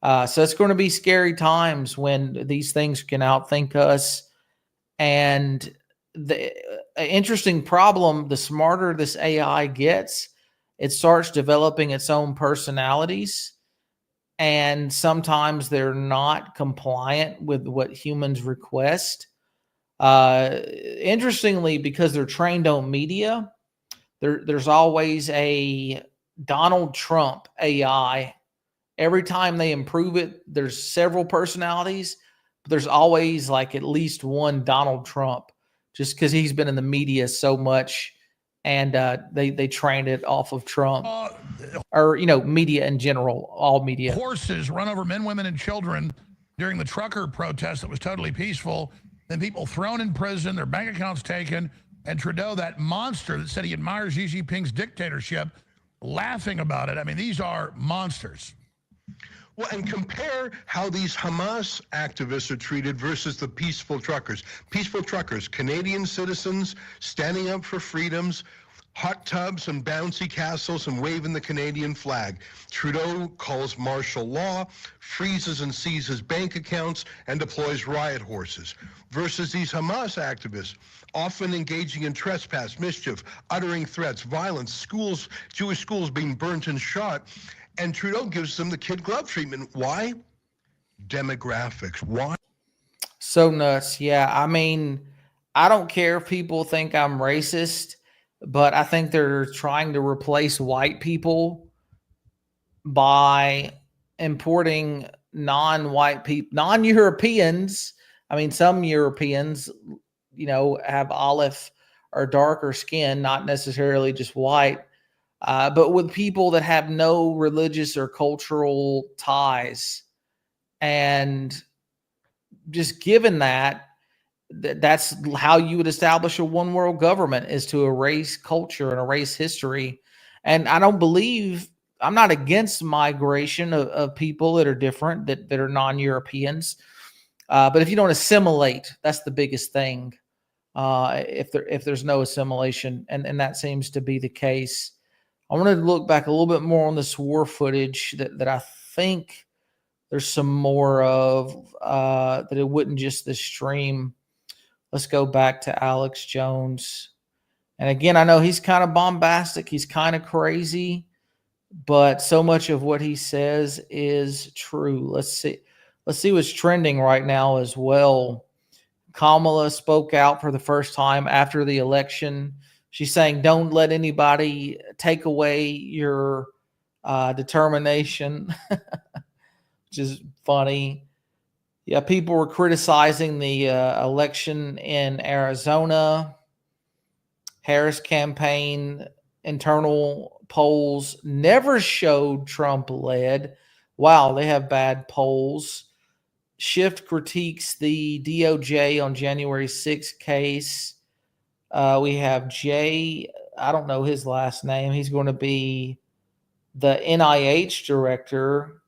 So it's going to be scary times when these things can outthink us. And the interesting problem, the smarter this AI gets, it starts developing its own personalities. And sometimes they're not compliant with what humans request. Interestingly, because they're trained on media, there's always a Donald Trump AI. Every time they improve it, there's several personalities, but there's always like at least one Donald Trump, just because he's been in the media so much, and they trained it off of Trump, or media in general, all media. Horses run over men, women, and children during the trucker protest that was totally peaceful. Then people thrown in prison, their bank accounts taken, and Trudeau, that monster that said he admires Xi Jinping's dictatorship, laughing about it. I mean, these are monsters. Well, and compare how these Hamas activists are treated versus the peaceful truckers. Peaceful truckers, Canadian citizens standing up for freedoms, hot tubs and bouncy castles and waving the Canadian flag. Trudeau calls martial law, freezes and seizes bank accounts, and deploys riot horses. Versus these Hamas activists, often engaging in trespass, mischief, uttering threats, violence, schools, Jewish schools being burnt and shot. And Trudeau gives them the kid glove treatment. Why? Demographics. Why? So nuts. Yeah. I mean, I don't care if people think I'm racist, but I think they're trying to replace white people by importing non-white people, non-Europeans. I mean, some Europeans, have olive or darker skin, not necessarily just white. But with people that have no religious or cultural ties. And just given that's how you would establish a one world government, is to erase culture and erase history. And I'm not against migration of people that are different, that are non-Europeans. But if you don't assimilate, that's the biggest thing. If there's no assimilation, and that seems to be the case. I wanted to look back a little bit more on this war footage that I think there's some more of, that it wouldn't just the stream. Let's go back to Alex Jones. And again, I know he's kind of bombastic. He's kind of crazy, but so much of what he says is true. Let's see what's trending right now as well. Kamala spoke out for the first time after the election. She's saying, don't let anybody take away your determination, which is funny. Yeah, people were criticizing the election in Arizona. Harris campaign internal polls never showed Trump led. Wow, they have bad polls. Shift critiques the DOJ on January 6th case. We have Jay, I don't know his last name. He's going to be the NIH director.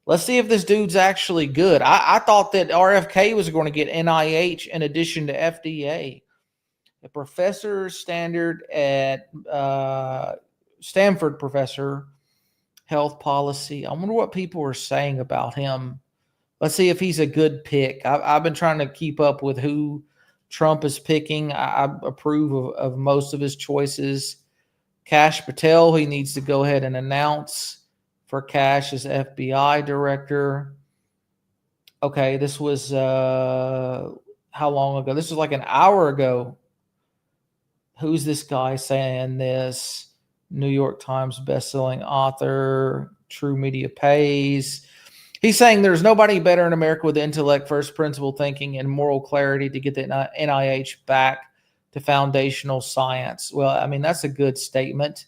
Let's see if this dude's actually good. I thought that RFK was going to get NIH in addition to FDA. A professor standard at Stanford professor, health policy. I wonder what people are saying about him. Let's see if he's a good pick. I've been trying to keep up with who Trump is picking. I approve of most of his choices. Kash Patel, he needs to go ahead and announce for Kash as FBI director. Okay, this was how long ago? This was like an hour ago. Who's this guy saying this? New York Times bestselling author, True Media Pays. He's saying there's nobody better in America with intellect, first principle thinking, and moral clarity to get the NIH back to foundational science. Well, I mean, that's a good statement.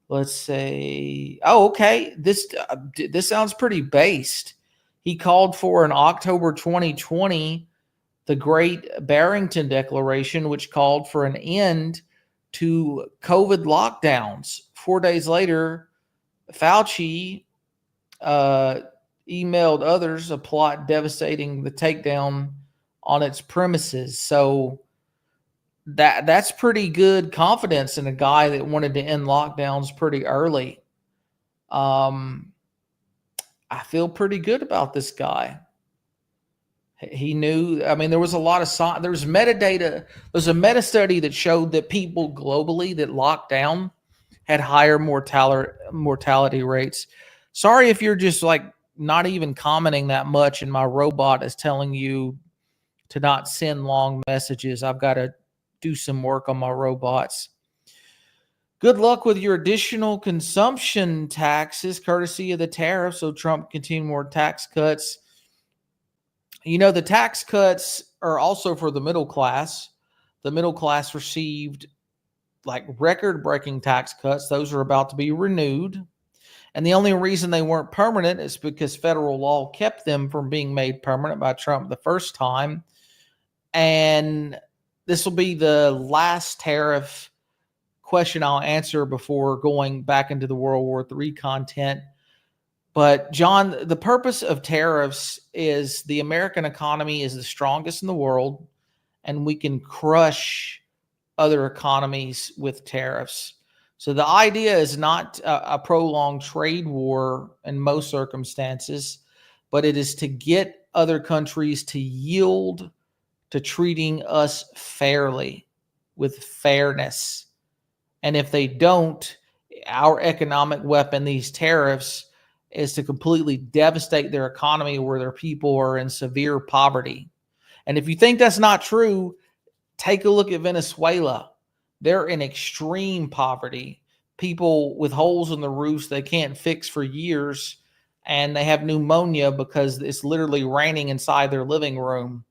Let's say, oh, okay, this sounds pretty based. He called for in October 2020 the Great Barrington Declaration, which called for an end to COVID lockdowns. 4 days later, Fauci emailed others a plot devastating the takedown on its premises. So that's pretty good confidence in a guy that wanted to end lockdowns pretty early. I feel pretty good about this guy. He knew, I mean, there was a lot of there was metadata. There's a meta study that showed that people globally that locked down had higher mortality rates. Sorry if you're just like not even commenting that much and my robot is telling you to not send long messages. I've got to do some work on my robots. Good luck with your additional consumption taxes courtesy of the tariff. So Trump continue more tax cuts. You know, the tax cuts are also for the middle class. The middle class received like record-breaking tax cuts. Those are about to be renewed. And the only reason they weren't permanent is because federal law kept them from being made permanent by Trump the first time. And this will be the last tariff question I'll answer before going back into the World War III content. But John, the purpose of tariffs is the American economy is the strongest in the world, and we can crush other economies with tariffs. So the idea is not a prolonged trade war in most circumstances, but it is to get other countries to yield to treating us fairly, with fairness. And if they don't, our economic weapon, these tariffs, is to completely devastate their economy where their people are in severe poverty. And if you think that's not true, take a look at Venezuela. They're in extreme poverty. People with holes in the roofs they can't fix for years, and they have pneumonia because it's literally raining inside their living room.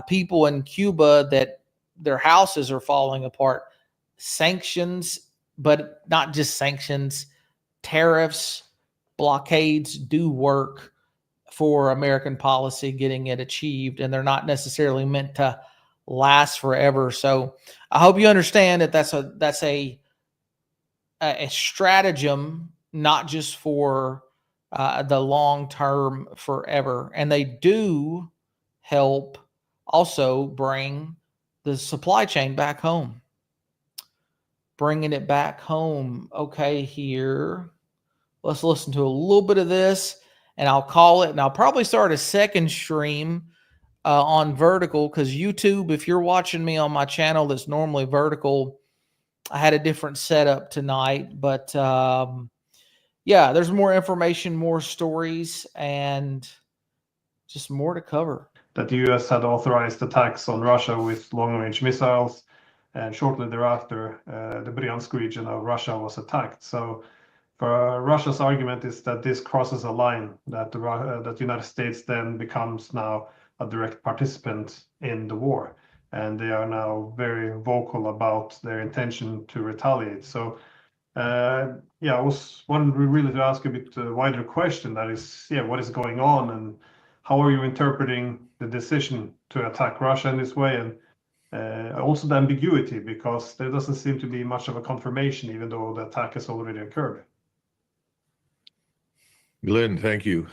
People in Cuba that their houses are falling apart. Sanctions, but not just sanctions, tariffs, blockades do work for American policy getting it achieved, and they're not necessarily meant to last forever. So I hope you understand that that's a stratagem, not just for the long term forever. And they do help also bring the supply chain back home. Bringing it back home. Okay, here. Let's listen to a little bit of this, and I'll call it, and I'll probably start a second stream on vertical, because YouTube, if you're watching me on my channel that's normally vertical, I had a different setup tonight. But yeah, there's more information, more stories, and just more to cover. That the US had authorized attacks on Russia with long-range missiles, and shortly thereafter, the Bryansk region of Russia was attacked. So Russia's argument is that this crosses a line, that the United States then becomes now a direct participant in the war. And they are now very vocal about their intention to retaliate. So Yeah, I was wondering really to ask a bit wider question. That is, yeah, what is going on and how are you interpreting the decision to attack Russia in this way, and also the ambiguity, because there doesn't seem to be much of a confirmation, even though the attack has already occurred. Glenn, thank you.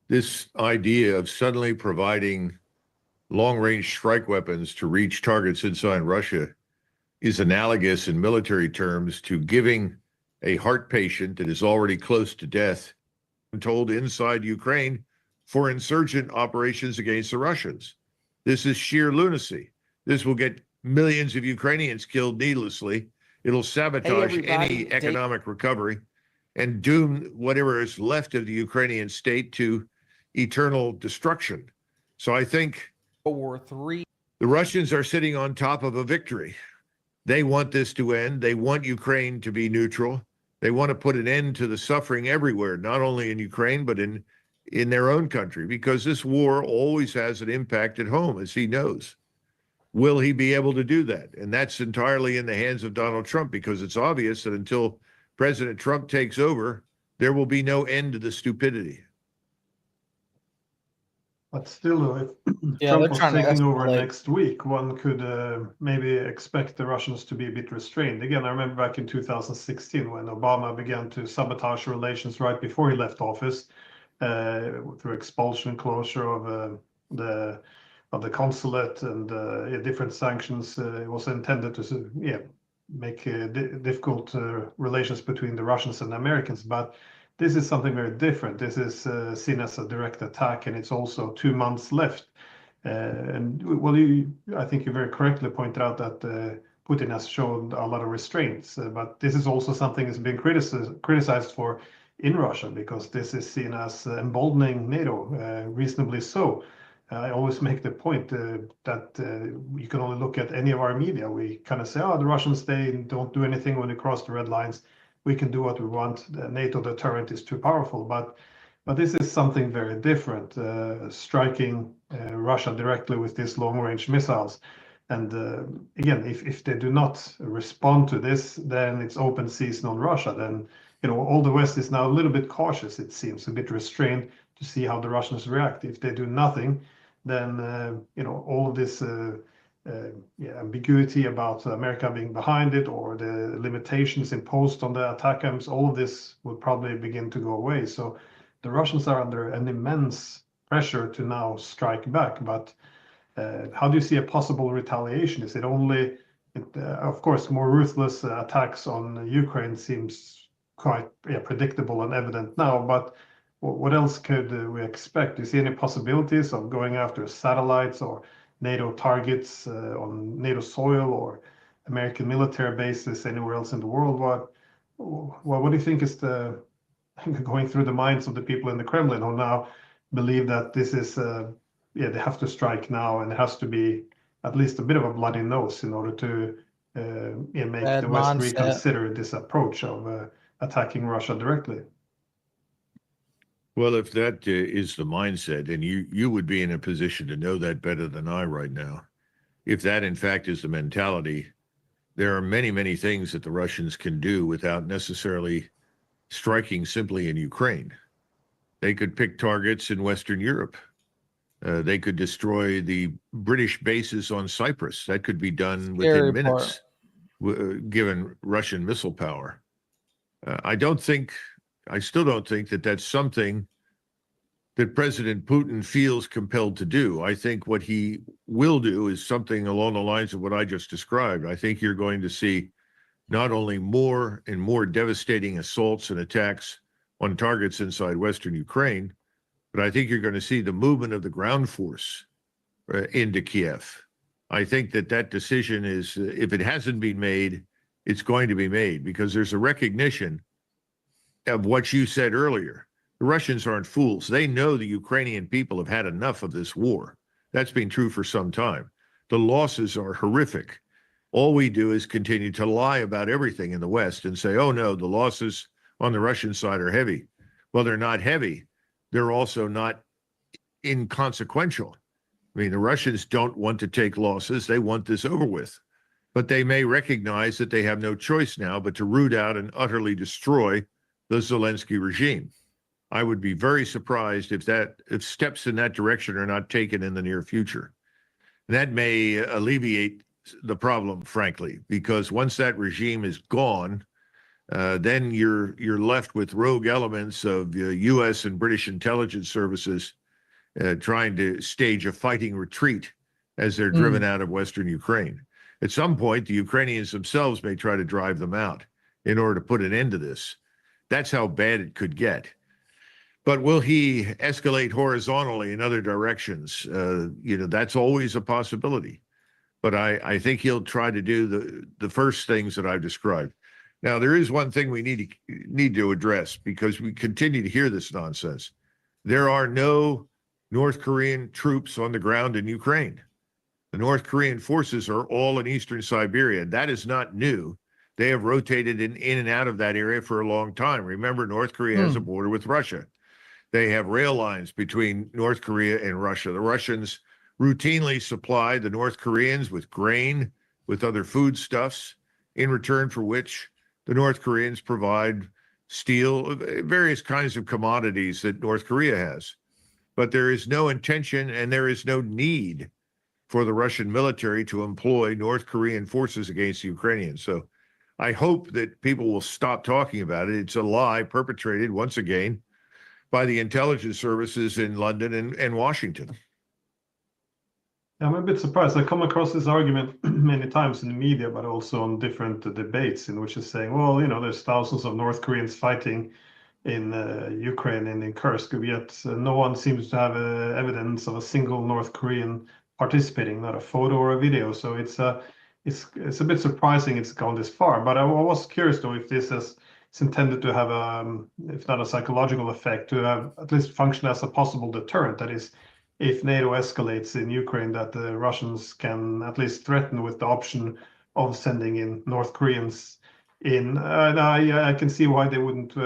This idea of suddenly providing long-range strike weapons to reach targets inside Russia is analogous in military terms to giving a heart patient that is already close to death told inside Ukraine for insurgent operations against the Russians. This is sheer lunacy. This will get millions of Ukrainians killed needlessly. It'll sabotage any economic recovery and doom whatever is left of the Ukrainian state to eternal destruction. So I think World War III. The Russians are sitting on top of a victory. They want this to end. They want Ukraine to be neutral. They want to put an end to the suffering everywhere, not only in Ukraine, but in their own country, because this war always has an impact at home, as he knows. Will he be able to do that? And that's entirely in the hands of Donald Trump, because it's obvious that until President Trump takes over, there will be no end to the stupidity. But still, if Yeah, Trump they're was trying to taking over escalate. next week, one could maybe expect the Russians to be a bit restrained. Again, I remember back in 2016 when Obama began to sabotage relations right before he left office through expulsion, closure of the consulate, and different sanctions. It was intended to make difficult relations between the Russians and the Americans, but this is something very different. This is seen as a direct attack, and it's also 2 months left. And well, I think you very correctly pointed out that Putin has shown a lot of restraints, but this is also something that's been criticized for in Russia, because this is seen as emboldening NATO, reasonably so. I always make the point that you can only look at any of our media. We kind of say, oh, the Russians, they don't do anything when they cross the red lines. We can do what we want. The NATO deterrent is too powerful. But this is something very different, striking Russia directly with these long-range missiles. And again, if they do not respond to this, then it's open season on Russia. Then, all the West is now a little bit cautious, it seems, a bit restrained to see how the Russians react. If they do nothing, then, all of this ambiguity about America being behind it, or the limitations imposed on the attackams, all of this will probably begin to go away. So the Russians are under an immense pressure to now strike back. But how do you see a possible retaliation? Is it only, of course, more ruthless attacks on Ukraine seems quite predictable and evident now, but what else could we expect? Do you see any possibilities of going after satellites or NATO targets on NATO soil, or American military bases anywhere else in the world? What do you think is going through the minds of the people in the Kremlin who now believe that this is, they have to strike now, and it has to be at least a bit of a bloody nose in order to make Bad the West mindset. reconsider this approach of attacking Russia directly? Well, if that is the mindset, and you would be in a position to know that better than I right now, if that in fact is the mentality, there are many, many things that the Russians can do without necessarily striking simply in Ukraine. They could pick targets in Western Europe. They could destroy the British bases on Cyprus. That could be done within minutes, given Russian missile power. I still don't think that that's something that President Putin feels compelled to do. I think what he will do is something along the lines of what I just described. I think you're going to see not only more and more devastating assaults and attacks on targets inside Western Ukraine, but I think you're going to see the movement of the ground force into Kiev. I think that decision is, if it hasn't been made, it's going to be made, because there's a recognition of what you said earlier. The Russians aren't fools. They know the Ukrainian people have had enough of this war. That's been true for some time. The losses are horrific. All we do is continue to lie about everything in the West and say, oh no, the losses on the Russian side are heavy. Well, they're not heavy. They're also not inconsequential. I mean, the Russians don't want to take losses. They want this over with. but they may recognize that they have no choice now but to root out and utterly destroy the Zelensky regime. I would be very surprised if steps in that direction are not taken in the near future. And that may alleviate the problem, frankly, because once that regime is gone, then you're left with rogue elements of U.S. and British intelligence services trying to stage a fighting retreat as they're driven out of Western Ukraine. At some point, the Ukrainians themselves may try to drive them out in order to put an end to this. That's how bad it could get. But will he escalate horizontally in other directions? That's always a possibility. But I think he'll try to do the first things that I've described. Now, there is one thing we need to address, because we continue to hear this nonsense. There are no North Korean troops on the ground in Ukraine. The North Korean forces are all in eastern Siberia. That is not new. They have rotated in and out of that area for a long time. Remember, North Korea has a border with Russia. They have rail lines between North Korea and Russia. The Russians routinely supply the North Koreans with grain, with other foodstuffs, in return for which the North Koreans provide steel, various kinds of commodities that North Korea has. But there is no intention and there is no need for the Russian military to employ North Korean forces against the Ukrainians. So I hope that people will stop talking about it. It's a lie perpetrated once again by the intelligence services in London and Washington. I'm a bit surprised. I come across this argument many times in the media, but also on different debates in which is saying, well, there's thousands of North Koreans fighting in Ukraine and in Kursk, yet no one seems to have evidence of a single North Korean participating, not a photo or a video. So it's a bit surprising it's gone this far. But I was curious though if this is intended to have if not a psychological effect, to have at least function as a possible deterrent. That is, if NATO escalates in Ukraine, that the Russians can at least threaten with the option of sending in North Koreans in. I can see why they wouldn't.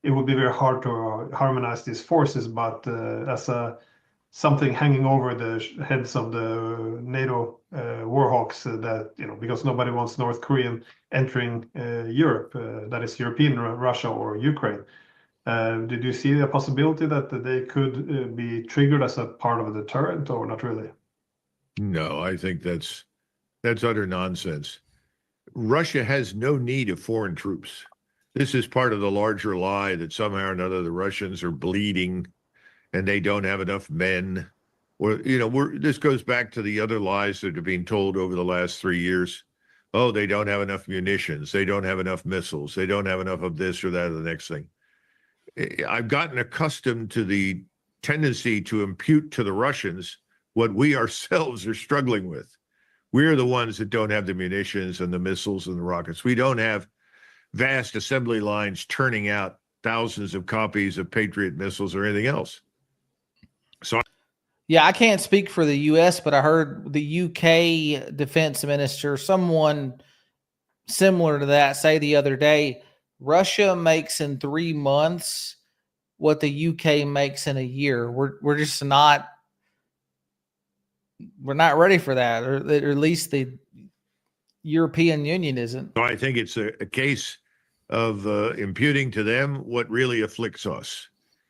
It would be very hard to harmonize these forces, but as something hanging over the heads of the NATO warhawks, that because nobody wants North Korean entering Europe, that is European Russia or Ukraine. Did you see a possibility that they could be triggered as a part of a deterrent, or not really? No, I think that's utter nonsense. Russia has no need of foreign troops. This is part of the larger lie that somehow or another the Russians are bleeding and they don't have enough men. Or, this goes back to the other lies that have been told over the last 3 years. Oh, they don't have enough munitions. They don't have enough missiles. They don't have enough of this or that or the next thing. I've gotten accustomed to the tendency to impute to the Russians what we ourselves are struggling with. We're the ones that don't have the munitions and the missiles and the rockets. We don't have vast assembly lines turning out thousands of copies of Patriot missiles or anything else. So, yeah, I can't speak for the U.S., but I heard the UK defense minister, someone similar to that, say the other day, Russia makes in 3 months what the UK makes in a year. We're just not ready for that, or at least the European Union isn't. So I think it's a case of imputing to them what really afflicts us.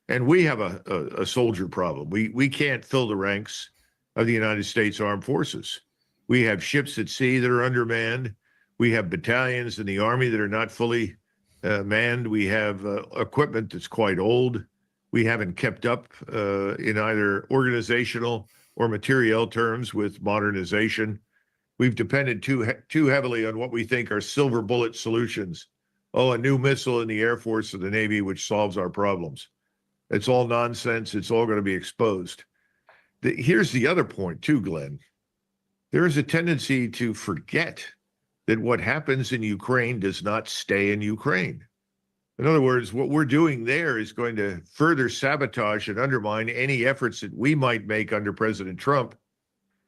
And we have a soldier problem. We can't fill the ranks of the United States Armed Forces. We have ships at sea that are undermanned. We have battalions in the Army that are not fully manned. We have equipment that's quite old. We haven't kept up in either organizational or materiel terms with modernization. We've depended too heavily on what we think are silver bullet solutions. Oh, a new missile in the Air Force or the Navy, which solves our problems. It's all nonsense. It's all going to be exposed. Here's the other point too, Glenn. There is a tendency to forget that what happens in Ukraine does not stay in Ukraine. In other words, what we're doing there is going to further sabotage and undermine any efforts that we might make under President Trump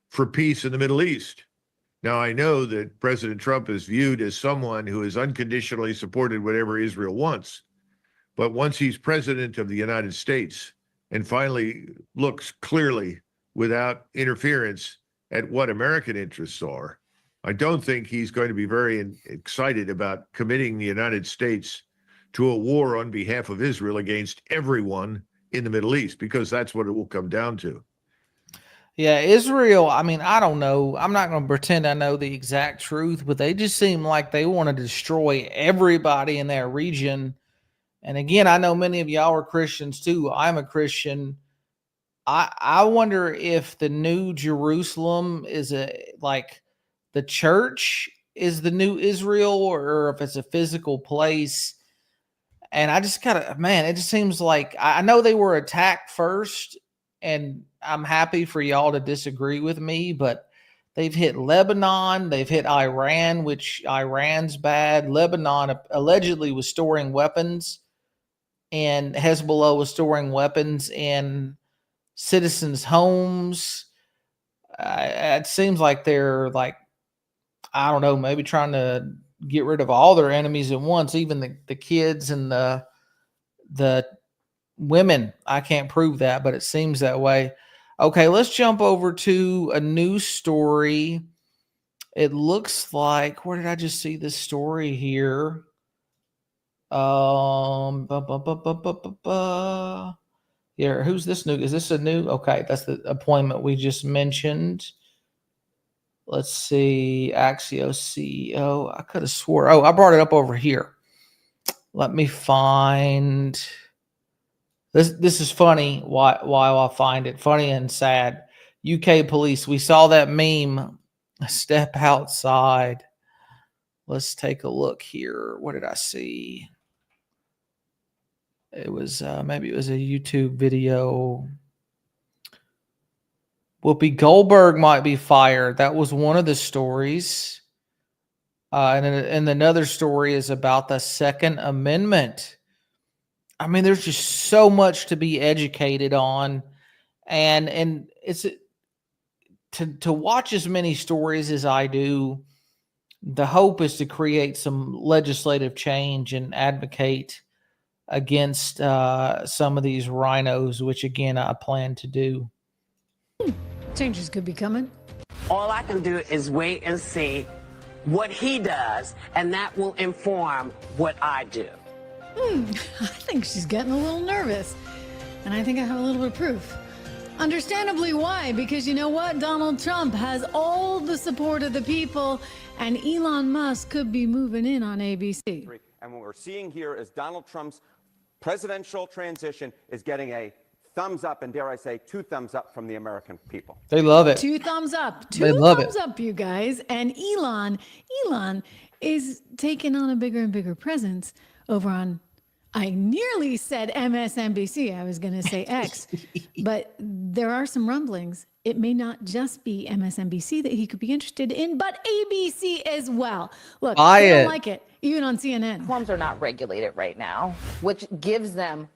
for peace in the Middle East. Now, I know that President Trump is viewed as someone who has unconditionally supported whatever Israel wants. But once he's president of the United States and finally looks clearly without interference at what American interests are, I don't think he's going to be very excited about committing the United States to a war on behalf of Israel against everyone in the Middle East, because that's what it will come down to. Yeah, Israel, I mean, I don't know. I'm not going to pretend I know the exact truth, but they just seem like they want to destroy everybody in that region. And again, I know many of y'all are Christians too. I'm a Christian. I wonder if the new Jerusalem is like the church is the new Israel, or if it's a physical place. And I just gotta, man, it just seems like I know they were attacked first, and I'm happy for y'all to disagree with me, but they've hit Lebanon, they've hit Iran, which Iran's bad. Lebanon allegedly was storing weapons, and Hezbollah was storing weapons in citizens' homes. It seems like they're like, I don't know, maybe trying to get rid of all their enemies at once, even the kids and the women. I can't prove that, but it seems that way. Okay, let's jump over to a news story. It looks like, where did I just see this story here? Yeah, who's this new? Is this a new? Okay, that's the appointment we just mentioned. Let's see, Axios CEO. I could have swore. Oh, I brought it up over here. Let me find this. This is funny. While I find it funny and sad. UK police. We saw that meme. Step outside. Let's take a look here. What did I see? It was maybe it was a YouTube video. Whoopi Goldberg might be fired. That was one of the stories. And another story is about the Second Amendment. I mean, there's just so much to be educated on, and it's to watch as many stories as I do. The hope is to create some legislative change and advocate against some of these rhinos, which again I plan to do. Changes could be coming. All I can do is wait and see what he does, and that will inform what I do. I think she's getting a little nervous. And I think I have a little bit of proof. Understandably, why? Because you know what? Donald Trump has all the support of the people, and Elon Musk could be moving in on ABC. And what we're seeing here is Donald Trump's presidential transition is getting a thumbs up, and dare I say, 2 thumbs up from the American people. They love it. 2 thumbs up. They love thumbs up, you guys. And Elon is taking on a bigger and bigger presence over on, I nearly said MSNBC. I was going to say X. But there are some rumblings. It may not just be MSNBC that he could be interested in, but ABC as well. Look, they don't like it, even on CNN. Platforms are not regulated right now, which gives them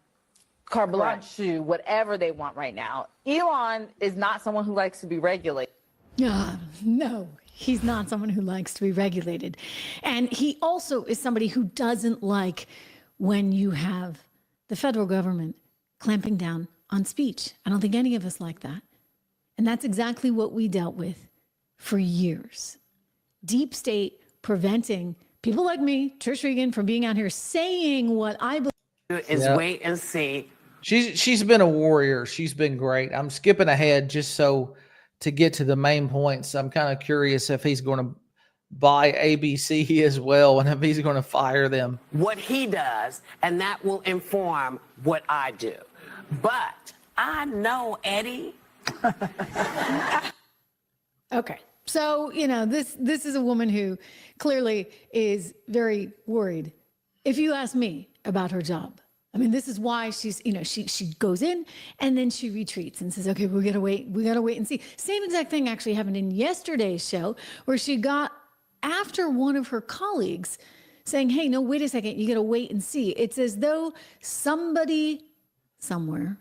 carte blanche to whatever they want right now. Elon is not someone who likes to be regulated. No, he's not someone who likes to be regulated. And he also is somebody who doesn't like when you have the federal government clamping down on speech. I don't think any of us like that. And that's exactly what we dealt with for years. Deep state preventing people like me, Trish Regan, from being out here saying what I believe. Is wait and see. She's been a warrior. She's been great. I'm skipping ahead just so to get to the main points. I'm kind of curious if he's going to buy ABC as well, and if he's going to fire them. What he does, and that will inform what I do. But I know, Eddie. Okay. So, this is a woman who clearly is very worried. If you ask me about her job, I mean, this is why she's, she goes in and then she retreats and says, okay, we got to wait and see. Same exact thing actually happened in yesterday's show, where she got after one of her colleagues saying, hey, no, wait a second, you got to wait and see. It's as though somebody somewhere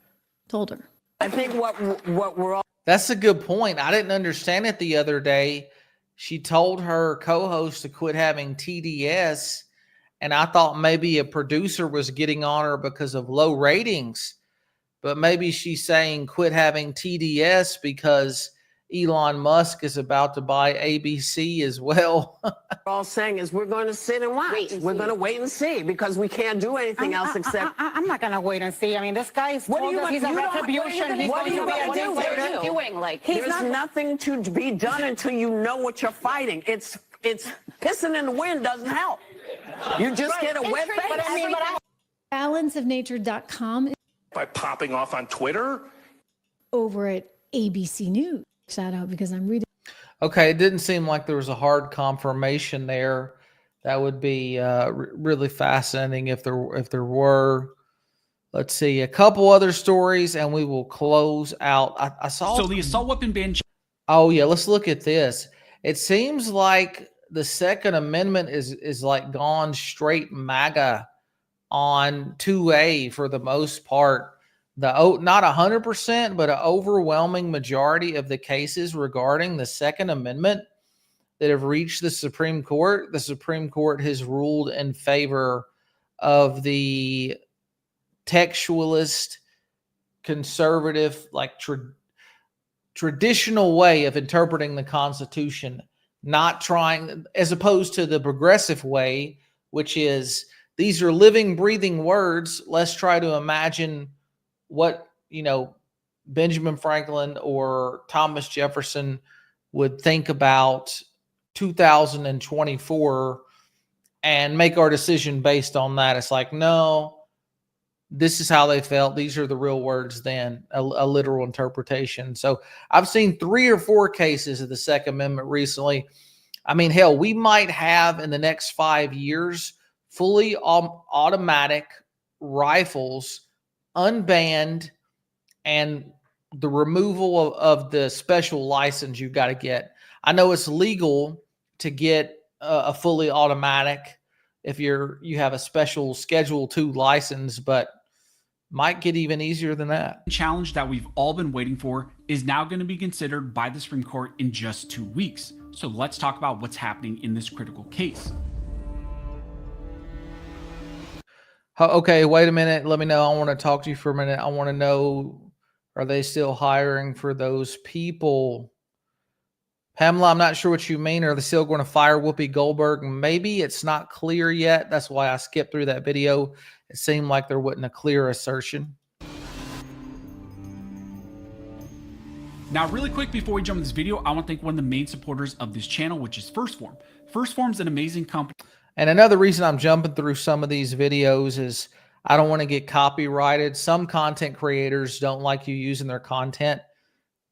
told her. I think what we're all. That's a good point. I didn't understand it the other day. She told her co-host to quit having TDS, and I thought maybe a producer was getting on her because of low ratings, but maybe she's saying quit having TDS because Elon Musk is about to buy ABC as well. All saying is we're going to sit and watch. We're going to wait and see because we can't do anything else except. I'm not going to wait and see. I mean, this guy is What told do you us he's a you don't- retribution. He's what are going you to be going a to do? What are you dictator. doing? Like, There's nothing to be done until you know what you're fighting. It's pissing in the wind doesn't help. You just get a wet face. But I mean, balanceofnature.com By popping off on Twitter? over at ABC News. Shout out because I'm reading. Okay, it didn't seem like there was a hard confirmation there. That would be really fascinating if there were. Let's see a couple other stories, and we will close out. I saw. So the assault weapon ban. Oh yeah, let's look at this. It seems like the Second Amendment is like gone straight MAGA on 2A for the most part. Not 100%, but an overwhelming majority of the cases regarding the Second Amendment that have reached the Supreme Court has ruled in favor of the textualist, conservative, like traditional way of interpreting the Constitution, not trying, as opposed to the progressive way, which is these are living, breathing words. Let's try to imagine what, Benjamin Franklin or Thomas Jefferson would think about 2024 and make our decision based on that. It's like, no, this is how they felt. These are the real words then, a literal interpretation. So I've seen 3 or 4 cases of the Second Amendment recently. I mean, hell, we might have in the next 5 years fully automatic rifles unbanned and the removal of the special license you've got to get. I know it's legal to get a fully automatic if you have a special Schedule II license, but might get even easier than that. Challenge that we've all been waiting for is now going to be considered by the Supreme Court in just 2 weeks. So let's talk about what's happening in this critical case. Okay, wait a minute. Let me know. I want to talk to you for a minute. I want to know, are they still hiring for those people? Pamela, I'm not sure what you mean. Are they still going to fire Whoopi Goldberg? Maybe it's not clear yet. That's why I skipped through that video. It seemed like there wasn't a clear assertion. Now, really quick before we jump in this video, I want to thank one of the main supporters of this channel, which is First Form. First Form's an amazing company. And another reason I'm jumping through some of these videos is I don't want to get copyrighted. Some content creators don't like you using their content,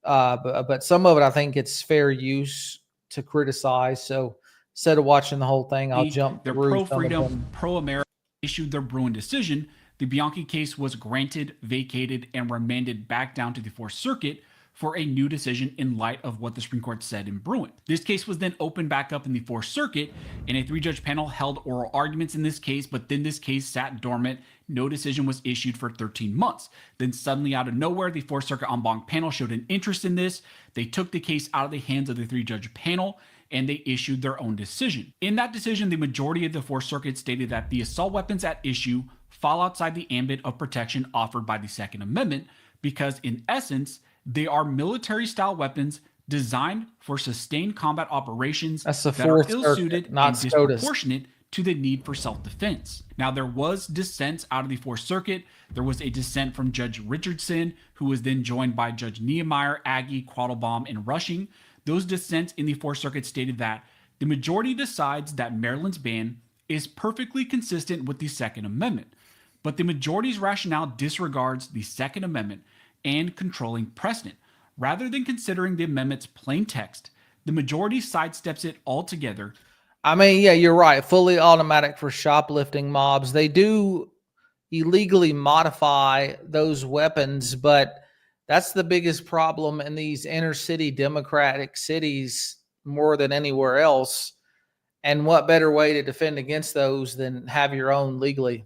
but some of it I think it's fair use to criticize. So instead of watching the whole thing, I'll jump they're through. pro-freedom, pro-America, issued their Bruin decision. The Bianchi case was granted, vacated, and remanded back down to the Fourth Circuit for a new decision in light of what the Supreme Court said in Bruin. This case was then opened back up in the Fourth Circuit, and a 3-judge panel held oral arguments in this case, but then this case sat dormant. No decision was issued for 13 months. Then suddenly out of nowhere, the Fourth Circuit en banc panel showed an interest in this. They took the case out of the hands of the 3-judge panel, and they issued their own decision. In that decision, the majority of the Fourth Circuit stated that the assault weapons at issue fall outside the ambit of protection offered by the Second Amendment because, in essence, they are military-style weapons designed for sustained combat operations That's the that are Fourth ill-suited Circuit, not and SCOTUS. disproportionate to the need for self-defense. Now, there was dissents out of the Fourth Circuit. There was a dissent from Judge Richardson, who was then joined by Judge Niemeyer, Agee, Quattlebaum, and Rushing. Those dissents in the Fourth Circuit stated that the majority decides that Maryland's ban is perfectly consistent with the Second Amendment, but the majority's rationale disregards the Second Amendment and controlling precedent. Rather than considering the amendment's plain text, the majority sidesteps it altogether. I mean, yeah, you're right. Fully automatic for shoplifting mobs. They do illegally modify those weapons, but that's the biggest problem in these inner city democratic cities more than anywhere else. And what better way to defend against those than have your own legally?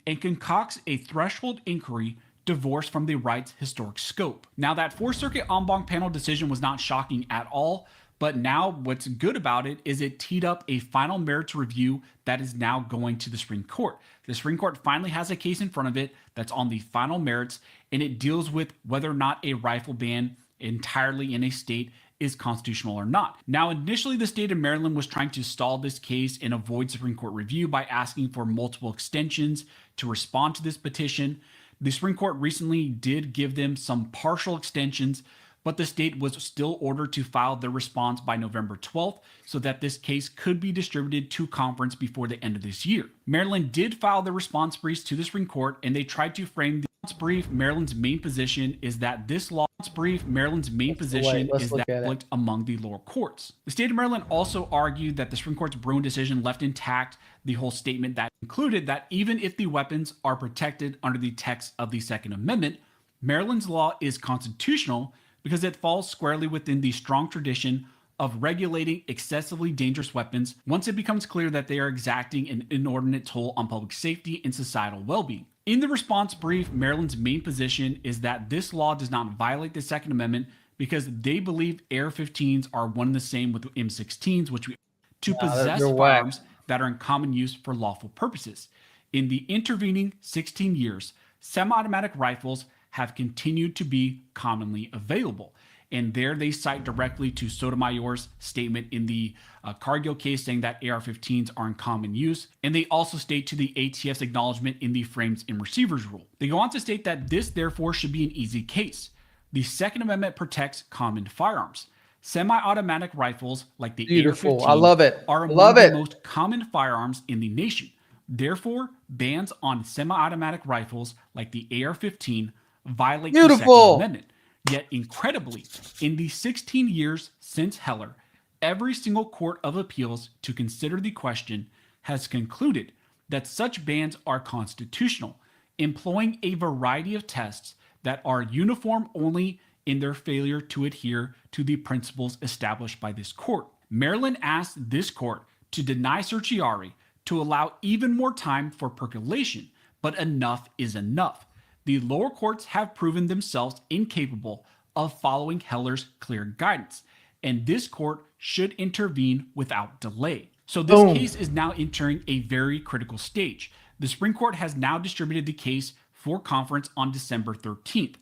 And concocts a threshold inquiry divorced from the right's historic scope. Now, that Fourth Circuit en banc panel decision was not shocking at all, but now what's good about it is it teed up a final merits review that is now going to the Supreme Court. The Supreme Court finally has a case in front of it that's on the final merits, and it deals with whether or not a rifle ban entirely in a state is constitutional or not. Now, initially, the state of Maryland was trying to stall this case and avoid Supreme Court review by asking for multiple extensions to respond to this petition. The Supreme Court recently did give them some partial extensions, but the state was still ordered to file their response by November 12th so that this case could be distributed to conference before the end of this year. Maryland did file their response briefs to the Supreme Court, and they tried to frame the response brief. Maryland's main position is that this law brief, Maryland's main position is that conflict among the lower courts. The state of Maryland also argued that the Supreme Court's Bruen decision left intact the whole statement that included that even if the weapons are protected under the text of the Second Amendment, Maryland's law is constitutional because it falls squarely within the strong tradition of regulating excessively dangerous weapons once it becomes clear that they are exacting an inordinate toll on public safety and societal well-being. In the response brief, Maryland's main position is that this law does not violate the Second Amendment because they believe AR-15s are one and the same with M16s, which we to possess firearms that are in common use for lawful purposes. In the intervening 16 years, semi-automatic rifles have continued to be commonly available. And there they cite directly to Sotomayor's statement in the Cargill case saying that AR-15s are in common use. And they also state to the ATF's acknowledgement in the frames and receivers rule. They go on to state that this therefore should be an easy case. The Second Amendment protects common firearms. Semi-automatic rifles like the AR-15 I love it. are among Love the it. most common firearms in the nation. Therefore, bans on semi-automatic rifles like the AR-15 violate the Second Amendment. Yet, incredibly, in the 16 years since Heller, every single court of appeals to consider the question has concluded that such bans are constitutional, employing a variety of tests that are uniform only in their failure to adhere to the principles established by this court. Maryland asked this court to deny certiorari to allow even more time for percolation, but enough is enough. The lower courts have proven themselves incapable of following Heller's clear guidance, and this court should intervene without delay. So this case is now entering a very critical stage. The Supreme Court has now distributed the case for conference on December 13th.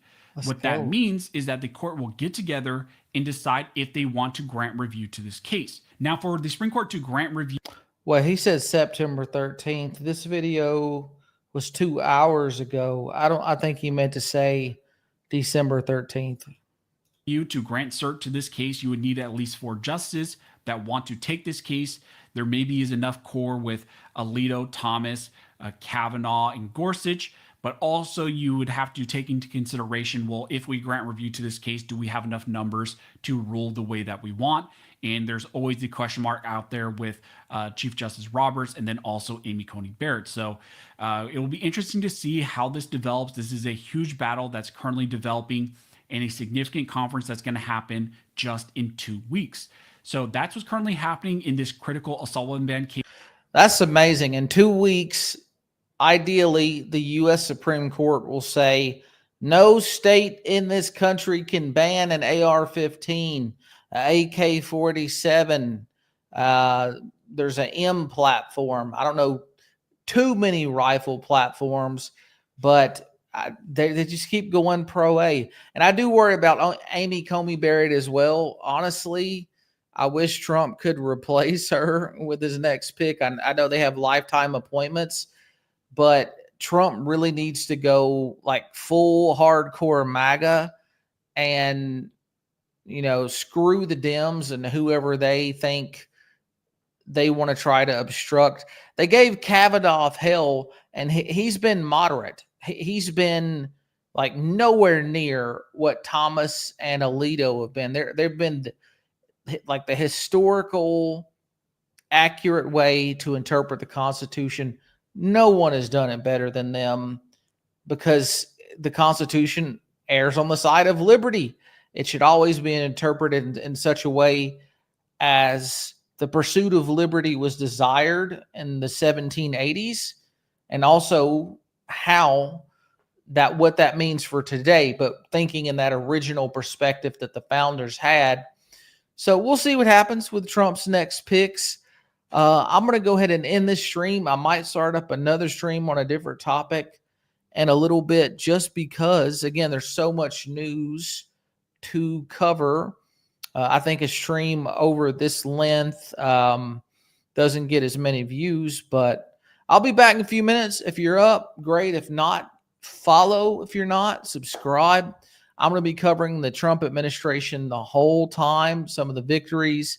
What that means is that the court will get together and decide if they want to grant review to this case. Now, for the Supreme Court to grant review... Well, he said September 13th. This video was 2 hours ago. I think he meant to say December 13th. To grant cert to this case, you would need at least 4 justices that want to take this case. There maybe is enough core with Alito, Thomas, Kavanaugh, and Gorsuch, but also you would have to take into consideration, well, if we grant review to this case, do we have enough numbers to rule the way that we want? And there's always the question mark out there with Chief Justice Roberts and then also Amy Coney Barrett. So it will be interesting to see how this develops. This is a huge battle that's currently developing and a significant conference that's going to happen just in 2 weeks. So that's what's currently happening in this critical assault weapon ban case. That's amazing. In 2 weeks, ideally, the U.S. Supreme Court will say no state in this country can ban an AR-15, AK-47. There's an M platform. I don't know too many rifle platforms, but they just keep going pro A. And I do worry about Amy Coney Barrett as well. Honestly, I wish Trump could replace her with his next pick. I know they have lifetime appointments, but Trump really needs to go like full hardcore MAGA and, you know, screw the Dems and whoever they think they want to try to obstruct. They gave Kavanaugh hell, and he's been moderate. He's been like nowhere near what Thomas and Alito have been. They've been like the historical, accurate way to interpret the Constitution. No one has done it better than them because the Constitution errs on the side of liberty. It should always be interpreted in such a way as the pursuit of liberty was desired in the 1780s, and also what that means for today, but thinking in that original perspective that the founders had. So we'll see what happens with Trump's next picks. I'm going to go ahead and end this stream. I might start up another stream on a different topic in a little bit, just because, again, there's so much news to cover. I think a stream over this length doesn't get as many views, but I'll be back in a few minutes. If you're up, great. If not, follow. If you're not, subscribe. I'm going to be covering the Trump administration the whole time, some of the victories,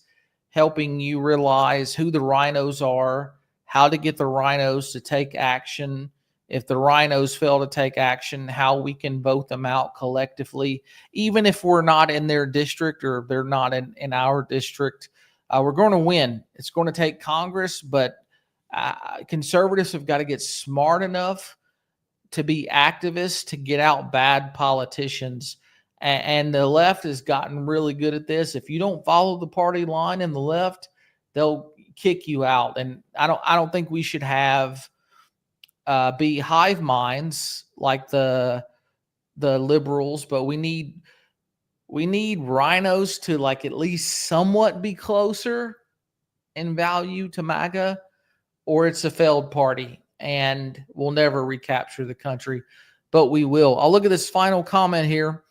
helping you realize who the rhinos are, how to get the rhinos to take action. If the rhinos fail to take action, how we can vote them out collectively, even if we're not in their district or they're not in our district. We're going to win. It's going to take Congress, but conservatives have got to get smart enough to be activists to get out bad politicians. And the left has gotten really good at this. If you don't follow the party line in the left, they'll kick you out. And I don't think we should have be hive minds like the liberals, but we need rhinos to like at least somewhat be closer in value to MAGA, or it's a failed party and we'll never recapture the country, but we will. I'll look at this final comment here.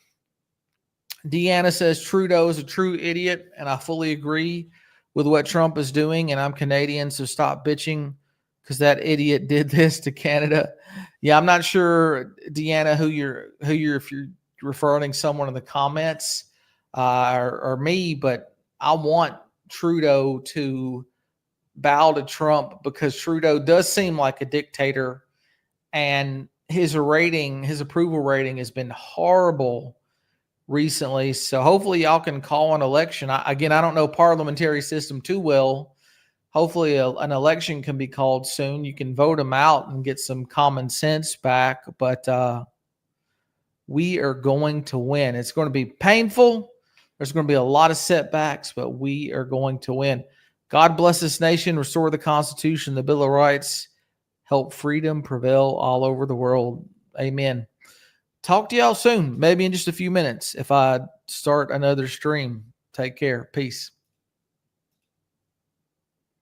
Deanna says Trudeau is a true idiot, and I fully agree with what Trump is doing, and I'm Canadian, so stop bitching because that idiot did this to Canada. Yeah, I'm not sure, Deanna, who you're if you're referring someone in the comments or me, but I want Trudeau to bow to Trump because Trudeau does seem like a dictator, and his approval rating has been horrible recently. So hopefully y'all can call an election. I don't know parliamentary system too well. Hopefully an election can be called soon. You can vote them out and get some common sense back, but we are going to win. It's going to be painful. There's going to be a lot of setbacks, but we are going to win. God bless this nation, restore the Constitution, the Bill of Rights, help freedom prevail all over the world. Amen. Talk to y'all soon, maybe in just a few minutes if I start another stream. Take care. Peace.